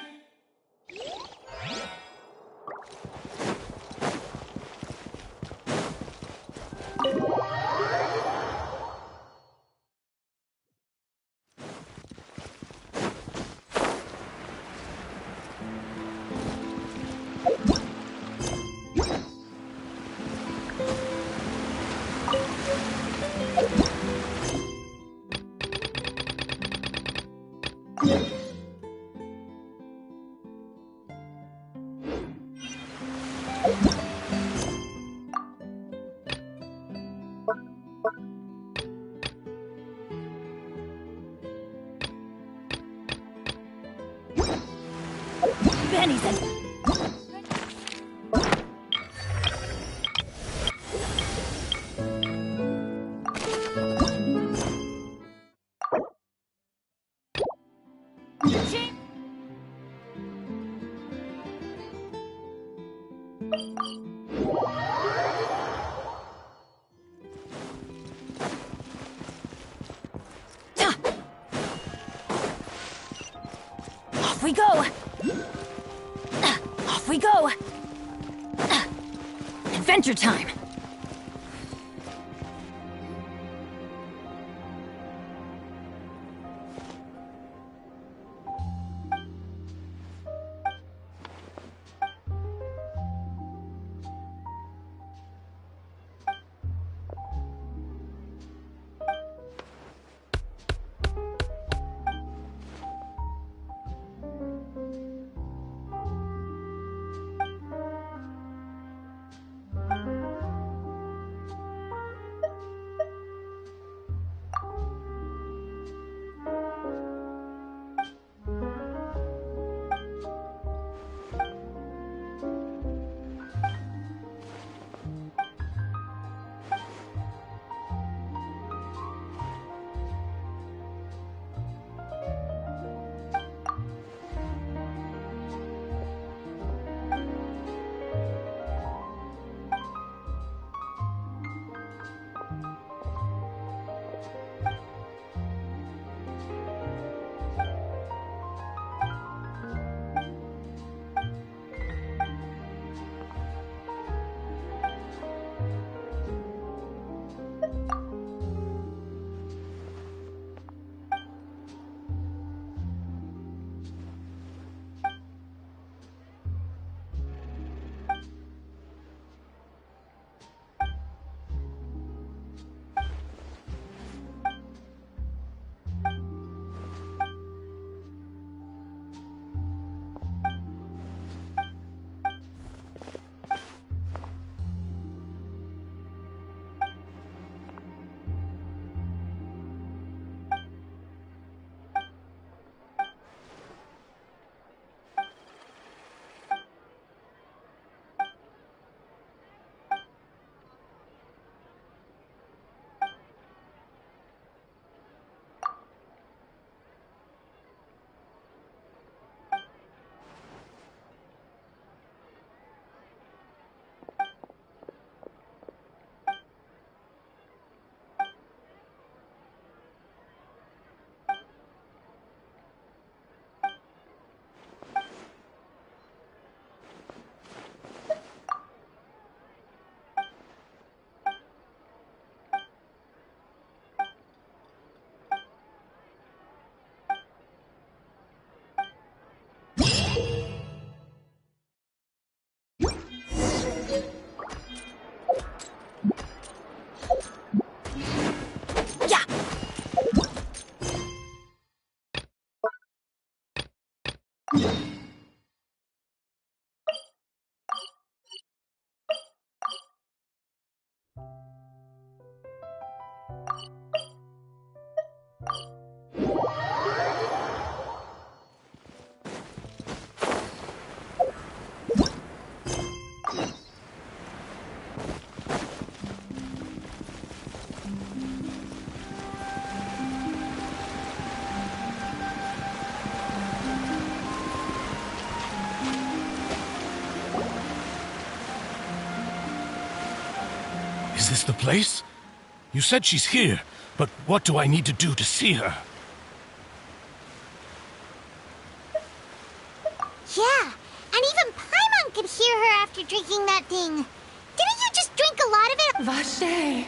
Benny's in. Off we go! Off we go! Adventure time! Is this the place? You said she's here, but what do I need to do to see her? Yeah, and even Paimon could hear her after drinking that thing. Didn't you just drink a lot of it? Vache!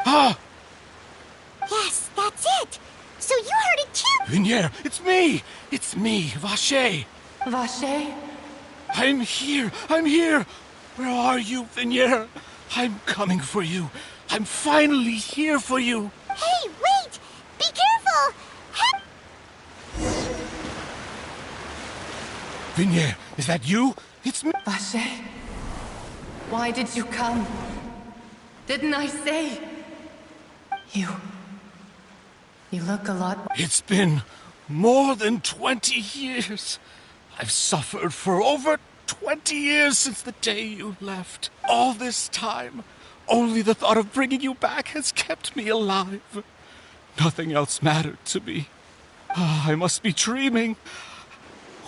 Ah! Yes, that's it. So you heard it too? Vinier, it's me! It's me, Vache! Vache? I'm here! I'm here! Where are you, Vinier? I'm coming for you. I'm finally here for you. Hey, wait! Be careful! Vinier, is that you? It's me. Vache, why did you come? Didn't I say? You look a lot... It's been more than 20 years. I've suffered for over 20 years since the day you left. All this time, only the thought of bringing you back has kept me alive. Nothing else mattered to me. I must be dreaming.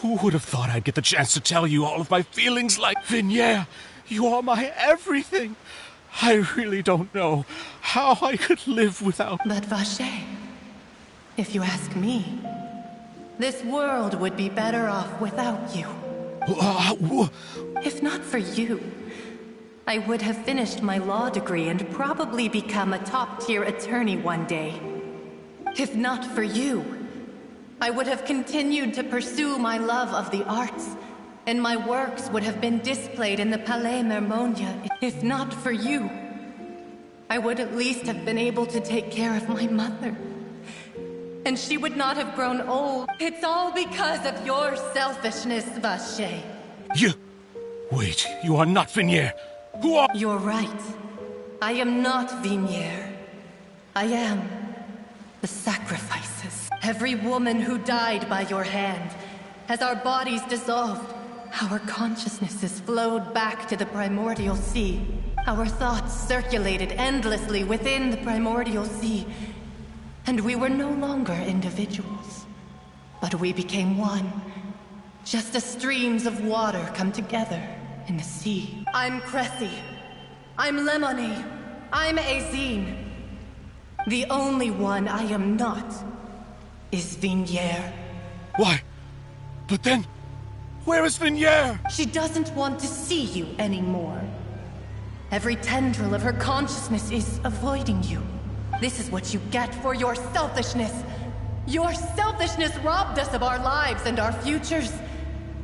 Who would have thought I'd get the chance to tell you all of my feelings like Vinier? You are my everything. I really don't know how I could live without... But Vache, if you ask me, this world would be better off without you. If not for you, I would have finished my law degree and probably become a top-tier attorney one day. If not for you, I would have continued to pursue my love of the arts, and my works would have been displayed in the Palais Mermonia. If not for you, I would at least have been able to take care of my mother. And she would not have grown old. It's all because of your selfishness, Vache. You... Wait, you are not Vinier. Who are... You're right. I am not Vinier. I am the sacrifices. Every woman who died by your hand, as our bodies dissolved, our consciousnesses flowed back to the primordial sea. Our thoughts circulated endlessly within the primordial sea, and we were no longer individuals. But we became one, just as streams of water come together in the sea. I'm Cressy. I'm Lemony. I'm Azine. The only one I am not is Vinier. Why? But then, where is Vinier? She doesn't want to see you anymore. Every tendril of her consciousness is avoiding you. This is what you get for your selfishness. Your selfishness robbed us of our lives and our futures.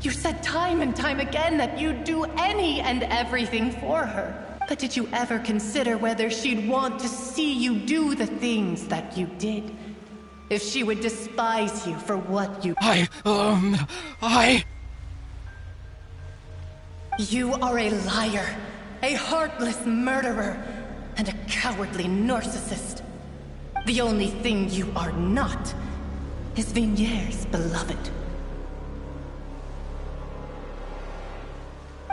You said time and time again that you'd do any and everything for her. But did you ever consider whether she'd want to see you do the things that you did? If she would despise you for what you... You are a liar, a heartless murderer, and a cowardly narcissist. The only thing you are not is Vinier's beloved.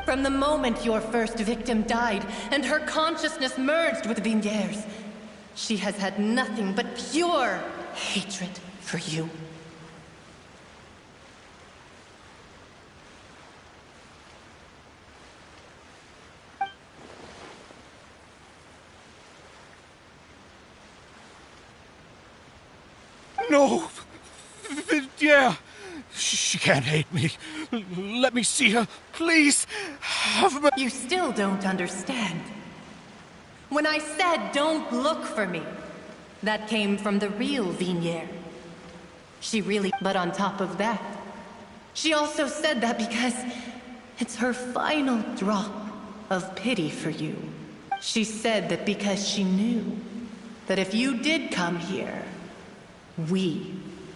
From the moment your first victim died and her consciousness merged with Vinier's, she has had nothing but pure hatred for you. No! Yeah! She can't hate me. Let me see her, please. You still don't understand. When I said don't look for me, that came from the real Vinier. She really... But on top of that, she also said that because it's her final drop of pity for you. She said that because she knew that if you did come here, we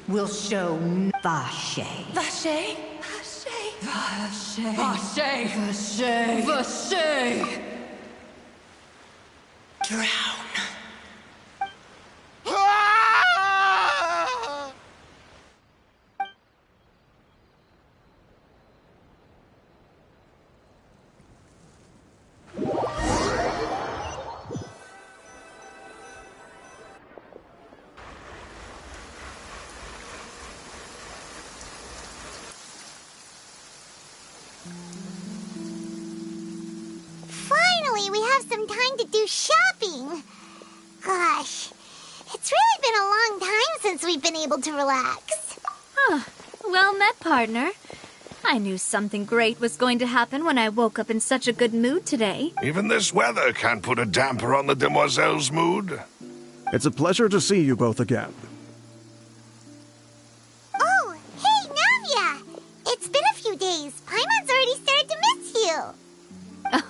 will show Vache. Vache? Vache. Vache. Vache. Vache. Drown. finally we have some time to do shopping. Gosh, it's really been a long time since we've been able to relax. Oh, well met, partner. I knew something great was going to happen when I woke up in such a good mood today. Even this weather can't put a damper on the demoiselle's mood. It's a pleasure to see you both again. Oh, hey, Navia! It's been a few days. Paimon's already started to miss you.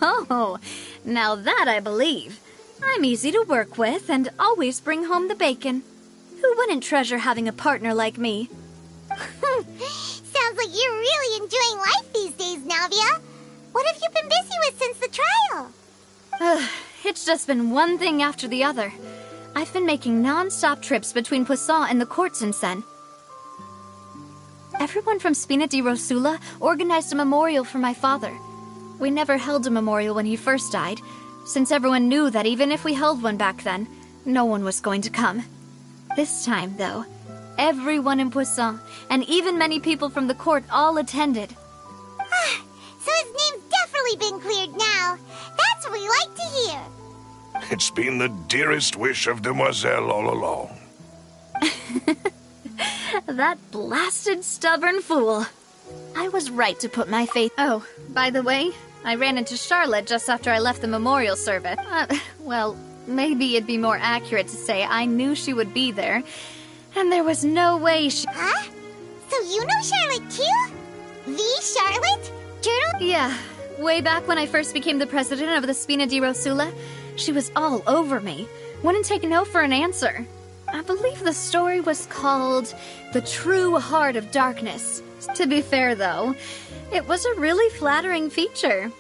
Oh, now that I believe. I'm easy to work with and always bring home the bacon. Who wouldn't treasure having a partner like me? Sounds like you're really enjoying life these days, Navia. What have you been busy with since the trial? It's just been one thing after the other. I've been making non-stop trips between Poisson and the courts in Sen. Everyone from Spina di Rosula organized a memorial for my father. We never held a memorial when he first died, since everyone knew that even if we held one back then, no one was going to come. This time, though, everyone in Poisson, and even many people from the court, all attended. So his name's definitely been cleared now. That's what we like to hear. It's been the dearest wish of Demoiselle all along. That blasted stubborn fool. I was right to put my faith... Oh, by the way, I ran into Charlotte just after I left the memorial service. Well, maybe it'd be more accurate to say I knew she would be there, and there was no way she... Huh? So you know Charlotte too? The Charlotte? Turtle? Yeah, way back when I first became the president of the Spina di Rosula, she was all over me. Wouldn't take no for an answer. I believe the story was called The True Heart of Darkness. To be fair, though, it was a really flattering feature.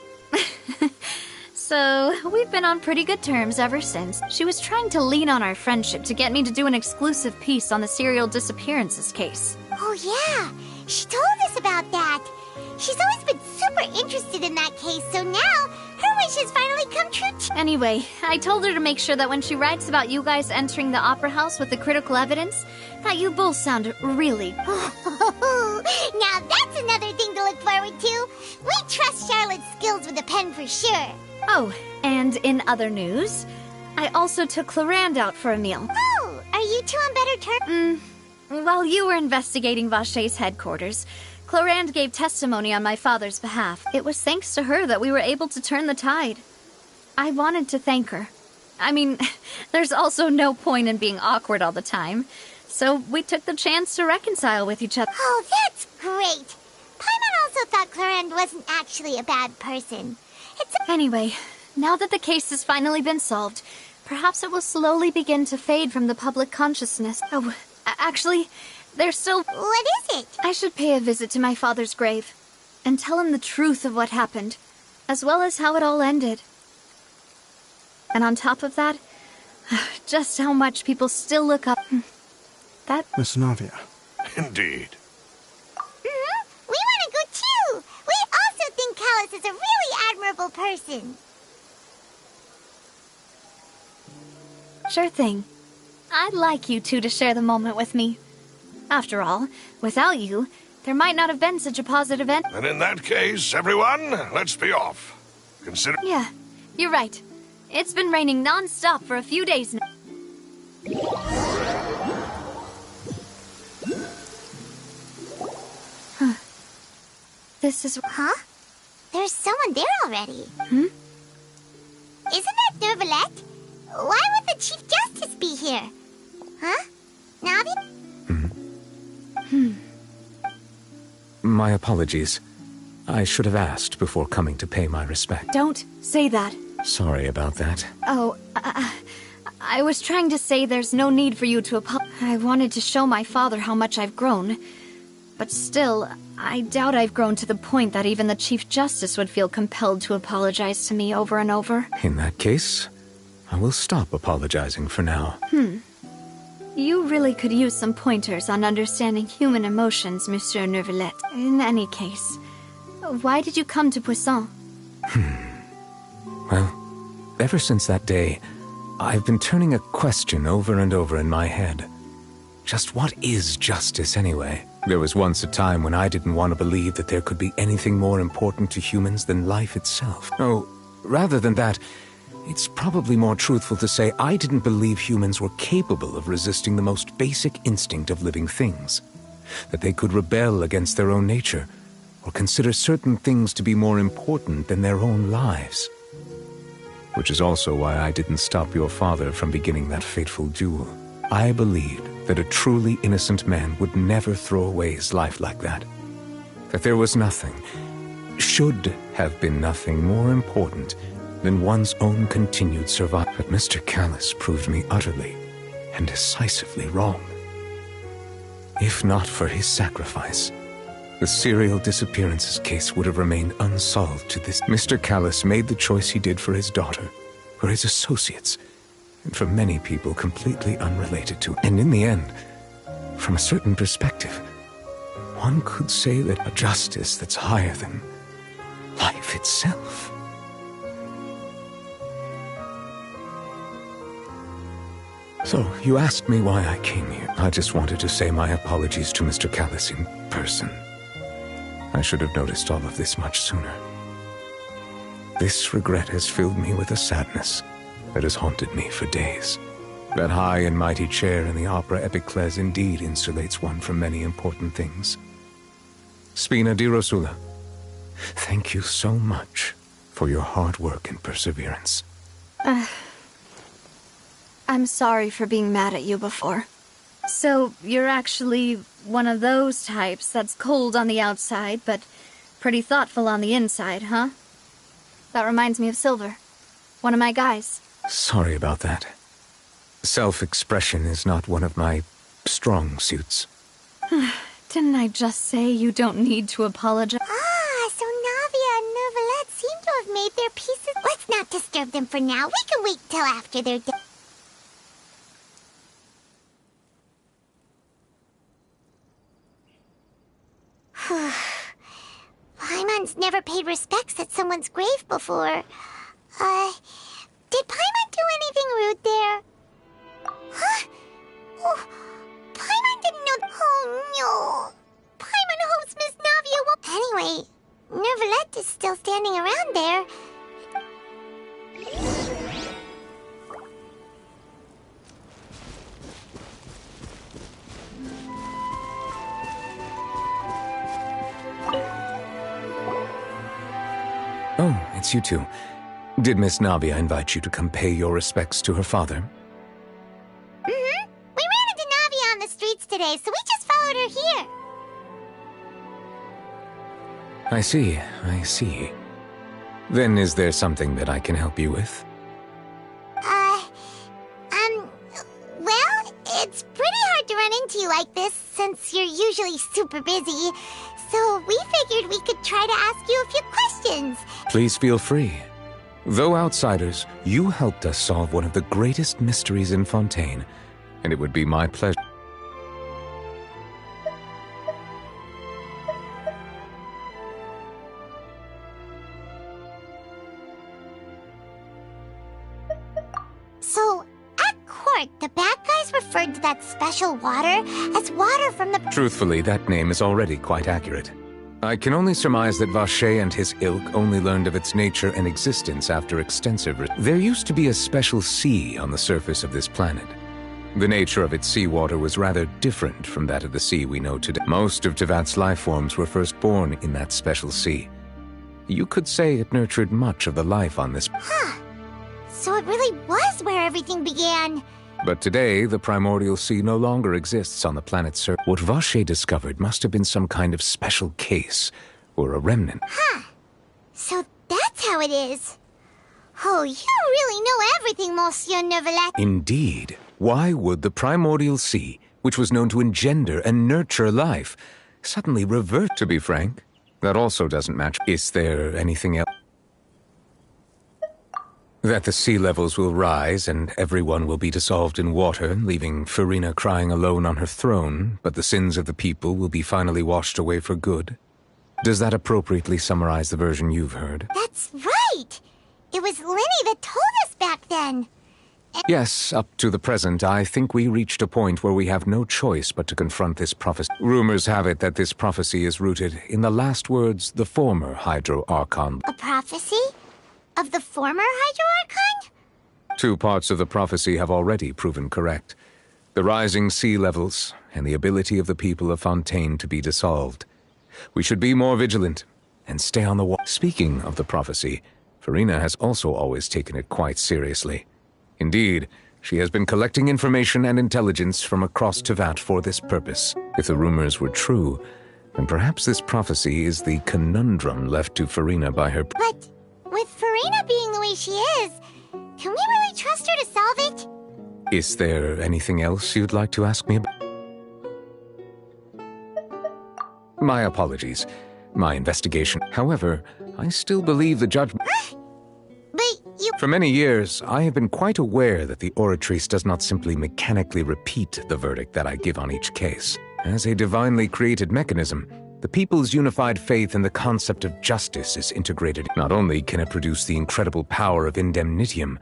So, we've been on pretty good terms ever since. She was trying to lean on our friendship to get me to do an exclusive piece on the serial disappearances case. Oh yeah, she told us about that. She's always been super interested in that case, so now her wish has finally come true too. Anyway, I told her to make sure that when she writes about you guys entering the opera house with the critical evidence, that you both sound really... Now that's another thing to look forward to. We trust Charlotte's skills with a pen for sure. Oh, and in other news, I also took Clarande out for a meal. Oh, are you two on better terms? While you were investigating Vaché's headquarters, Clarande gave testimony on my father's behalf. It was thanks to her that we were able to turn the tide. I wanted to thank her. I mean, there's also no point in being awkward all the time, so we took the chance to reconcile with each other. Oh, that's great. Paimon also thought Clarande wasn't actually a bad person. Anyway, now that the case has finally been solved, perhaps it will slowly begin to fade from the public consciousness. Oh, actually, there's still... What is it? I should pay a visit to my father's grave and tell him the truth of what happened, as well as how it all ended. And on top of that, just how much people still look up... That... Miss Navia. Indeed. We want to go too! We also think Callus is a really admirable person. Sure thing. I'd like you two to share the moment with me. After all, without you, there might not have been such a positive end. And in that case, everyone, let's be off. Consider... Yeah, you're right. It's been raining non-stop for a few days now. This is... Huh? There's someone there already. Hmm? Isn't that Neuvillette? Why would the Chief Justice be here? Huh? Navi? My apologies. I should have asked before coming to pay my respect. Don't say that. Sorry about that. Oh, I was trying to say there's no need for you to apologize. I wanted to show my father how much I've grown. But still, I doubt I've grown to the point that even the Chief Justice would feel compelled to apologize to me over and over. In that case, I will stop apologizing for now. You really could use some pointers on understanding human emotions, Monsieur Neuvillette. In any case, why did you come to Poisson? Well, ever since that day, I've been turning a question over and over in my head. Just what is justice anyway? There was once a time when I didn't want to believe that there could be anything more important to humans than life itself. Oh, Rather than that, it's probably more truthful to say I didn't believe humans were capable of resisting the most basic instinct of living things. That they could rebel against their own nature, or consider certain things to be more important than their own lives. Which is also why I didn't stop your father from beginning that fateful duel. I believed that a truly innocent man would never throw away his life like that. That there was nothing, should have been nothing more important than one's own continued survival. But Mr. Callus proved me utterly and decisively wrong. If not for his sacrifice, the serial disappearances case would have remained unsolved to this. Mr. Callus made the choice he did for his daughter, for his associates, and for many people completely unrelated to it. And in the end, from a certain perspective, one could say that a justice that's higher than life itself. So, you asked me why I came here. I just wanted to say my apologies to Mr. Callus in person. I should have noticed all of this much sooner. This regret has filled me with a sadness that has haunted me for days. That high and mighty chair in the Opera Epiclese indeed insulates one from many important things. Spina di Rosula, thank you so much for your hard work and perseverance. I'm sorry for being mad at you before. So, you're actually one of those types that's cold on the outside, but pretty thoughtful on the inside, huh? That reminds me of Silver, one of my guys. Sorry about that. Self-expression is not one of my strong suits. Didn't I just say you don't need to apologize? Ah, so Navia and Neuvillette seem to have made their pieces. Let's not disturb them for now. We can wait till after they're dead. Paimon's never paid respects at someone's grave before. Did Paimon do anything rude there? Huh? Oh, Paimon didn't know. Oh no. Paimon hopes Miss Navia won't. Anyway, Neuvillette is still standing around there. Oh, it's you two. Did Miss Navia invite you to come pay your respects to her father? Mm-hmm. We ran into Navia on the streets today, so we just followed her here. I see. Then is there something that I can help you with? Well, it's pretty hard to run into you like this, since you're usually super busy. So we figured we could try to ask you a few questions. Please feel free. Though outsiders, you helped us solve one of the greatest mysteries in Fontaine, and it would be my pleasure. So, at court, the bad guys referred to that special water as water from the... Truthfully, that name is already quite accurate. I can only surmise that Vacher and his ilk only learned of its nature and existence after extensive... There used to be a special sea on the surface of this planet. The nature of its seawater was rather different from that of the sea we know today. Most of Tevat's life forms were first born in that special sea. You could say it nurtured much of the life on this... Huh. So it really was where everything began. But today, the primordial sea no longer exists on the planet's surface. What Vacher discovered must have been some kind of special case, or a remnant. Huh. So that's how it is. Oh, you really know everything, Monsieur Neuvillette. Indeed. Why would the primordial sea, which was known to engender and nurture life, suddenly revert? To be frank, that also doesn't match. Is there anything else? That the sea levels will rise and everyone will be dissolved in water, leaving Farina crying alone on her throne, but the sins of the people will be finally washed away for good. Does that appropriately summarize the version you've heard? That's right! It was Linny that told us back then. Yes, up to the present, I think we reached a point where we have no choice but to confront this prophecy. Rumors have it that this prophecy is rooted in the last words the former Hydro Archon. A prophecy? of the former Hydro-Archon? 2 parts of the prophecy have already proven correct. The rising sea levels, and the ability of the people of Fontaine to be dissolved. We should be more vigilant, and stay on the wall. Speaking of the prophecy, Farina has also always taken it quite seriously. Indeed, she has been collecting information and intelligence from across Tevat for this purpose. If the rumors were true, then perhaps this prophecy is the conundrum left to Farina by her... But with Farina being the way she is, can we really trust her to solve it? Is there anything else you'd like to ask me about? My apologies. My investigation. However, I still believe the judgment... But you... For many years, I have been quite aware that the Oratrice does not simply mechanically repeat the verdict that I give on each case. As a divinely created mechanism, the people's unified faith in the concept of justice is integrated. Not only can it produce the incredible power of indemnitium,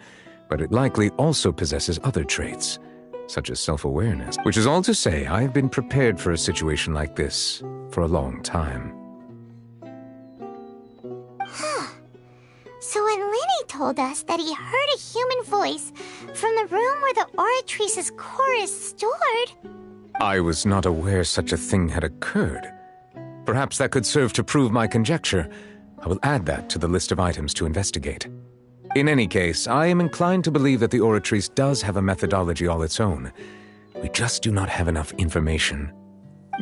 but it likely also possesses other traits, such as self-awareness. Which is all to say, I have been prepared for a situation like this for a long time. So when Lenny told us that he heard a human voice from the room where the Oratrice's core is stored... I was not aware such a thing had occurred. Perhaps that could serve to prove my conjecture. I will add that to the list of items to investigate. In any case, I am inclined to believe that the Oratrice does have a methodology all its own. We just do not have enough information.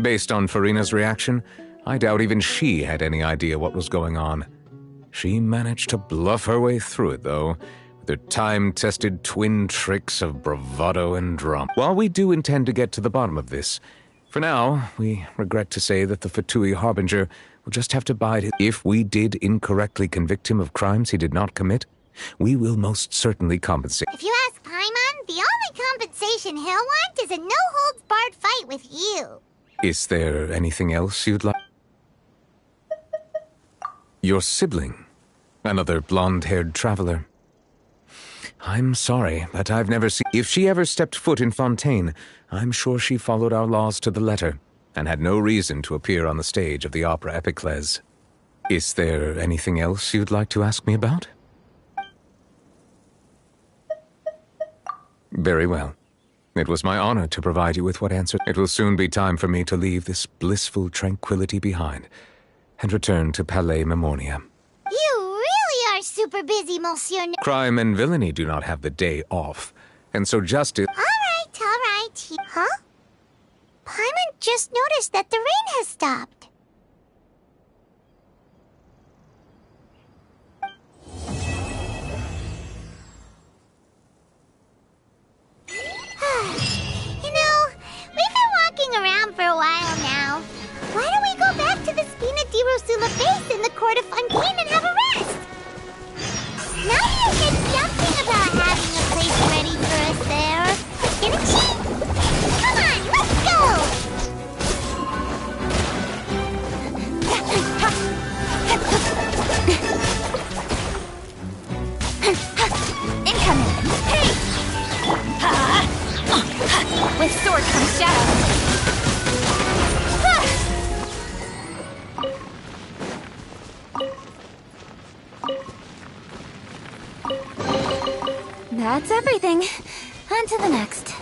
Based on Farina's reaction, I doubt even she had any idea what was going on. She managed to bluff her way through it, though, with her time-tested twin tricks of bravado and drama. While we do intend to get to the bottom of this, for now, we regret to say that the Fatui Harbinger will just have to bide it. If we did incorrectly convict him of crimes he did not commit, we will most certainly compensate. If you ask Paimon, the only compensation he'll want is a no-holds-barred fight with you. Is there anything else you'd like? Your sibling, another blonde-haired traveler. I'm sorry, but I've never seen... If she ever stepped foot in Fontaine, I'm sure she followed our laws to the letter, and had no reason to appear on the stage of the opera Epiclese. Is there anything else you'd like to ask me about? Very well. It was my honor to provide you with what answer. It will soon be time for me to leave this blissful tranquility behind, and return to Palais Memornia. You really are super busy, Monsieur. Crime and villainy do not have the day off, and so justice... All right. Huh? Paimon just noticed that the rain has stopped. You know, we've been walking around for a while now. Why don't we go back to the Spina di Rosula base in the court of Fontaine and have a rest? Nadia said something about having a place ready for us there, didn't she? Come on, let's go! Incoming! Hey! With sword comes shadow. That's everything. On to the next.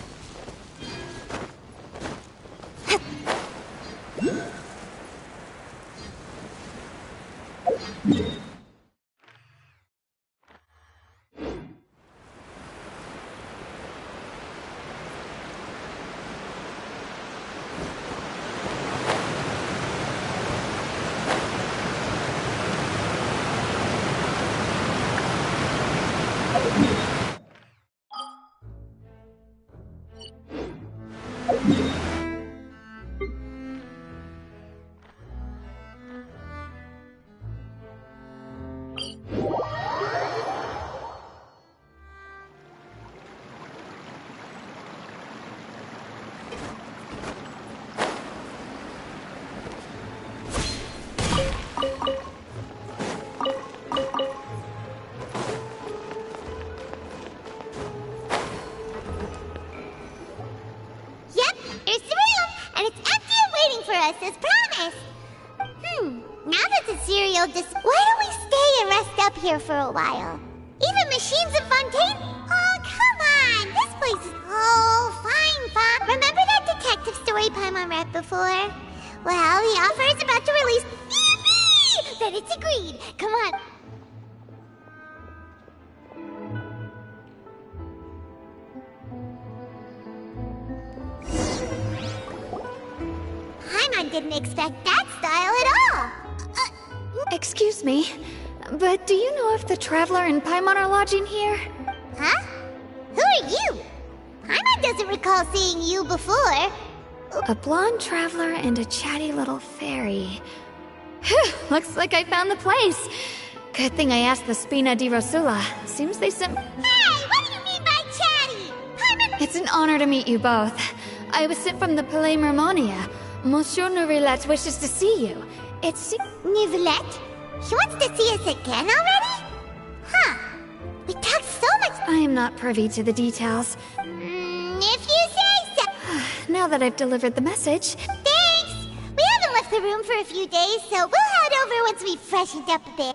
As promised. Now that the cereal why don't we stay and rest up here for a while. Even machines in Fontaine? Oh, come on! This place is... Oh, fine. Remember that detective story Paimon read before? Well, the offer is about to release... Yippee! Then it's agreed. Come on. Paimon didn't expect that style at all. Excuse me, but do you know if the Traveler and Paimon are lodging here? Huh? Who are you? Paimon doesn't recall seeing you before. A blonde Traveler and a chatty little fairy. Phew, looks like I found the place. Good thing I asked the Spina di Rosula. Seems they sent... Hey, what do you mean by chatty? Paimon... It's an honor to meet you both. I was sent from the Palais Mermonia. Monsieur Neuvillette wishes to see you. It's... Neuvillette? She wants to see us again already? Huh. We talked so much... I am not privy to the details. If you say so. Now that I've delivered the message... Thanks! We haven't left the room for a few days, so we'll head over once we've freshened up a bit.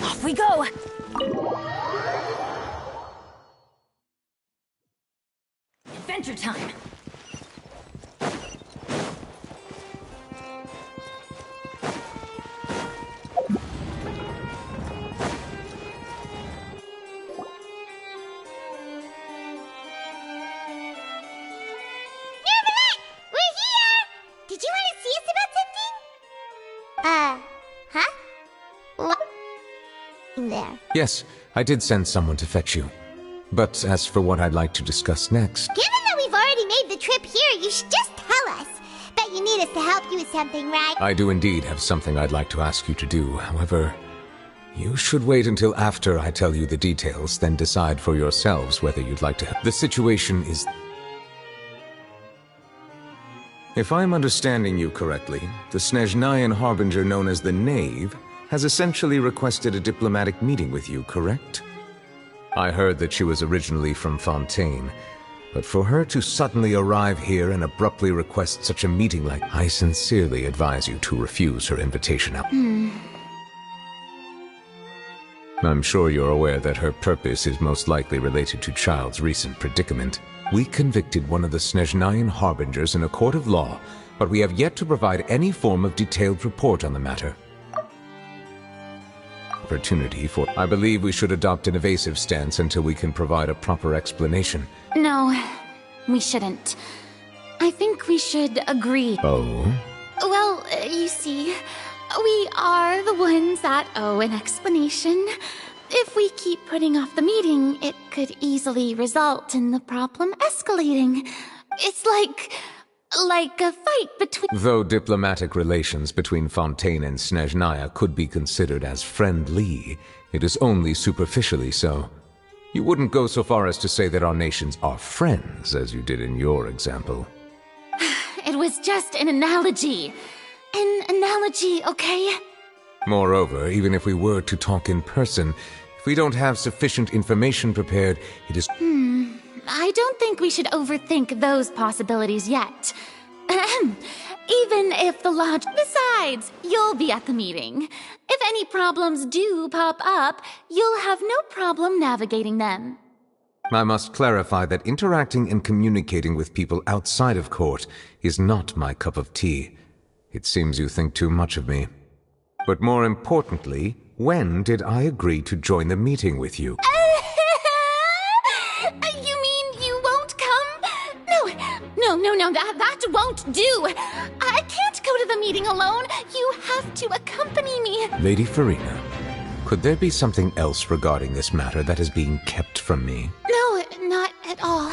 Off we go! Adventure time! There. Yes, I did send someone to fetch you. But as for what I'd like to discuss next... Given that we've already made the trip here, you should just tell us. Bet you need us to help you with something, right? I do indeed have something I'd like to ask you to do. However, you should wait until after I tell you the details, then decide for yourselves whether you'd like to help. The situation is... If I'm understanding you correctly, the Snezhnayan Harbinger known as the Knave has essentially requested a diplomatic meeting with you, correct? I heard that she was originally from Fontaine, but for her to suddenly arrive here and abruptly request such a meeting I sincerely advise you to refuse her invitation out. I'm sure you're aware that her purpose is most likely related to Child's recent predicament. We convicted one of the Snezhnayan Harbingers in a court of law, but we have yet to provide any form of detailed report on the matter. I believe we should adopt an evasive stance until we can provide a proper explanation. No, we shouldn't. I think we should agree. Oh? Well, you see, we are the ones that owe an explanation. If we keep putting off the meeting, it could easily result in the problem escalating. It's like a fight between... Though diplomatic relations between Fontaine and Snezhnaya could be considered as friendly, it is only superficially so. You wouldn't go so far as to say that our nations are friends, as you did in your example. It was just an analogy. An analogy, okay? Moreover, even if we were to talk in person, if we don't have sufficient information prepared, it is... I don't think we should overthink those possibilities yet. Even if the lodge... Besides, you'll be at the meeting. If any problems do pop up, you'll have no problem navigating them. I must clarify that interacting and communicating with people outside of court is not my cup of tea. It seems you think too much of me. But more importantly, when did I agree to join the meeting with you? You mean you won't come? No, that won't do. I can't go to the meeting alone. You have to accompany me. Lady Farina, could there be something else regarding this matter that is being kept from me? No, not at all.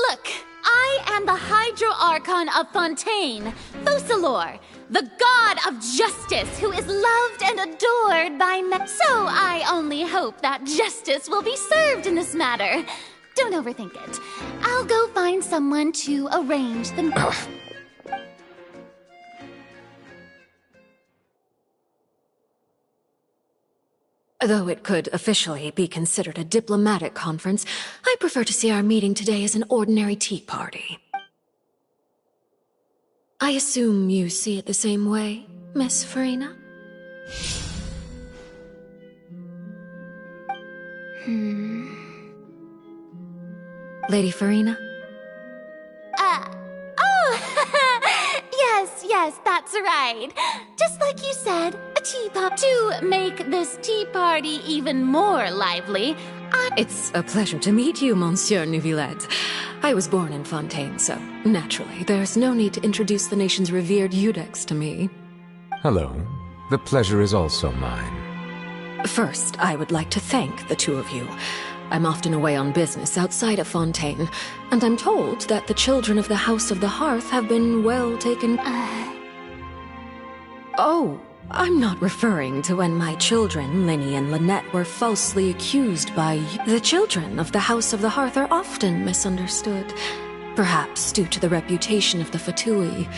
Look, I am the Hydro Archon of Fontaine, Focalor, the god of justice who is loved and adored by men. So I only hope that justice will be served in this matter. Don't overthink it. I'll go find someone to arrange the... Though it could officially be considered a diplomatic conference, I prefer to see our meeting today as an ordinary tea party. I assume you see it the same way, Miss Farina? Lady Farina? Yes, that's right. Just like you said, a tea party. To make this tea party even more lively, It's a pleasure to meet you, Monsieur Neuvillette. I was born in Fontaine, so naturally, there's no need to introduce the nation's revered Eudex to me. Hello. The pleasure is also mine. First, I would like to thank the two of you. I'm often away on business outside of Fontaine, and I'm told that the children of the House of the Hearth have been well taken... Oh, I'm not referring to when my children, Linny and Lynette, were falsely accused by... The children of the House of the Hearth are often misunderstood, perhaps due to the reputation of the Fatui.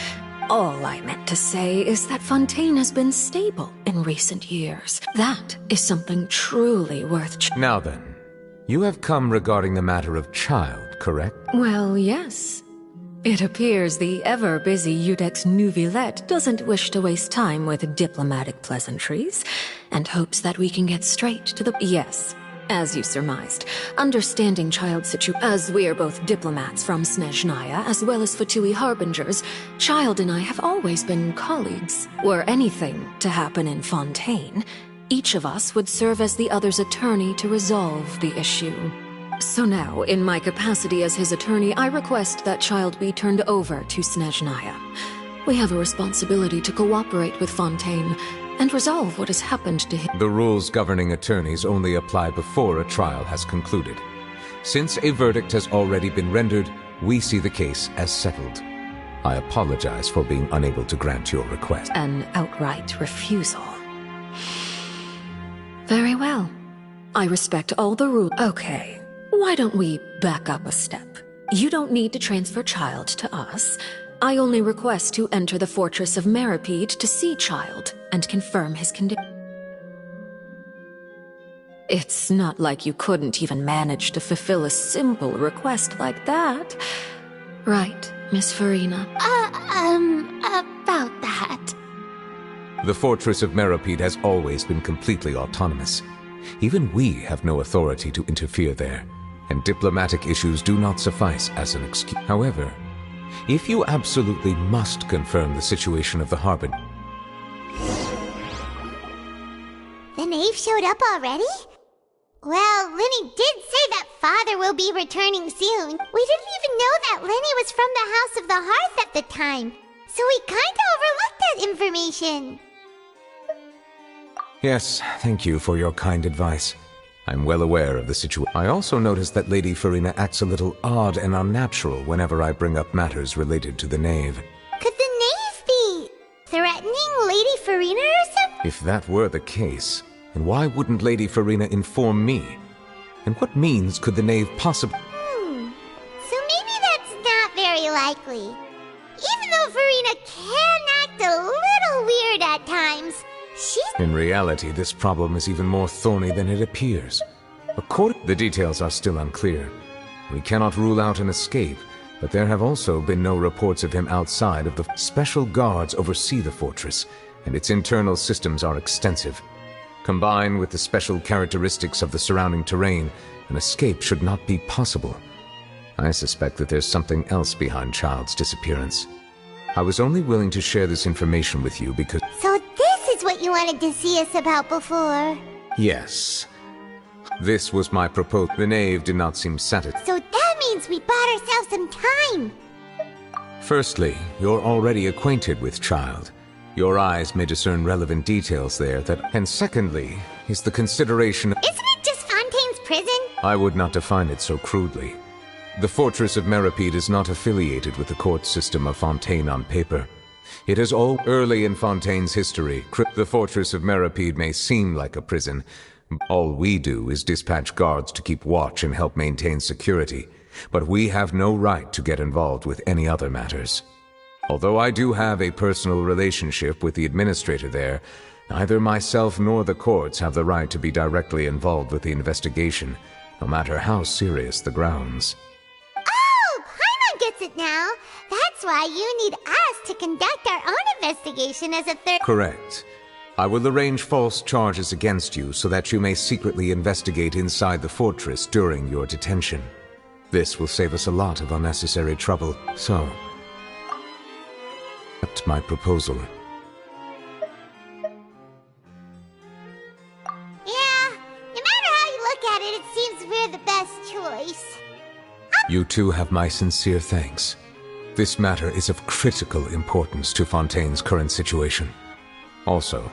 All I meant to say is that Fontaine has been stable in recent years. That is something truly worth... Now then, you have come regarding the matter of child, correct? Well, yes. It appears the ever-busy Eudex Neuvillette doesn't wish to waste time with diplomatic pleasantries, and hopes that we can get straight to the... Yes, as you surmised, understanding child as we are both diplomats from Snezhnaya, as well as Fatui harbingers, Child and I have always been colleagues. Were anything to happen in Fontaine, each of us would serve as the other's attorney to resolve the issue. So now, in my capacity as his attorney, I request that Child be turned over to Snezhnaya. We have a responsibility to cooperate with Fontaine and resolve what has happened to him. The rules governing attorneys only apply before a trial has concluded. Since a verdict has already been rendered, we see the case as settled. I apologize for being unable to grant your request. An outright refusal. Very well. I respect all the rules. Okay. Why don't we back up a step? You don't need to transfer Child to us. I only request to enter the fortress of Meripede to see Child and confirm his condition. It's not like you couldn't even manage to fulfill a simple request like that. Right, Miss Farina? About that. The fortress of Meripede has always been completely autonomous. Even we have no authority to interfere there, and diplomatic issues do not suffice as an excuse. However, if you absolutely must confirm the situation of the Harbin... The knave showed up already? Well, Linny did say that Father will be returning soon. We didn't even know that Linny was from the House of the Hearth at the time, so we kinda overlooked that information. Yes, thank you for your kind advice. I'm well aware of the situation. I also noticed that Lady Farina acts a little odd and unnatural whenever I bring up matters related to the knave. Could the knave be threatening Lady Farina or something? If that were the case, then why wouldn't Lady Farina inform me? And what means could the knave possibly... So maybe that's not very likely. Even though Farina can act a little weird at times, In reality, this problem is even more thorny than it appears. The details are still unclear. We cannot rule out an escape, but there have also been no reports of him outside of the special guards oversee the fortress, and its internal systems are extensive. Combined with the special characteristics of the surrounding terrain, an escape should not be possible. I suspect that there's something else behind Child's disappearance. I was only willing to share this information with you because... So this is what you wanted to see us about before? Yes. This was my proposal. The knave did not seem satisfied. So that means we bought ourselves some time! Firstly, you're already acquainted with Child. Your eyes may discern relevant details there that... And secondly, is the consideration... Isn't it just Fontaine's prison? I would not define it so crudely. The Fortress of Meripede is not affiliated with the court system of Fontaine on paper. It is all early in Fontaine's history. The Fortress of Meripede may seem like a prison. All we do is dispatch guards to keep watch and help maintain security. But we have no right to get involved with any other matters. Although I do have a personal relationship with the administrator there, neither myself nor the courts have the right to be directly involved with the investigation, no matter how serious the grounds. Oh, Paimon gets it now. That's why you need us to conduct our own investigation as a third... Correct. I will arrange false charges against you so that you may secretly investigate inside the fortress during your detention. This will save us a lot of unnecessary trouble, so... accept my proposal. Yeah, no matter how you look at it, it seems we're the best choice. You too have my sincere thanks. This matter is of critical importance to Fontaine's current situation. Also,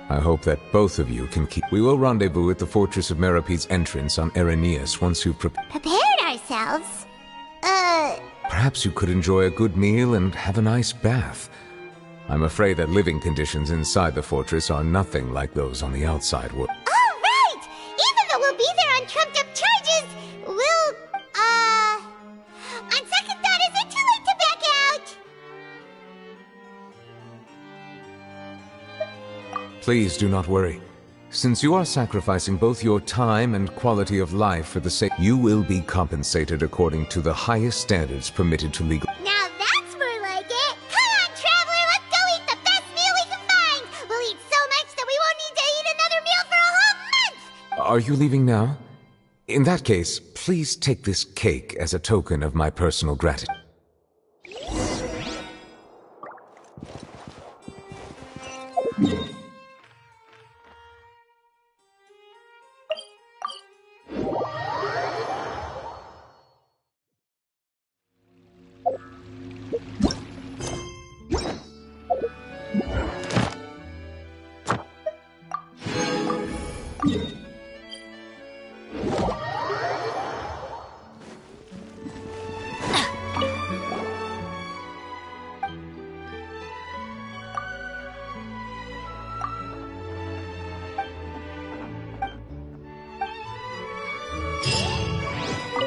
I hope that both of you can keep... We will rendezvous at the Fortress of Meripede's entrance on Irenaeus once you've Prepared ourselves? Perhaps you could enjoy a good meal and have a nice bath. I'm afraid that living conditions inside the fortress are nothing like those on the outside world. Oh, right! Even though we'll be there on trumped-up charges, we'll, on second thought, is it too late to back out? Please do not worry. Since you are sacrificing both your time and quality of life for the sake, you will be compensated according to the highest standards permitted to legal. Now that's more like it! Come on, traveler, let's go eat the best meal we can find! We'll eat so much that we won't need to eat another meal for a whole month! Are you leaving now? In that case, please take this cake as a token of my personal gratitude.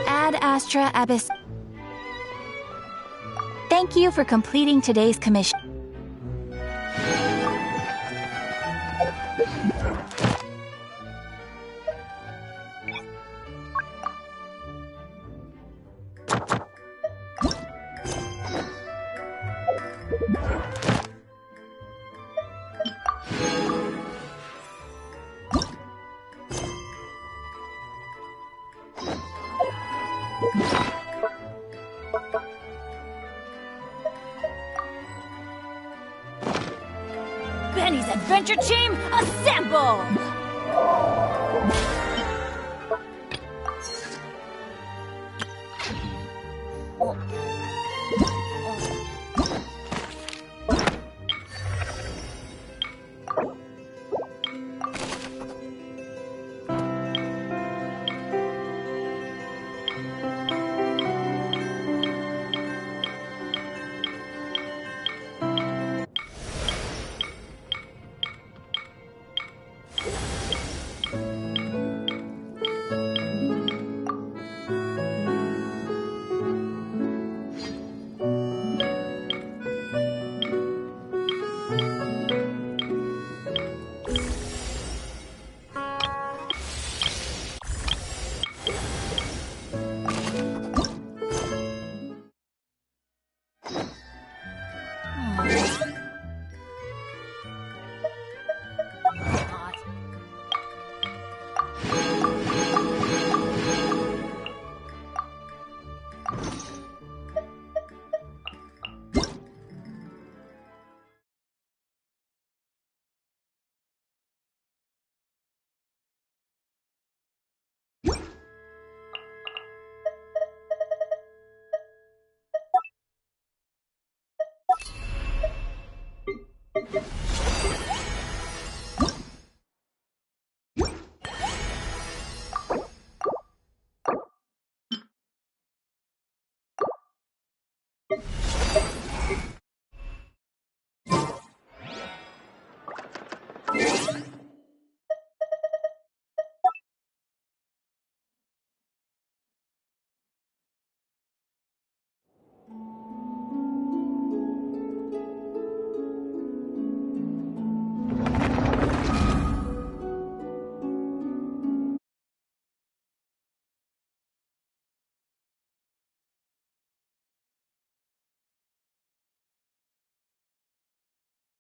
Ad Astra Abyss. Thank you for completing today's commission. Benny's Adventure Team, assemble!